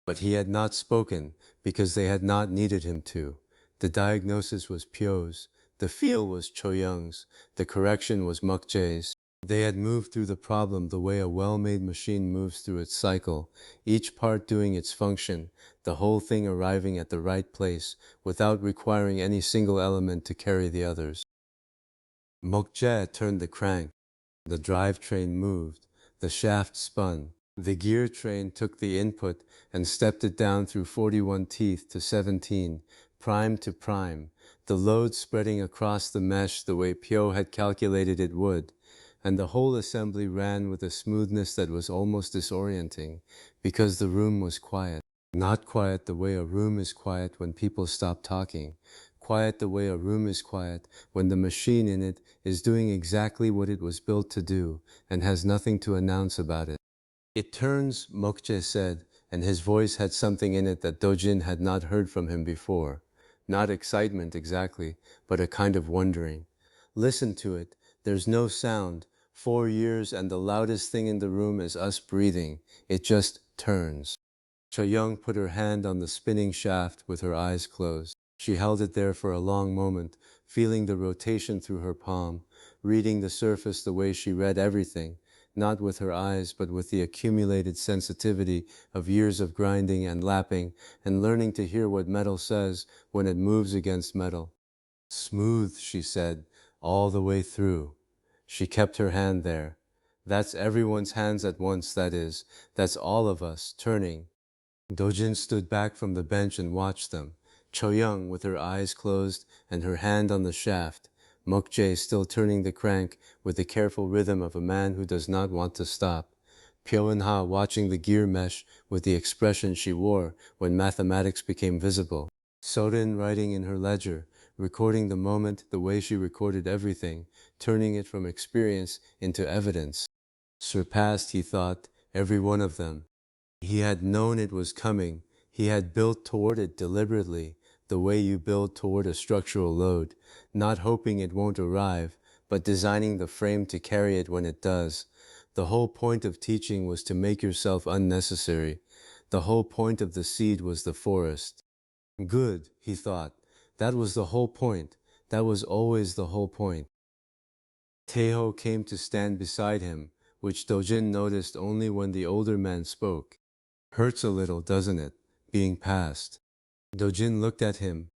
But he had not spoken because they had not needed him to. The diagnosis was Pyo's. The feel was Cho-young's. The correction was Mukjae's. They had moved through the problem the way a well-made machine moves through its cycle, each part doing its function, the whole thing arriving at the right place, without requiring any single element to carry the others. Mokjae turned the crank. The drivetrain moved. The shaft spun. The gear train took the input and stepped it down through 41 teeth to 17, prime to prime, the load spreading across the mesh the way Pyo had calculated it would, and the whole assembly ran with a smoothness that was almost disorienting, because the room was quiet. Not quiet the way a room is quiet when people stop talking. Quiet the way a room is quiet when the machine in it is doing exactly what it was built to do and has nothing to announce about it. It turns, Mokjae said, and his voice had something in it that Do-jin had not heard from him before. Not excitement exactly, but a kind of wondering. Listen to it. There's no sound. 4 years and the loudest thing in the room is us breathing. It just turns. Cho-young put her hand on the spinning shaft with her eyes closed. She held it there for a long moment, feeling the rotation through her palm, reading the surface the way she read everything, not with her eyes but with the accumulated sensitivity of years of grinding and lapping and learning to hear what metal says when it moves against metal. Smooth, she said, all the way through. She kept her hand there. That's everyone's hands at once, that is. That's all of us, turning. Do-jin stood back from the bench and watched them. Cho-young with her eyes closed and her hand on the shaft. Mokjae still turning the crank with the careful rhythm of a man who does not want to stop. Pyo-eun-ha watching the gear mesh with the expression she wore when mathematics became visible. Sorin writing in her ledger, recording the moment the way she recorded everything, turning it from experience into evidence. Surpassed, he thought, every one of them. He had known it was coming. He had built toward it deliberately, the way you build toward a structural load, not hoping it won't arrive, but designing the frame to carry it when it does. The whole point of teaching was to make yourself unnecessary. The whole point of the seed was the forest. Good, he thought. That was the whole point. That was always the whole point. Taeho came to stand beside him, which Do-jin noticed only when the older man spoke. Hurts a little, doesn't it, being passed? Do-jin looked at him.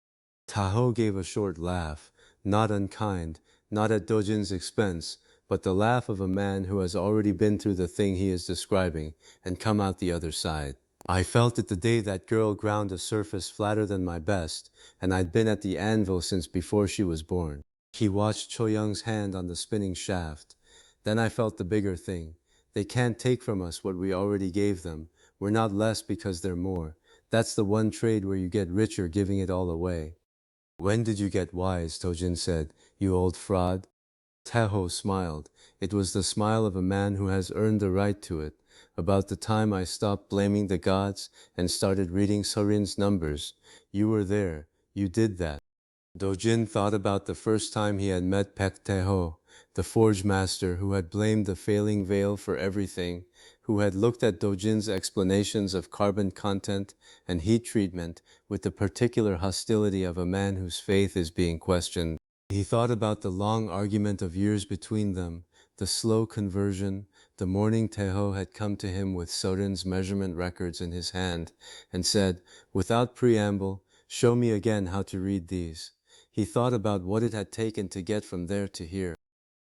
Taho gave a short laugh, not unkind, not at Do-jin's expense, but the laugh of a man who has already been through the thing he is describing and come out the other side. I felt it the day that girl ground a surface flatter than my best, and I'd been at the anvil since before she was born. He watched Cho-young's hand on the spinning shaft. Then I felt the bigger thing. They can't take from us what we already gave them. We're not less because they're more. That's the one trade where you get richer giving it all away. When did you get wise? Do-jin said. You old fraud. Taho smiled. It was the smile of a man who has earned the right to it. About the time I stopped blaming the gods and started reading Sorin's numbers. You were there. You did that. Do-jin thought about the first time he had met Pek Taeho, the forge master who had blamed the failing veil for everything, who had looked at Do-jin's explanations of carbon content and heat treatment with the particular hostility of a man whose faith is being questioned. He thought about the long argument of years between them, the slow conversion, the morning Taeho had come to him with Sorin's measurement records in his hand and said, without preamble, show me again how to read these. He thought about what it had taken to get from there to here.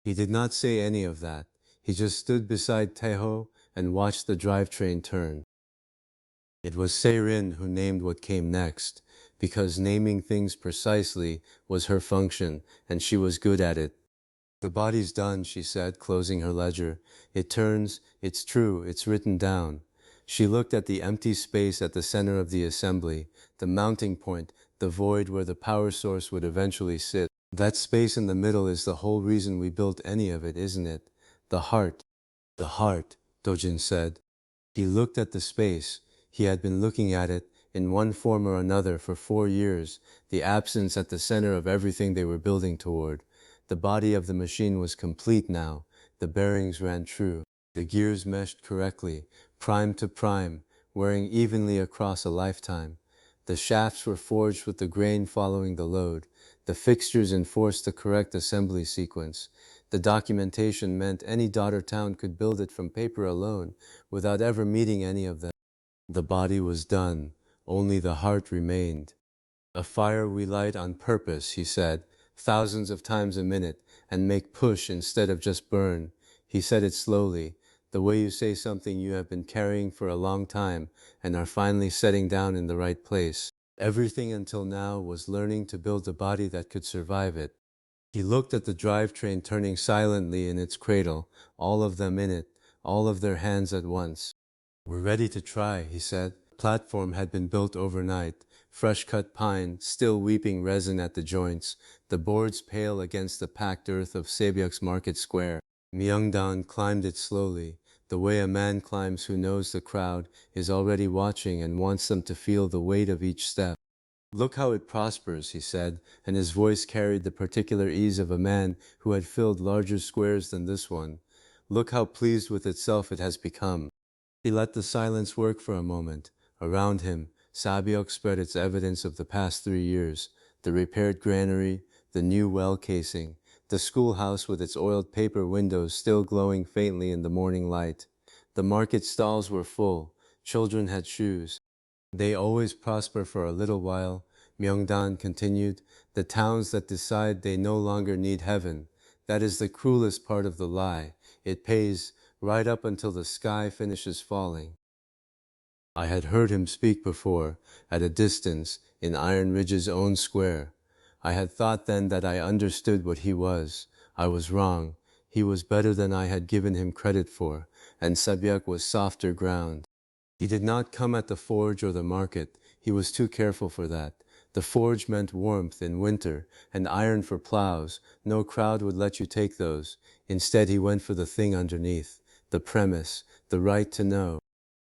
He did not say any of that. He just stood beside Taeho and watched the drivetrain turn. It was Seirin who named what came next, because naming things precisely was her function, and she was good at it. The body's done, she said, closing her ledger. It turns, it's true, it's written down. She looked at the empty space at the center of the assembly, the mounting point, the void where the power source would eventually sit. That space in the middle is the whole reason we built any of it, isn't it? The heart. The heart, Do-jin said. He looked at the space. He had been looking at it, in one form or another, for 4 years, the absence at the center of everything they were building toward. The body of the machine was complete now. The bearings ran true. The gears meshed correctly, prime to prime, wearing evenly across a lifetime. The shafts were forged with the grain following the load. The fixtures enforced the correct assembly sequence. The documentation meant any daughter town could build it from paper alone, without ever meeting any of them. The body was done. Only the heart remained. A fire we light on purpose, he said, thousands of times a minute, and make push instead of just burn. He said it slowly, the way you say something you have been carrying for a long time and are finally setting down in the right place. Everything until now was learning to build a body that could survive it. He looked at the drivetrain turning silently in its cradle, all of them in it, all of their hands at once. We're ready to try, he said. The platform had been built overnight, fresh-cut pine, still weeping resin at the joints, the boards pale against the packed earth of Saebyuk's market square. Myeongdan climbed it slowly, the way a man climbs who knows the crowd is already watching and wants them to feel the weight of each step. Look how it prospers, he said, and his voice carried the particular ease of a man who had filled larger squares than this one. Look how pleased with itself it has become. He let the silence work for a moment. Around him, Sabyok spread its evidence of the past 3 years, the repaired granary, the new well casing, the schoolhouse with its oiled paper windows still glowing faintly in the morning light. The market stalls were full. Children had shoes. They always prosper for a little while, Myeongdan continued, the towns that decide they no longer need heaven. That is the cruelest part of the lie. It pays right up until the sky finishes falling. I had heard him speak before, at a distance, in Iron Ridge's own square. I had thought then that I understood what he was. I was wrong. He was better than I had given him credit for, and Sabyuk was softer ground. He did not come at the forge or the market. He was too careful for that. The forge meant warmth in winter, and iron for plows. No crowd would let you take those. Instead, he went for the thing underneath, the premise, the right to know.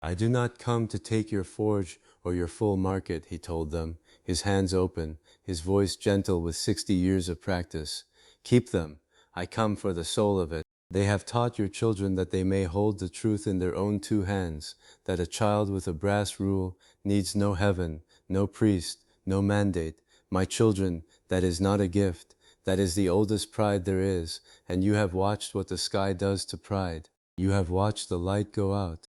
I do not come to take your forge or your full market, he told them, his hands open, his voice gentle with 60 years of practice. Keep them. I come for the soul of it. They have taught your children that they may hold the truth in their own 2 hands, that a child with a brass rule needs no heaven, no priest, no mandate. My children, that is not a gift. That is the oldest pride there is, and you have watched what the sky does to pride. You have watched the light go out.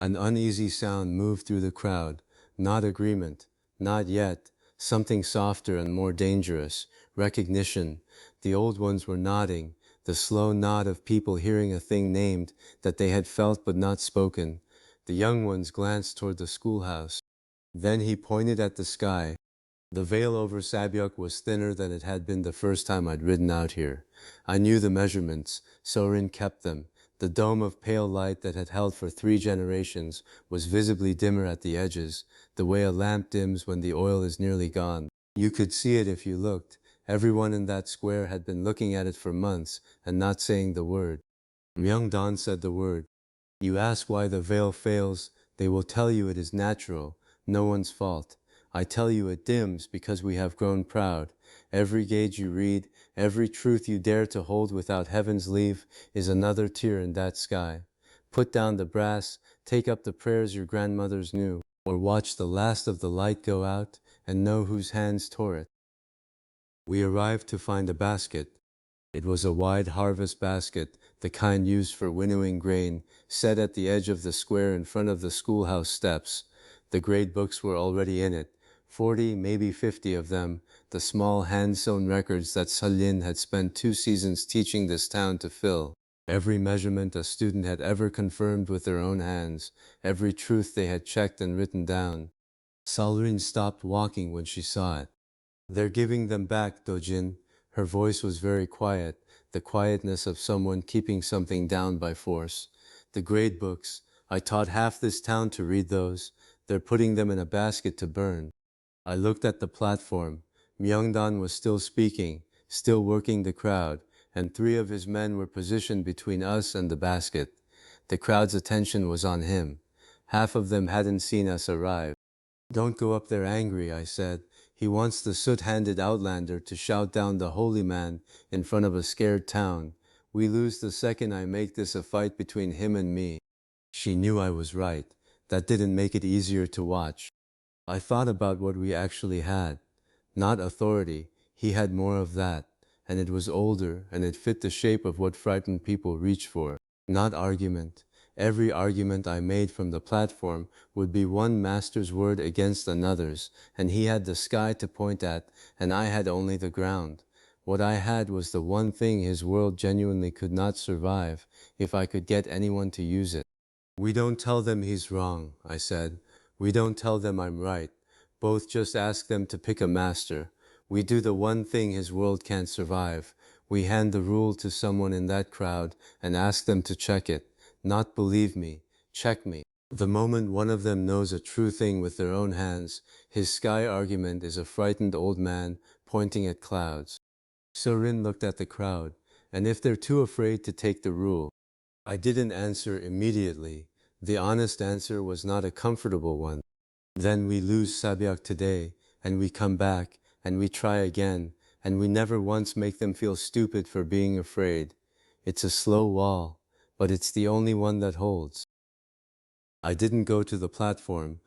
An uneasy sound moved through the crowd. Not agreement. Not yet. Something softer and more dangerous. Recognition. The old ones were nodding. The slow nod of people hearing a thing named that they had felt but not spoken. The young ones glanced toward the schoolhouse. Then he pointed at the sky. The veil over Sabyok was thinner than it had been the first time I'd ridden out here. I knew the measurements. Sorin kept them. The dome of pale light that had held for 3 generations was visibly dimmer at the edges, the way a lamp dims when the oil is nearly gone. You could see it if you looked. Everyone in that square had been looking at it for months and not saying the word. Myung-dan said the word. You ask why the veil fails, they will tell you it is natural, no one's fault. I tell you it dims because we have grown proud. Every gauge you read, every truth you dare to hold without heaven's leave is another tear in that sky. Put down the brass, take up the prayers your grandmothers knew, or watch the last of the light go out and know whose hands tore it. We arrived to find a basket. It was a wide harvest basket, the kind used for winnowing grain, set at the edge of the square in front of the schoolhouse steps. The grade books were already in it, 40, maybe 50 of them, the small hand-sewn records that Salin had spent 2 seasons teaching this town to fill. Every measurement a student had ever confirmed with their own hands, every truth they had checked and written down. Salrin stopped walking when she saw it. They're giving them back, Do-jin. Her voice was very quiet, the quietness of someone keeping something down by force. The grade books, I taught half this town to read those. They're putting them in a basket to burn. I looked at the platform. Myung-dan was still speaking, still working the crowd, and 3 of his men were positioned between us and the basket. The crowd's attention was on him. Half of them hadn't seen us arrive. Don't go up there angry, I said. He wants the soot-handed outlander to shout down the holy man in front of a scared town. We lose the second I make this a fight between him and me. She knew I was right. That didn't make it easier to watch. I thought about what we actually had. Not authority. He had more of that. And it was older, and it fit the shape of what frightened people reach for. Not argument. Every argument I made from the platform would be one master's word against another's, and he had the sky to point at, and I had only the ground. What I had was the one thing his world genuinely could not survive, if I could get anyone to use it. We don't tell them he's wrong, I said. We don't tell them I'm right. Both just ask them to pick a master. We do the one thing his world can't survive. We hand the rule to someone in that crowd and ask them to check it. Not believe me, check me. The moment one of them knows a true thing with their own hands, his sky argument is a frightened old man pointing at clouds. Sorin looked at the crowd, and if they're too afraid to take the rule. I didn't answer immediately. The honest answer was not a comfortable one. Then we lose Sabiak today, and we come back, and we try again, and we never once make them feel stupid for being afraid. It's a slow wall, but it's the only one that holds. I didn't go to the platform.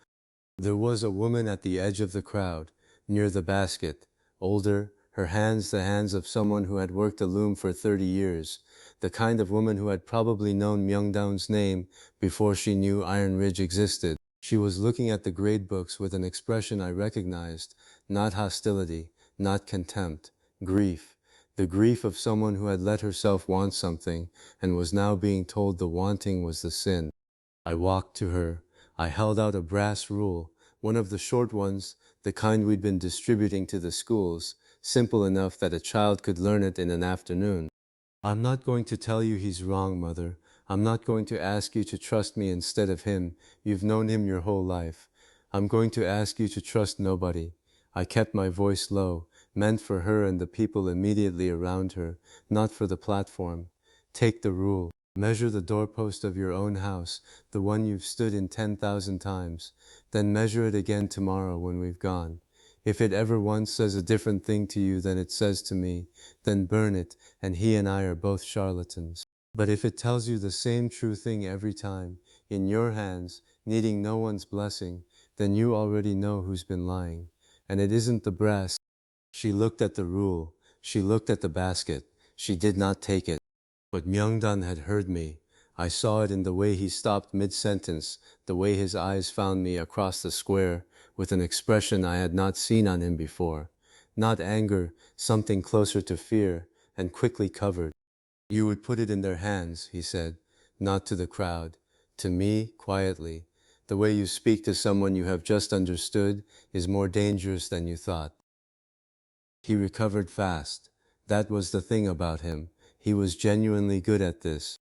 There was a woman at the edge of the crowd, near the basket, older, her hands the hands of someone who had worked a loom for 30 years, the kind of woman who had probably known Myung-daun's name before she knew Iron Ridge existed. She was looking at the grade books with an expression I recognized, not hostility, not contempt, grief. The grief of someone who had let herself want something and was now being told the wanting was the sin. I walked to her. I held out a brass rule, one of the short ones, the kind we'd been distributing to the schools, simple enough that a child could learn it in an afternoon. I'm not going to tell you he's wrong, Mother. I'm not going to ask you to trust me instead of him. You've known him your whole life. I'm going to ask you to trust nobody. I kept my voice low, meant for her and the people immediately around her, not for the platform. Take the rule. Measure the doorpost of your own house, the one you've stood in 10,000 times. Then measure it again tomorrow when we've gone. If it ever once says a different thing to you than it says to me, then burn it, and he and I are both charlatans. But if it tells you the same true thing every time, in your hands, needing no one's blessing, then you already know who's been lying. And it isn't the brass. She looked at the rule. She looked at the basket. She did not take it. But Myung-dan had heard me. I saw it in the way he stopped mid-sentence, the way his eyes found me across the square, with an expression I had not seen on him before. Not anger, something closer to fear, and quickly covered. You would put it in their hands, he said, not to the crowd. To me, quietly. The way you speak to someone you have just understood is more dangerous than you thought. He recovered fast. That was the thing about him. He was genuinely good at this.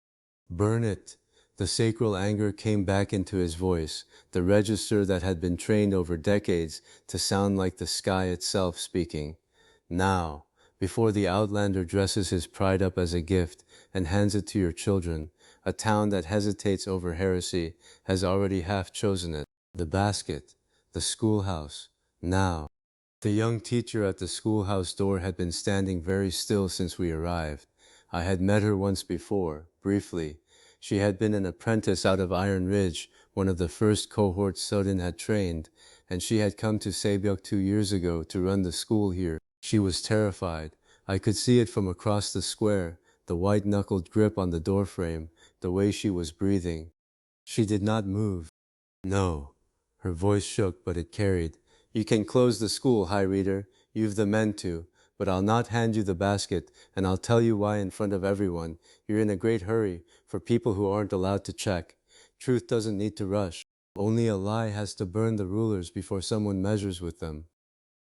Burn it. The sacral anger came back into his voice, the register that had been trained over decades to sound like the sky itself speaking. Now, before the outlander dresses his pride up as a gift and hands it to your children, a town that hesitates over heresy has already half chosen it. The basket, the schoolhouse, now. The young teacher at the schoolhouse door had been standing very still since we arrived. I had met her once before, briefly. She had been an apprentice out of Iron Ridge, one of the first cohorts Sodin had trained, and she had come to Saebyuk 2 years ago to run the school here. She was terrified. I could see it from across the square, the white-knuckled grip on the doorframe, the way she was breathing. She did not move. No. Her voice shook, but it carried. You can close the school, High Reader. You've the men to. But I'll not hand you the basket, and I'll tell you why in front of everyone. You're in a great hurry, for people who aren't allowed to check. Truth doesn't need to rush. Only a lie has to burn the rulers before someone measures with them.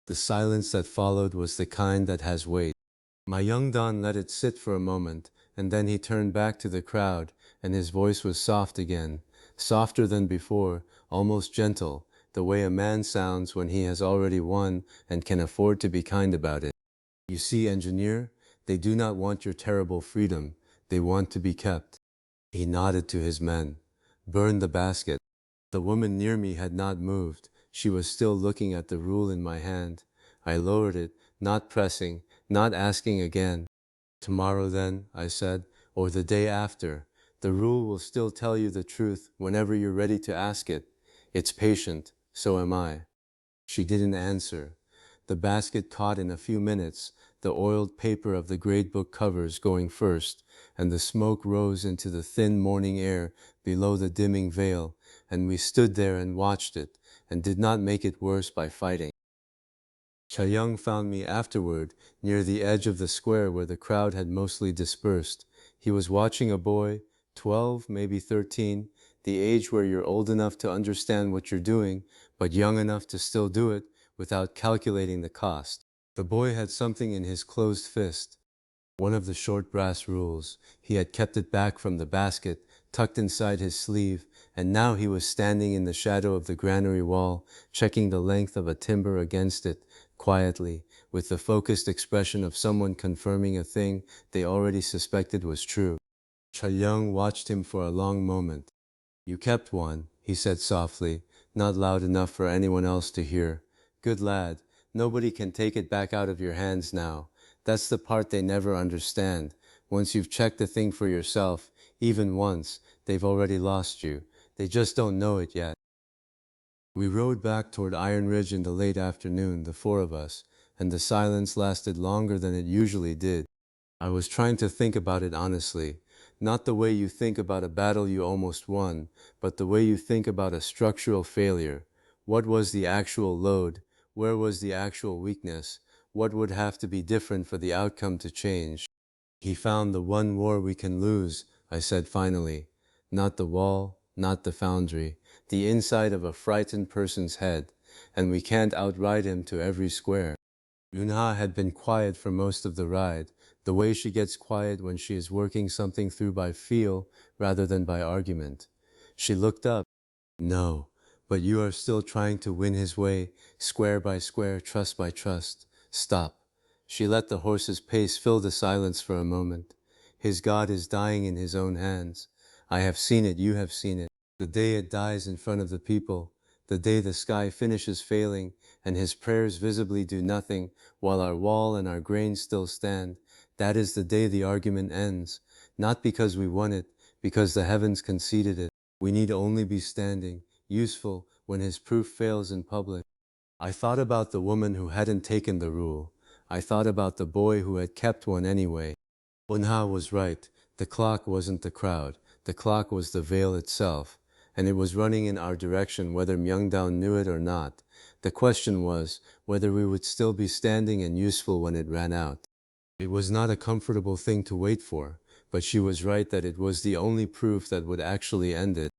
The silence that followed was the kind that has weight. My young Don let it sit for a moment, and then he turned back to the crowd, and his voice was soft again, softer than before, almost gentle, the way a man sounds when he has already won and can afford to be kind about it. You see, engineer, they do not want your terrible freedom. They want to be kept. He nodded to his men. Burn the basket. The woman near me had not moved. She was still looking at the rule in my hand. I lowered it, not pressing, not asking again. Tomorrow then, I said, or the day after. The rule will still tell you the truth whenever you're ready to ask it. It's patient, so am I. She didn't answer. The basket caught in a few minutes, the oiled paper of the grade book covers going first, and the smoke rose into the thin morning air below the dimming veil, and we stood there and watched it, and did not make it worse by fighting. Chayoung found me afterward, near the edge of the square where the crowd had mostly dispersed. He was watching a boy, 12, maybe 13, the age where you're old enough to understand what you're doing, but young enough to still do it without calculating the cost. The boy had something in his closed fist, one of the short brass rules. He had kept it back from the basket, tucked inside his sleeve, and now he was standing in the shadow of the granary wall, checking the length of a timber against it, quietly, with the focused expression of someone confirming a thing they already suspected was true. Chayoung watched him for a long moment. You kept one, he said softly, not loud enough for anyone else to hear. Good lad, nobody can take it back out of your hands now. That's the part they never understand. Once you've checked the thing for yourself, even once, they've already lost you. They just don't know it yet. We rode back toward Iron Ridge in the late afternoon, the four of us, and the silence lasted longer than it usually did. I was trying to think about it honestly, not the way you think about a battle you almost won, but the way you think about a structural failure. What was the actual load? Where was the actual weakness? What would have to be different for the outcome to change? He found the one war we can lose, I said finally. Not the wall, not the foundry, the inside of a frightened person's head, and we can't outride him to every square. Yunha had been quiet for most of the ride, the way she gets quiet when she is working something through by feel rather than by argument. She looked up. No, but you are still trying to win his way, square by square, trust by trust. Stop. She let the horse's pace fill the silence for a moment. His God is dying in his own hands. I have seen it, you have seen it. The day it dies in front of the people, the day the sky finishes failing, and his prayers visibly do nothing, while our wall and our grain still stand, that is the day the argument ends. Not because we won it, because the heavens conceded it. We need only be standing, useful, when his proof fails in public. I thought about the woman who hadn't taken the rule. I thought about the boy who had kept one anyway. Unha was right. The clock wasn't the crowd. The clock was the veil itself, and it was running in our direction whether Myeongdao knew it or not. The question was whether we would still be standing and useful when it ran out. It was not a comfortable thing to wait for, but she was right that it was the only proof that would actually end it.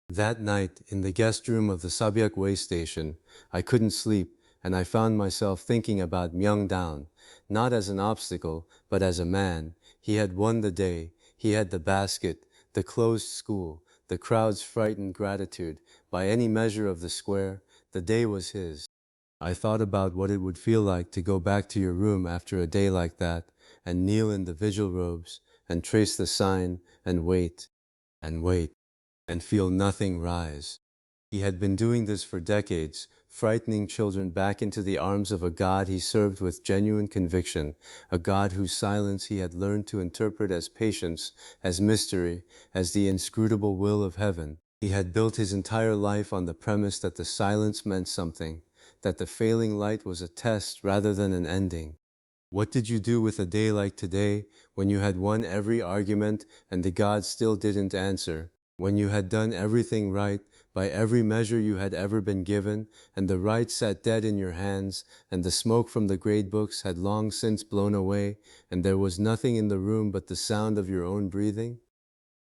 That night, in the guest room of the Sabiak way station, I couldn't sleep, and I found myself thinking about Myeongdao, not as an obstacle, but as a man. He had won the day. He had the basket, the closed school, the crowd's frightened gratitude. By any measure of the square, the day was his. I thought about what it would feel like to go back to your room after a day like that, and kneel in the vigil robes, and trace the sign, and wait, and wait, and feel nothing rise. He had been doing this for decades, frightening children back into the arms of a God he served with genuine conviction, a God whose silence he had learned to interpret as patience, as mystery, as the inscrutable will of heaven. He had built his entire life on the premise that the silence meant something, that the failing light was a test rather than an ending. What did you do with a day like today, when you had won every argument and the God still didn't answer? When you had done everything right, by every measure you had ever been given, and the right sat dead in your hands, and the smoke from the grade books had long since blown away, and there was nothing in the room but the sound of your own breathing?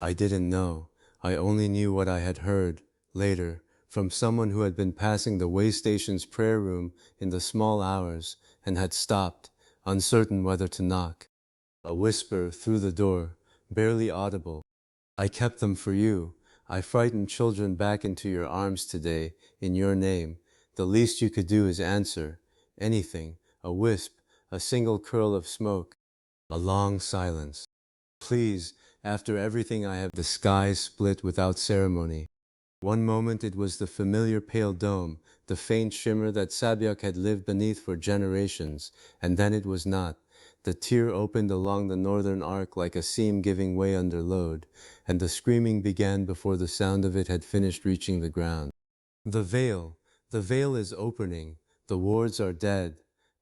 I didn't know. I only knew what I had heard, later, from someone who had been passing the way station's prayer room in the small hours, and had stopped, uncertain whether to knock. A whisper through the door, barely audible. I kept them for you. I frightened children back into your arms today, in your name. The least you could do is answer. Anything, a wisp, a single curl of smoke. A long silence. Please, after everything I have. The sky split without ceremony. One moment it was the familiar pale dome, the faint shimmer that Sabiak had lived beneath for generations, and then it was not. The tear opened along the northern arc like a seam giving way under load, and the screaming began before the sound of it had finished reaching the ground. The veil is opening. The wards are dead.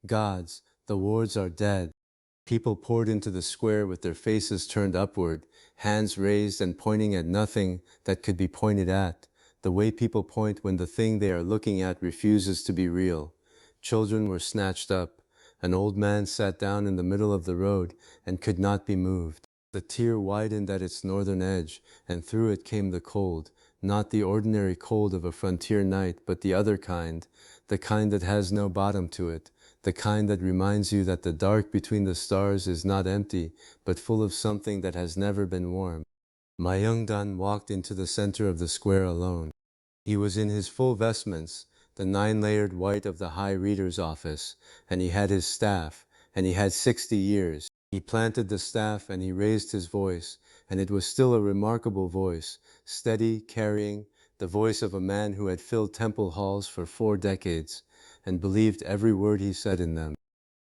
Gods, the wards are dead. People poured into the square with their faces turned upward, hands raised and pointing at nothing that could be pointed at, the way people point when the thing they are looking at refuses to be real. Children were snatched up. An old man sat down in the middle of the road and could not be moved. The tear widened at its northern edge, and through it came the cold, not the ordinary cold of a frontier night, but the other kind, the kind that has no bottom to it, the kind that reminds you that the dark between the stars is not empty, but full of something that has never been warm. Myeongdan walked into the center of the square alone. He was in his full vestments, the 9-layered white of the High Reader's office, and he had his staff, and he had 60 years. He planted the staff and he raised his voice, and it was still a remarkable voice, steady, carrying, the voice of a man who had filled temple halls for 4 decades, and believed every word he said in them.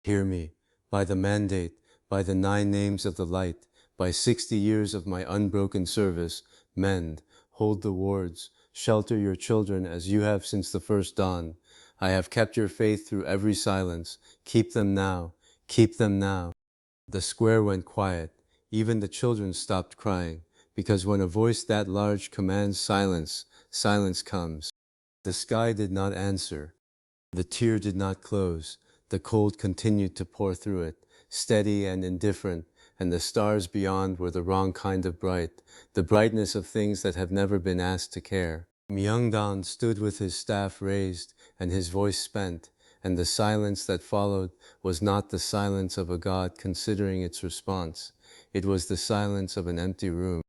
Hear me, by the mandate, by the 9 names of the light, by 60 years of my unbroken service, mend, hold the wards, shelter your children as you have since the first dawn. I have kept your faith through every silence. Keep them now, keep them now. The square went quiet. Even the children stopped crying, because when a voice that large commands silence, silence comes. The sky did not answer. The tear did not close. The cold continued to pour through it, steady and indifferent, and the stars beyond were the wrong kind of bright, the brightness of things that have never been asked to care. Myeongdan stood with his staff raised and his voice spent, and the silence that followed was not the silence of a god considering its response. It was the silence of an empty room.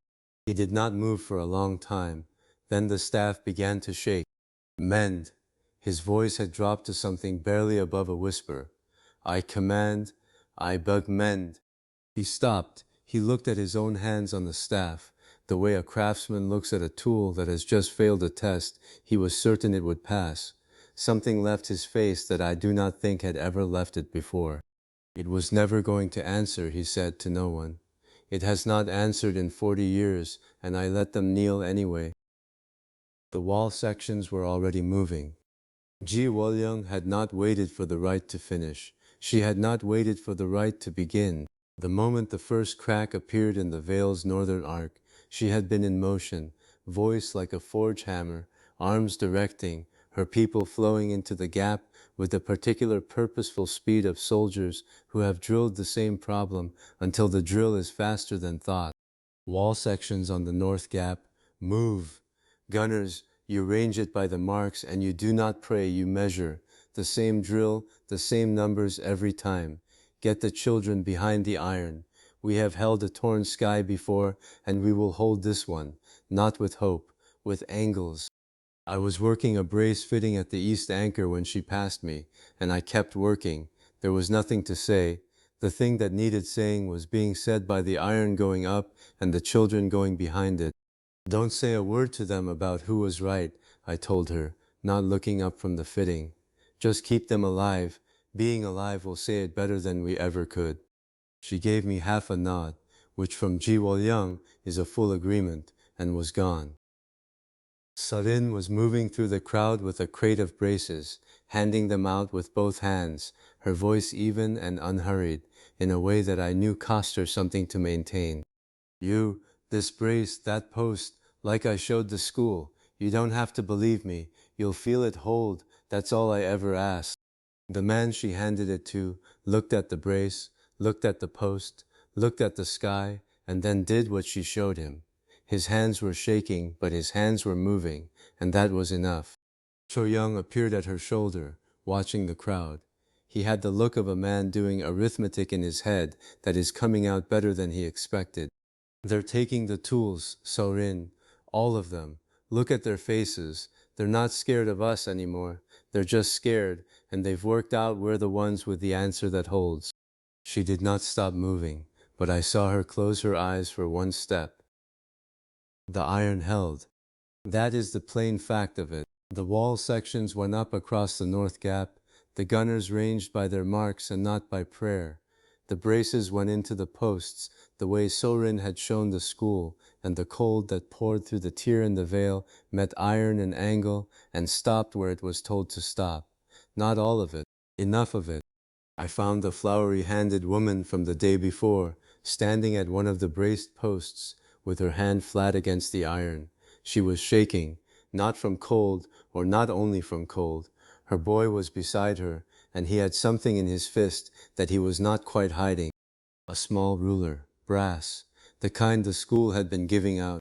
He did not move for a long time. Then the staff began to shake. Mend. His voice had dropped to something barely above a whisper. I command, I beg mend. He stopped. He looked at his own hands on the staff. The way a craftsman looks at a tool that has just failed a test, he was certain it would pass. Something left his face that I do not think had ever left it before. It was never going to answer, he said to no one. It has not answered in 40 years, and I let them kneel anyway. The wall sections were already moving. Ji Wolyoung had not waited for the rite to finish. She had not waited for the rite to begin. The moment the first crack appeared in the veil's northern arc, She had been in motion, voice like a forge hammer, arms directing, her people flowing into the gap with the particular purposeful speed of soldiers who have drilled the same problem until the drill is faster than thought. Wall sections on the North Gap, move. Gunners, you range it by the marks and you do not pray, you measure. The same drill, the same numbers every time. Get the children behind the iron. We have held a torn sky before, and we will hold this one, not with hope, with angles. I was working a brace fitting at the east anchor when she passed me, and I kept working. There was nothing to say. The thing that needed saying was being said by the iron going up and the children going behind it. Don't say a word to them about who was right, I told her, not looking up from the fitting. Just keep them alive. Being alive will say it better than we ever could. She gave me half a nod, which from Ji Wol-young is a full agreement, and was gone. Sarin was moving through the crowd with a crate of braces, handing them out with both hands, her voice even and unhurried, in a way that I knew cost her something to maintain. You, this brace, that post, like I showed the school. You don't have to believe me. You'll feel it hold. That's all I ever asked. The man she handed it to looked at the brace, looked at the post, looked at the sky, and then did what she showed him. His hands were shaking, but his hands were moving, and that was enough. So-young appeared at her shoulder, watching the crowd. He had the look of a man doing arithmetic in his head that is coming out better than he expected. They're taking the tools, Sorin, all of them. Look at their faces. They're not scared of us anymore. They're just scared, and they've worked out we're the ones with the answer that holds. She did not stop moving, but I saw her close her eyes for one step. The iron held. That is the plain fact of it. The wall sections went up across the North Gap. The gunners ranged by their marks and not by prayer. The braces went into the posts, the way Sorin had shown the school, and the cold that poured through the tear in the veil met iron and angle and stopped where it was told to stop. Not all of it. Enough of it. I found the flowery-handed woman from the day before, standing at one of the braced posts, with her hand flat against the iron. She was shaking, not from cold, or not only from cold. Her boy was beside her, and he had something in his fist that he was not quite hiding. A small ruler, brass, the kind the school had been giving out.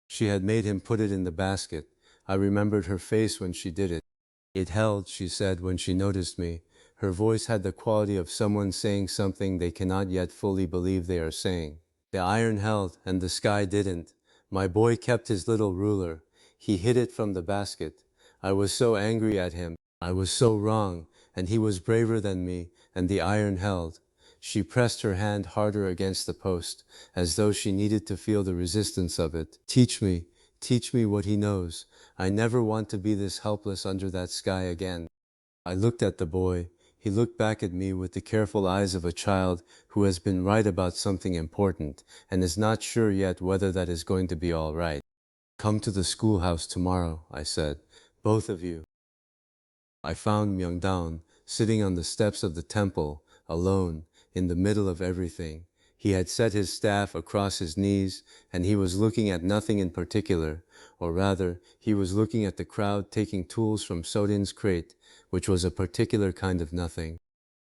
She had made him put it in the basket. I remembered her face when she did it. It held, she said when she noticed me. Her voice had the quality of someone saying something they cannot yet fully believe they are saying. The iron held, and the sky didn't. My boy kept his little ruler. He hid it from the basket. I was so angry at him. I was so wrong, and he was braver than me, and the iron held. She pressed her hand harder against the post, as though she needed to feel the resistance of it. Teach me what he knows. I never want to be this helpless under that sky again. I looked at the boy. He looked back at me with the careful eyes of a child who has been right about something important and is not sure yet whether that is going to be all right. Come to the schoolhouse tomorrow, I said. Both of you. I found Myeongdaun sitting on the steps of the temple, alone, in the middle of everything. He had set his staff across his knees, and he was looking at nothing in particular, or rather, he was looking at the crowd taking tools from Sorin's crate, which was a particular kind of nothing.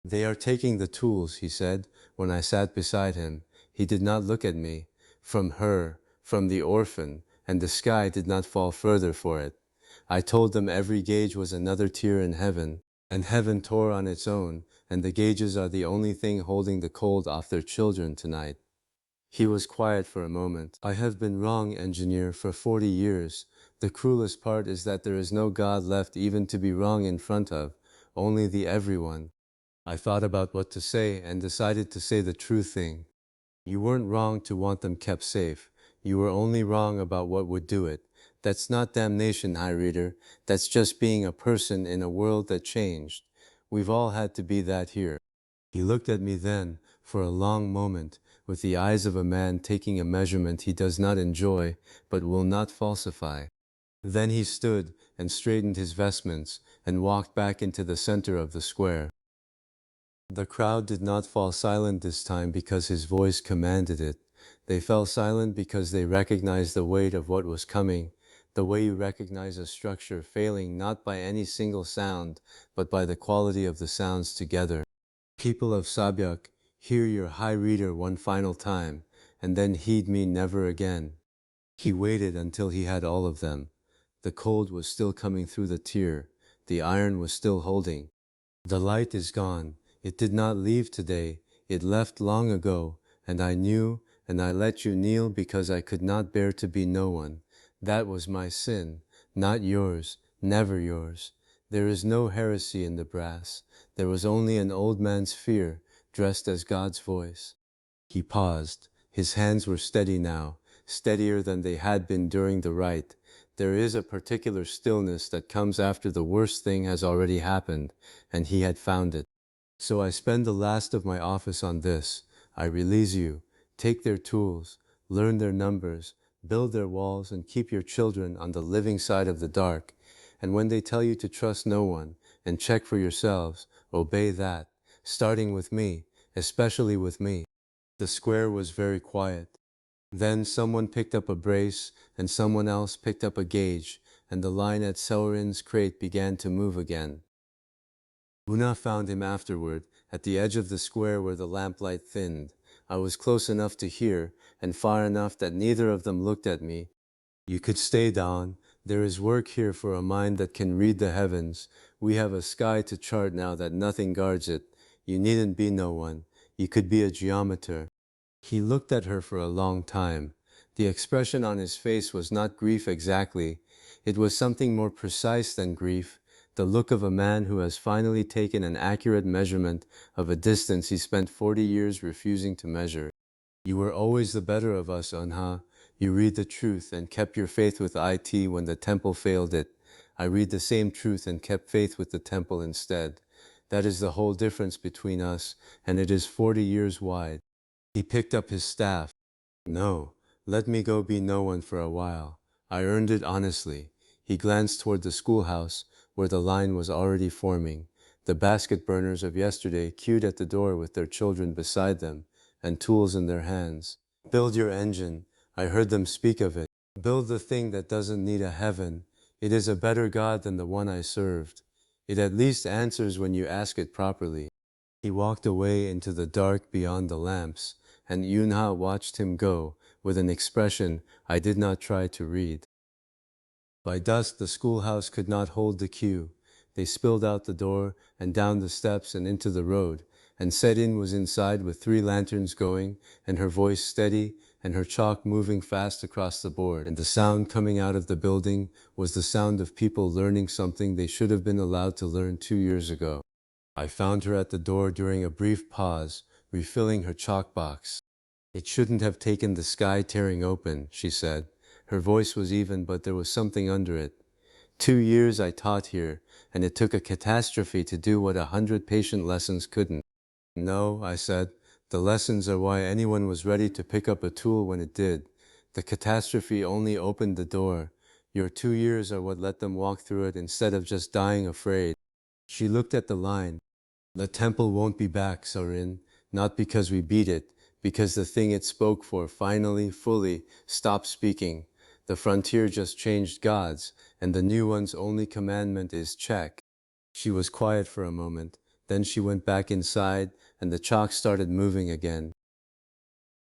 They are taking the tools, he said, when I sat beside him. He did not look at me. From her, from the orphan, and the sky did not fall further for it. I told them every gauge was another tear in heaven, and heaven tore on its own, and the gauges are the only thing holding the cold off their children tonight. He was quiet for a moment. I have been wrong, engineer, for 40 years. The cruelest part is that there is no God left even to be wrong in front of, only the everyone. I thought about what to say and decided to say the true thing. You weren't wrong to want them kept safe. You were only wrong about what would do it. That's not damnation, High Reader. That's just being a person in a world that changed. We've all had to be that here. He looked at me then, for a long moment, with the eyes of a man taking a measurement he does not enjoy, but will not falsify. Then he stood and straightened his vestments and walked back into the center of the square. The crowd did not fall silent this time because his voice commanded it. They fell silent because they recognized the weight of what was coming, the way you recognize a structure failing not by any single sound, but by the quality of the sounds together. People of Sabyak, hear your high reader one final time, and then heed me never again. He waited until he had all of them. The cold was still coming through the tear. The iron was still holding. The light is gone. It did not leave today. It left long ago, and I knew, and I let you kneel because I could not bear to be no one. That was my sin, not yours, never yours. There is no heresy in the brass. There was only an old man's fear, dressed as God's voice. He paused. His hands were steady now, steadier than they had been during the rite. There is a particular stillness that comes after the worst thing has already happened, and he had found it. So I spend the last of my office on this. I release you. Take their tools, learn their numbers, build their walls, and keep your children on the living side of the dark. And when they tell you to trust no one, and check for yourselves, obey that, starting with me, especially with me. The square was very quiet. Then someone picked up a brace, and someone else picked up a gauge, and the line at Saurin's crate began to move again. Una found him afterward, at the edge of the square where the lamplight thinned. I was close enough to hear, and far enough that neither of them looked at me. You could stay down. There is work here for a mind that can read the heavens. We have a sky to chart now that nothing guards it. You needn't be no one. You could be a geometer. He looked at her for a long time. The expression on his face was not grief exactly. It was something more precise than grief, the look of a man who has finally taken an accurate measurement of a distance he spent 40 years refusing to measure. You were always the better of us, Unha. You read the truth and kept your faith with IT when the temple failed it. I read the same truth and kept faith with the temple instead. That is the whole difference between us, and it is 40 years wide. He picked up his staff. No, let me go be no one for a while. I earned it honestly. He glanced toward the schoolhouse, where the line was already forming. The basket burners of yesterday queued at the door with their children beside them, and tools in their hands. Build your engine. I heard them speak of it. Build the thing that doesn't need a heaven. It is a better God than the one I served. It at least answers when you ask it properly. He walked away into the dark beyond the lamps, and Yunha watched him go, with an expression I did not try to read. By dusk the schoolhouse could not hold the queue. They spilled out the door, and down the steps and into the road, and Sedin was inside with 3 lanterns going, and her voice steady, and her chalk moving fast across the board, and the sound coming out of the building was the sound of people learning something they should have been allowed to learn 2 years ago. I found her at the door during a brief pause, refilling her chalk box. It shouldn't have taken the sky tearing open, she said. Her voice was even, but there was something under it. 2 years I taught here, and it took a catastrophe to do what 100 patient lessons couldn't. No, I said, the lessons are why anyone was ready to pick up a tool when it did. The catastrophe only opened the door. Your 2 years are what let them walk through it instead of just dying afraid. She looked at the line. The temple won't be back, Saurin, not because we beat it, because the thing it spoke for finally, fully, stopped speaking. The frontier just changed gods, and the new one's only commandment is check. She was quiet for a moment, then she went back inside, and the chalk started moving again.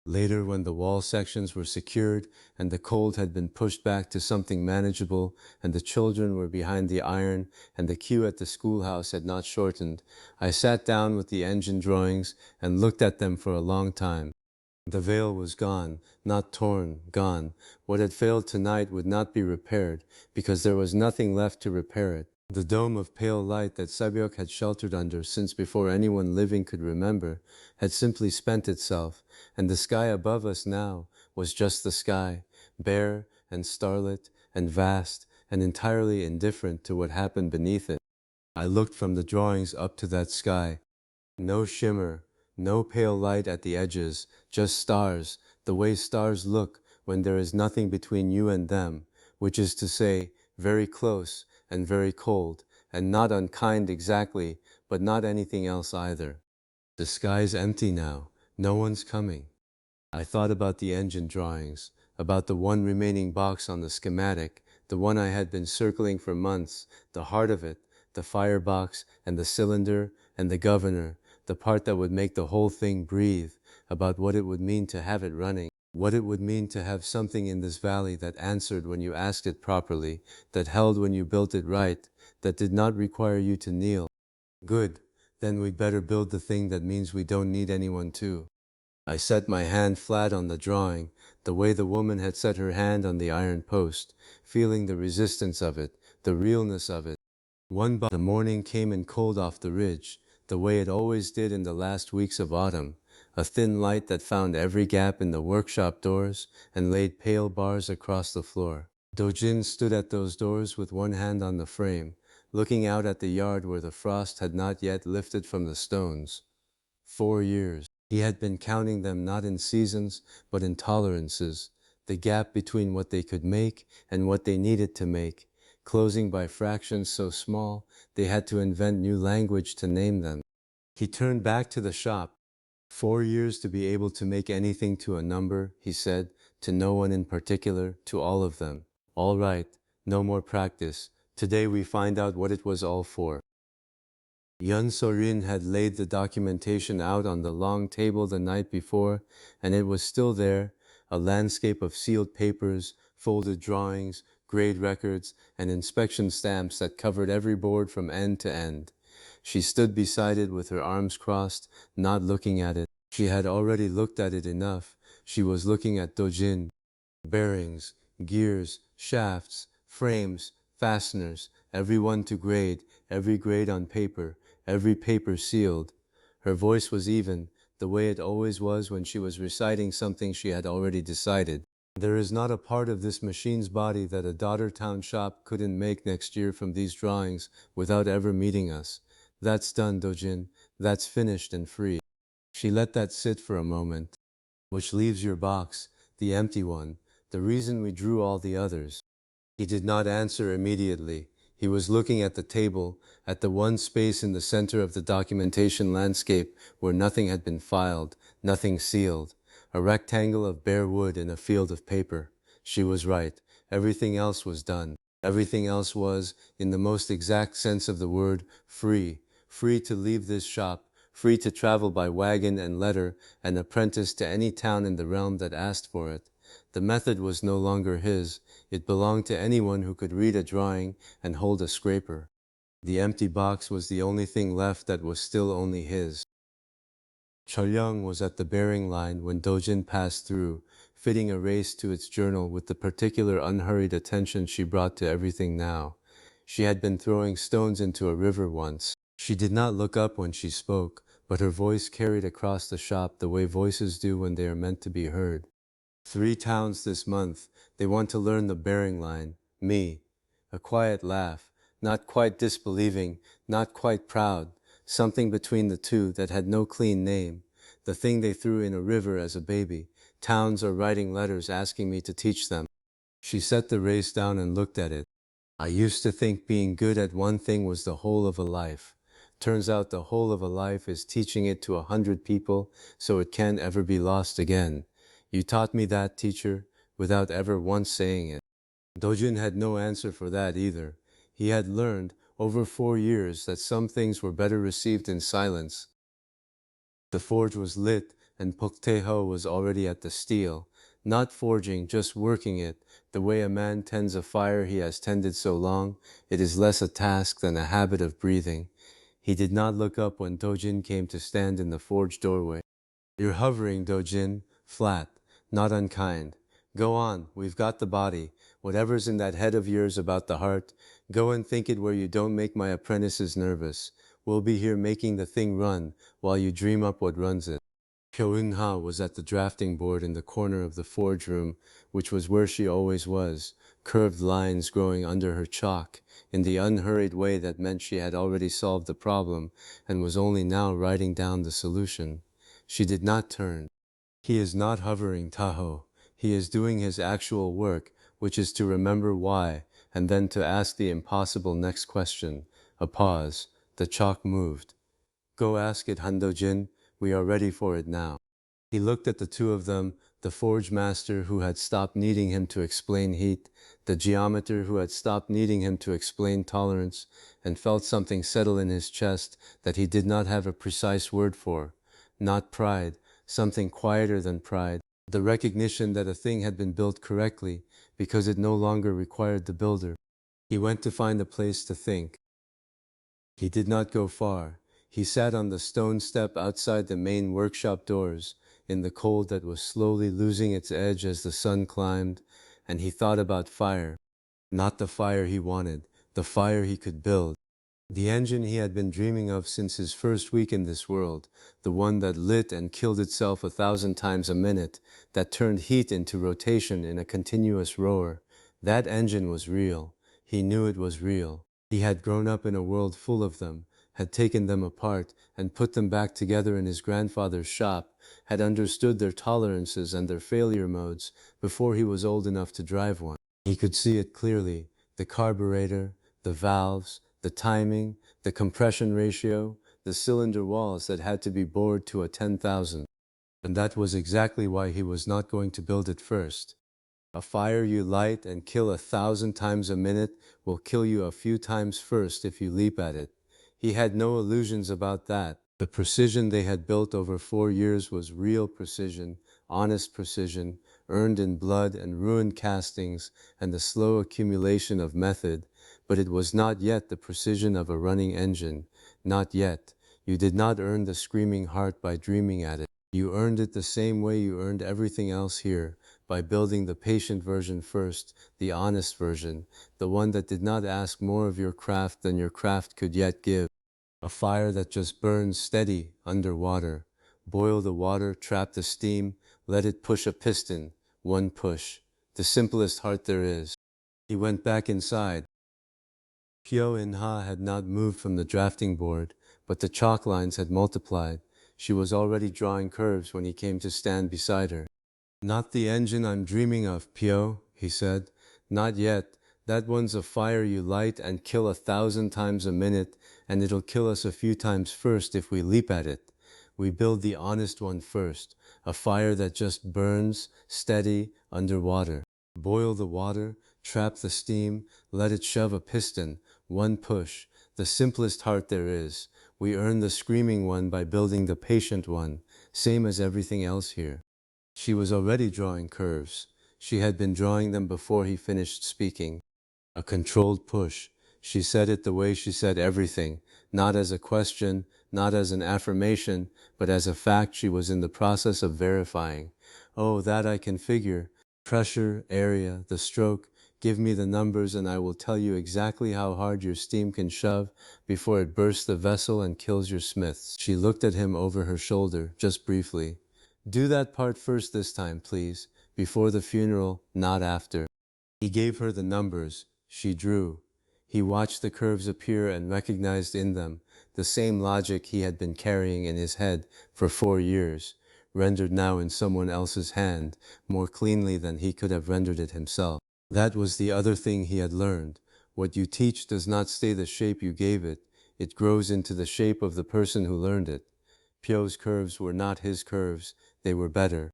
Later, when the wall sections were secured and the cold had been pushed back to something manageable and the children were behind the iron and the queue at the schoolhouse had not shortened, I sat down with the engine drawings and looked at them for a long time. The veil was gone, not torn, gone. What had failed tonight would not be repaired, because there was nothing left to repair it. The dome of pale light that Sabyok had sheltered under since before anyone living could remember had simply spent itself, and the sky above us now was just the sky, bare and starlit and vast and entirely indifferent to what happened beneath it. I looked from the drawings up to that sky. No shimmer, no pale light at the edges, just stars, the way stars look when there is nothing between you and them, which is to say, very close and very cold, and not unkind exactly, but not anything else either. The sky's empty now. No one's coming. I thought about the engine drawings, about the one remaining box on the schematic, the one I had been circling for months, the heart of it, the firebox and the cylinder and the governor, the part that would make the whole thing breathe, about what it would mean to have it running, what it would mean to have something in this valley that answered when you asked it properly, that held when you built it right, that did not require you to kneel. Good, then we'd better build the thing that means we don't need anyone to. I set my hand flat on the drawing, the way the woman had set her hand on the iron post, feeling the resistance of it, the realness of it. One by the morning came in cold off the ridge, the way it always did in the last weeks of autumn, a thin light that found every gap in the workshop doors and laid pale bars across the floor. Do-jin stood at those doors with one hand on the frame, looking out at the yard where the frost had not yet lifted from the stones. 4 years. He had been counting them not in seasons, but in tolerances, the gap between what they could make and what they needed to make, closing by fractions so small they had to invent new language to name them. He turned back to the shop. 4 years to be able to make anything to a number, he said, to no one in particular, to all of them. All right, no more practice. Today we find out what it was all for. Yun So-rin had laid the documentation out on the long table the night before, and it was still there, a landscape of sealed papers, folded drawings, grade records, and inspection stamps that covered every board from end to end. She stood beside it with her arms crossed, not looking at it. She had already looked at it enough. She was looking at Do-jin. Bearings, gears, shafts, frames, fasteners, every one to grade, every grade on paper, every paper sealed. Her voice was even, the way it always was when she was reciting something she had already decided. There is not a part of this machine's body that a daughter town shop couldn't make next year from these drawings without ever meeting us. That's done, Do-jin. That's finished and free. She let that sit for a moment. Which leaves your box, the empty one, the reason we drew all the others. He did not answer immediately. He was looking at the table, at the one space in the center of the documentation landscape where nothing had been filed, nothing sealed. A rectangle of bare wood in a field of paper. She was right. Everything else was done. Everything else was, in the most exact sense of the word, free. Free to leave this shop, free to travel by wagon and letter and apprentice to any town in the realm that asked for it. The method was no longer his. It belonged to anyone who could read a drawing and hold a scraper. The empty box was the only thing left that was still only his. Cholyung was at the bearing line when Do-jin passed through, fitting a race to its journal with the particular unhurried attention she brought to everything now. She had been throwing stones into a river once. She did not look up when she spoke, but her voice carried across the shop the way voices do when they are meant to be heard. 3 towns this month. They want to learn the bearing line. Me. A quiet laugh, not quite disbelieving, not quite proud, something between the two that had no clean name. The thing they threw in a river as a baby. Towns are writing letters asking me to teach them. She set the race down and looked at it. I used to think being good at one thing was the whole of a life. Turns out the whole of a life is teaching it to 100 people so it can't ever be lost again. You taught me that, teacher, without ever once saying it. Do-jin had no answer for that either. He had learned, over 4 years, that some things were better received in silence. The forge was lit, and Pokteho was already at the steel. Not forging, just working it. The way a man tends a fire he has tended so long, it is less a task than a habit of breathing. He did not look up when Do-jin came to stand in the forge doorway. You're hovering, Do-jin, flat, not unkind. Go on, we've got the body. Whatever's in that head of yours about the heart, go and think it where you don't make my apprentices nervous. We'll be here making the thing run, while you dream up what runs it. Kyo-eun-ha was at the drafting board in the corner of the forge room, which was where she always was, curved lines growing under her chalk, in the unhurried way that meant she had already solved the problem and was only now writing down the solution. She did not turn. He is not hovering, Taho. He is doing his actual work, which is to remember why, and then to ask the impossible next question. A pause. The chalk moved. Go ask it, Han Do-jin. We are ready for it now. He looked at the two of them, the forge master who had stopped needing him to explain heat, the geometer who had stopped needing him to explain tolerance, and felt something settle in his chest that he did not have a precise word for. Not pride, something quieter than pride, the recognition that a thing had been built correctly because it no longer required the builder. He went to find a place to think. He did not go far. He sat on the stone step outside the main workshop doors, in the cold that was slowly losing its edge as the sun climbed, and he thought about fire. Not the fire he wanted, the fire he could build. The engine he had been dreaming of since his first week in this world, the one that lit and killed itself 1,000 times a minute, that turned heat into rotation in a continuous roar. That engine was real. He knew it was real. He had grown up in a world full of them, had taken them apart and put them back together in his grandfather's shop, had understood their tolerances and their failure modes before he was old enough to drive one. He could see it clearly, the carburetor, the valves, the timing, the compression ratio, the cylinder walls that had to be bored to a 10,000. And that was exactly why he was not going to build it first. A fire you light and kill 1,000 times a minute will kill you a few times first if you leap at it. He had no illusions about that. The precision they had built over 4 years was real precision, honest precision, earned in blood and ruined castings and the slow accumulation of method, but it was not yet the precision of a running engine. Not yet. You did not earn the screaming heart by dreaming at it. You earned it the same way you earned everything else here, by building the patient version first, the honest version, the one that did not ask more of your craft than your craft could yet give. A fire that just burns steady underwater. Boil the water, trap the steam, let it push a piston, one push. The simplest heart there is. He went back inside. Pyo In-ha had not moved from the drafting board, but the chalk lines had multiplied. She was already drawing curves when he came to stand beside her. Not the engine I'm dreaming of, Pyo, he said. Not yet. That one's a fire you light and kill 1,000 times a minute, and it'll kill us a few times first if we leap at it. We build the honest one first, a fire that just burns, steady, underwater. Boil the water, trap the steam, let it shove a piston, one push, the simplest heart there is. We earn the screaming one by building the patient one, same as everything else here. She was already drawing curves. She had been drawing them before he finished speaking. A controlled push. She said it the way she said everything, not as a question, not as an affirmation, but as a fact she was in the process of verifying. Oh, that I can figure. Pressure, area, the stroke. Give me the numbers and I will tell you exactly how hard your steam can shove before it bursts the vessel and kills your smiths. She looked at him over her shoulder, just briefly. Do that part first this time, please. Before the funeral, not after. He gave her the numbers. She drew. He watched the curves appear and recognized in them the same logic he had been carrying in his head for 4 years, rendered now in someone else's hand, more cleanly than he could have rendered it himself. That was the other thing he had learned. What you teach does not stay the shape you gave it. It grows into the shape of the person who learned it. Pyo's curves were not his curves. They were better.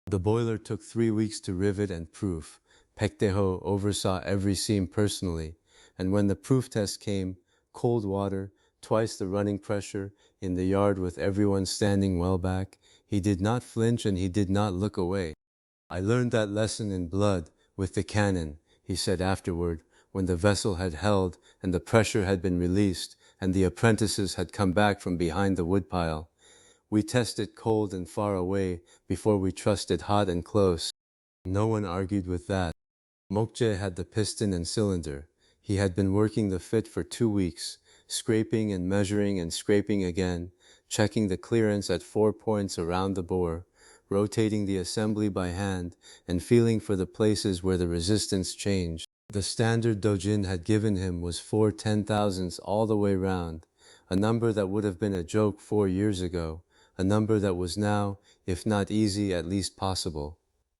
The boiler took 3 weeks to rivet and proof. Paektaeho oversaw every seam personally, and when the proof test came, cold water, twice the running pressure, in the yard with everyone standing well back, he did not flinch and he did not look away. I learned that lesson in blood, with the cannon, he said afterward, when the vessel had held and the pressure had been released and the apprentices had come back from behind the woodpile. We test it cold and far away before we trust it hot and close. No one argued with that. Mokje had the piston and cylinder. He had been working the fit for 2 weeks, scraping and measuring and scraping again, checking the clearance at 4 points around the bore, rotating the assembly by hand, and feeling for the places where the resistance changed. The standard Do-jin had given him was 4 10,000ths all the way round, a number that would have been a joke 4 years ago, a number that was now, if not easy, at least possible.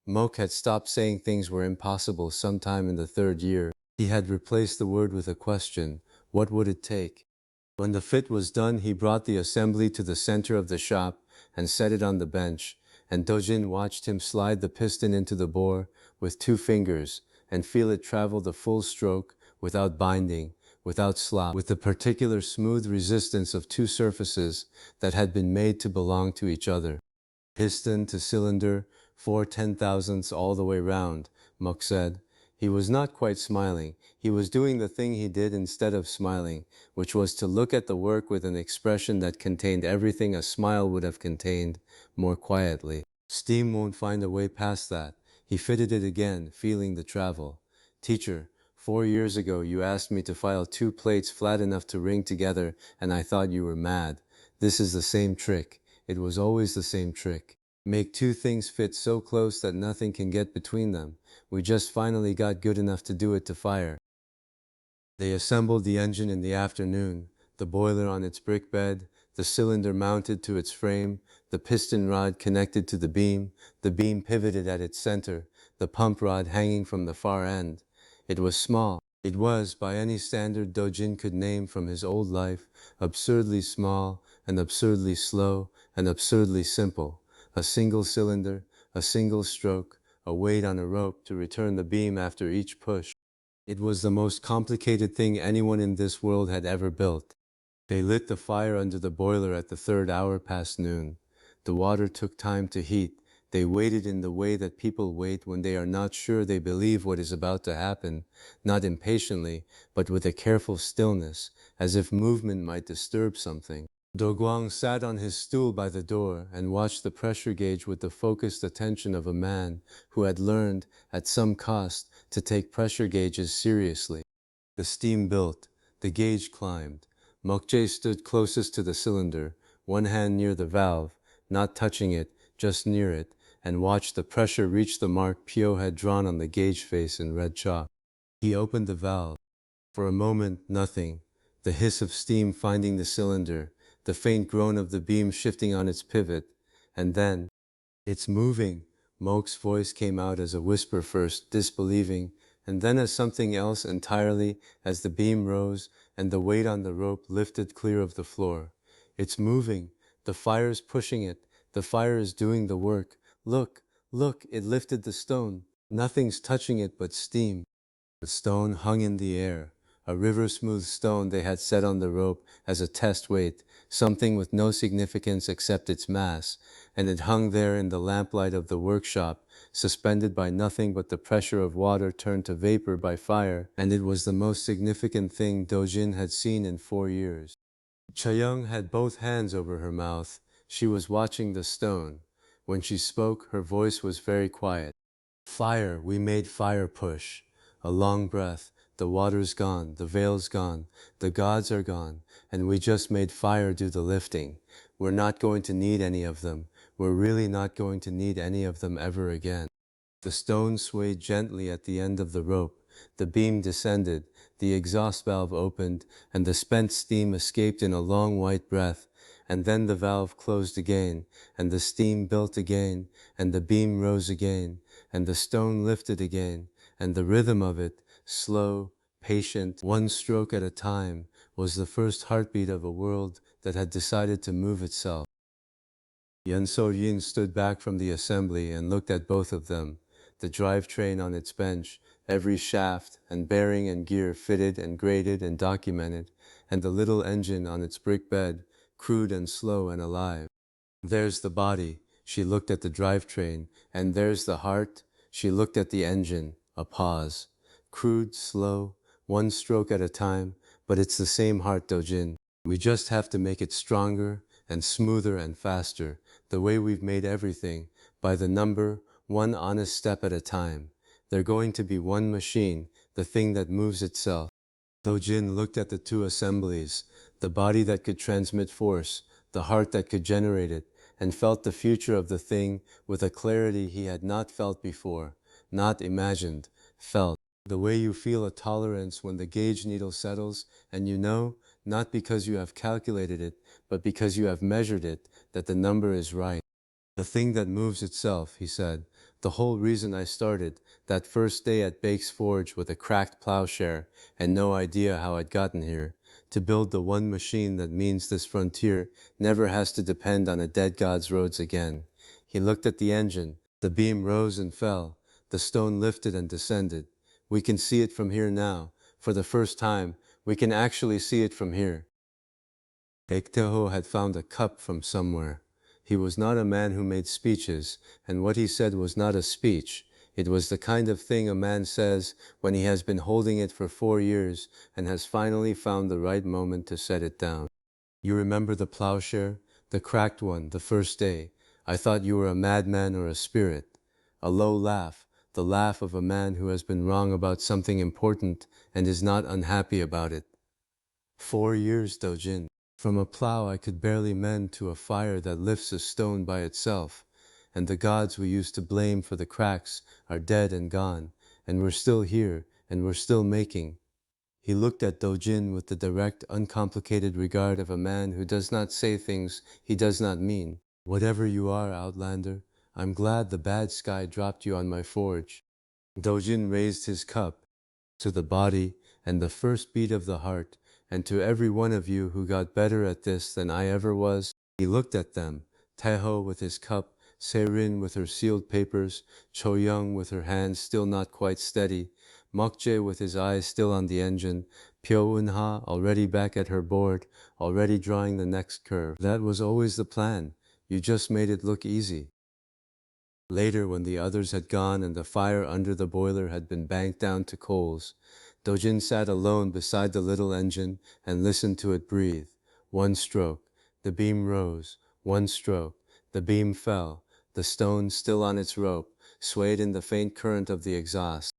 Mok had stopped saying things were impossible sometime in the 3rd year. He had replaced the word with a question. What would it take? When the fit was done, he brought the assembly to the center of the shop, and set it on the bench, and Do-jin watched him slide the piston into the bore with 2 fingers and feel it travel the full stroke without binding, without slop, with the particular smooth resistance of 2 surfaces that had been made to belong to each other. Piston to cylinder, 4/10,000ths all the way round, Mok said. He was not quite smiling. He was doing the thing he did instead of smiling, which was to look at the work with an expression that contained everything a smile would have contained, more quietly. Steam won't find a way past that. He fitted it again, feeling the travel. Teacher, 4 years ago you asked me to file 2 plates flat enough to ring together, and I thought you were mad. This is the same trick. It was always the same trick. Make 2 things fit so close that nothing can get between them. We just finally got good enough to do it to fire. They assembled the engine in the afternoon, the boiler on its brick bed, the cylinder mounted to its frame, the piston rod connected to the beam pivoted at its center, the pump rod hanging from the far end. It was small. It was, by any standard Do-jin could name from his old life, absurdly small and absurdly slow and absurdly simple. A single cylinder, a single stroke, a weight on a rope to return the beam after each push. It was the most complicated thing anyone in this world had ever built. They lit the fire under the boiler at the 3rd hour past noon. The water took time to heat. They waited in the way that people wait when they are not sure they believe what is about to happen, not impatiently, but with a careful stillness, as if movement might disturb something. Doguang sat on his stool by the door and watched the pressure gauge with the focused attention of a man who had learned, at some cost, to take pressure gauges seriously. The steam built. The gauge climbed. Mokjae stood closest to the cylinder, one hand near the valve, not touching it, just near it, and watched the pressure reach the mark Pyo had drawn on the gauge face in red chalk. He opened the valve. For a moment, nothing. The hiss of steam finding the cylinder, the faint groan of the beam shifting on its pivot, and then, "It's moving." Mok's voice came out as a whisper first, disbelieving, and then as something else entirely, as the beam rose and the weight on the rope lifted clear of the floor. "It's moving. The fire's pushing it. The fire is doing the work. Look, look, it lifted the stone. Nothing's touching it but steam." The stone hung in the air, a river-smooth stone they had set on the rope as a test weight, something with no significance except its mass, and it hung there in the lamplight of the workshop, suspended by nothing but the pressure of water turned to vapor by fire, and it was the most significant thing Do-jin had seen in 4 years. Chayoung had both hands over her mouth. She was watching the stone. When she spoke, her voice was very quiet. "Fire, we made fire push." A long breath. "The water's gone, the veil's gone, the gods are gone, and we just made fire do the lifting. We're not going to need any of them. We're really not going to need any of them ever again." The stone swayed gently at the end of the rope. The beam descended, the exhaust valve opened, and the spent steam escaped in a long white breath, and then the valve closed again, and the steam built again, and the beam rose again, and the stone lifted again, and the rhythm of it, slow, patient, 1 stroke at a time, was the first heartbeat of a world that had decided to move itself. Yun So-yin stood back from the assembly and looked at both of them, the drivetrain on its bench, every shaft and bearing and gear fitted and graded and documented, and the little engine on its brick bed, crude and slow and alive. "There's the body." She looked at the drivetrain. "And there's the heart." She looked at the engine. A pause. "Crude, slow, 1 stroke at a time, but it's the same heart, Do-jin. We just have to make it stronger and smoother and faster, the way we've made everything, by the number, one honest step at a time. They're going to be one machine, the thing that moves itself." Do-jin looked at the 2 assemblies, the body that could transmit force, the heart that could generate it, and felt the future of the thing with a clarity he had not felt before, not imagined, felt. The way you feel a tolerance when the gauge needle settles, and you know, not because you have calculated it, but because you have measured it, that the number is right. "The thing that moves itself," he said. "The whole reason I started, that first day at Bake's Forge with a cracked plowshare, and no idea how I'd gotten here, to build the one machine that means this frontier never has to depend on a dead god's roads again. He looked at the engine. The beam rose and fell. The stone lifted and descended. We can see it from here now. For the first time, we can actually see it from here. Ekteho had found a cup from somewhere. He was not a man who made speeches, and what he said was not a speech. It was the kind of thing a man says when he has been holding it for 4 years and has finally found the right moment to set it down. You remember the plowshare? The cracked one, the first day. I thought you were a madman or a spirit. A low laugh, the laugh of a man who has been wrong about something important and is not unhappy about it. 4 years, Do-jin. From a plow I could barely mend to a fire that lifts a stone by itself. And the gods we used to blame for the cracks are dead and gone, and we're still here, and we're still making. He looked at Do-jin with the direct, uncomplicated regard of a man who does not say things he does not mean. Whatever you are, Outlander, I'm glad the bad sky dropped you on my forge. Do-jin raised his cup to the body and the first beat of the heart, and to every one of you who got better at this than I ever was. He looked at them, Taeho with his cup, Se-rin with her sealed papers, Cho-young with her hands still not quite steady, Mokjae with his eyes still on the engine, Pyo-eun-ha already back at her board, already drawing the next curve. That was always the plan. You just made it look easy. Later, when the others had gone and the fire under the boiler had been banked down to coals, Do-jin sat alone beside the little engine and listened to it breathe. One stroke, the beam rose. One stroke, the beam fell. The stone, still on its rope, swayed in the faint current of the exhaust.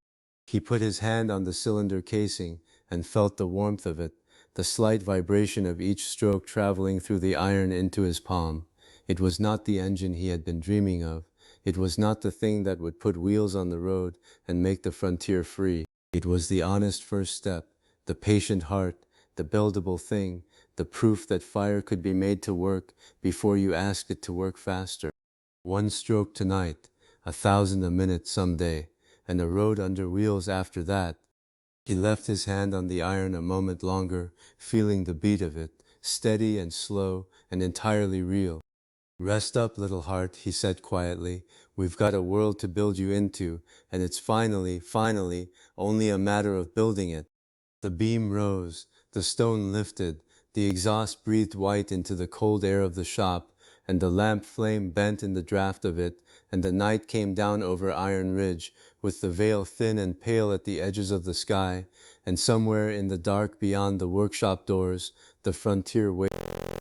He put his hand on the cylinder casing and felt the warmth of it, the slight vibration of each stroke traveling through the iron into his palm. It was not the engine he had been dreaming of. It was not the thing that would put wheels on the road and make the frontier free. It was the honest first step, the patient heart, the buildable thing, the proof that fire could be made to work before you asked it to work faster. One stroke tonight, 1,000 a minute someday, and a road under wheels after that. He left his hand on the iron a moment longer, feeling the beat of it, steady and slow and entirely real. Rest up, little heart, he said quietly. We've got a world to build you into, and it's finally, only a matter of building it. The beam rose, the stone lifted, the exhaust breathed white into the cold air of the shop, and the lamp flame bent in the draft of it, and the night came down over Iron Ridge, with the veil thin and pale at the edges of the sky, and somewhere in the dark beyond the workshop doors, the frontier waited.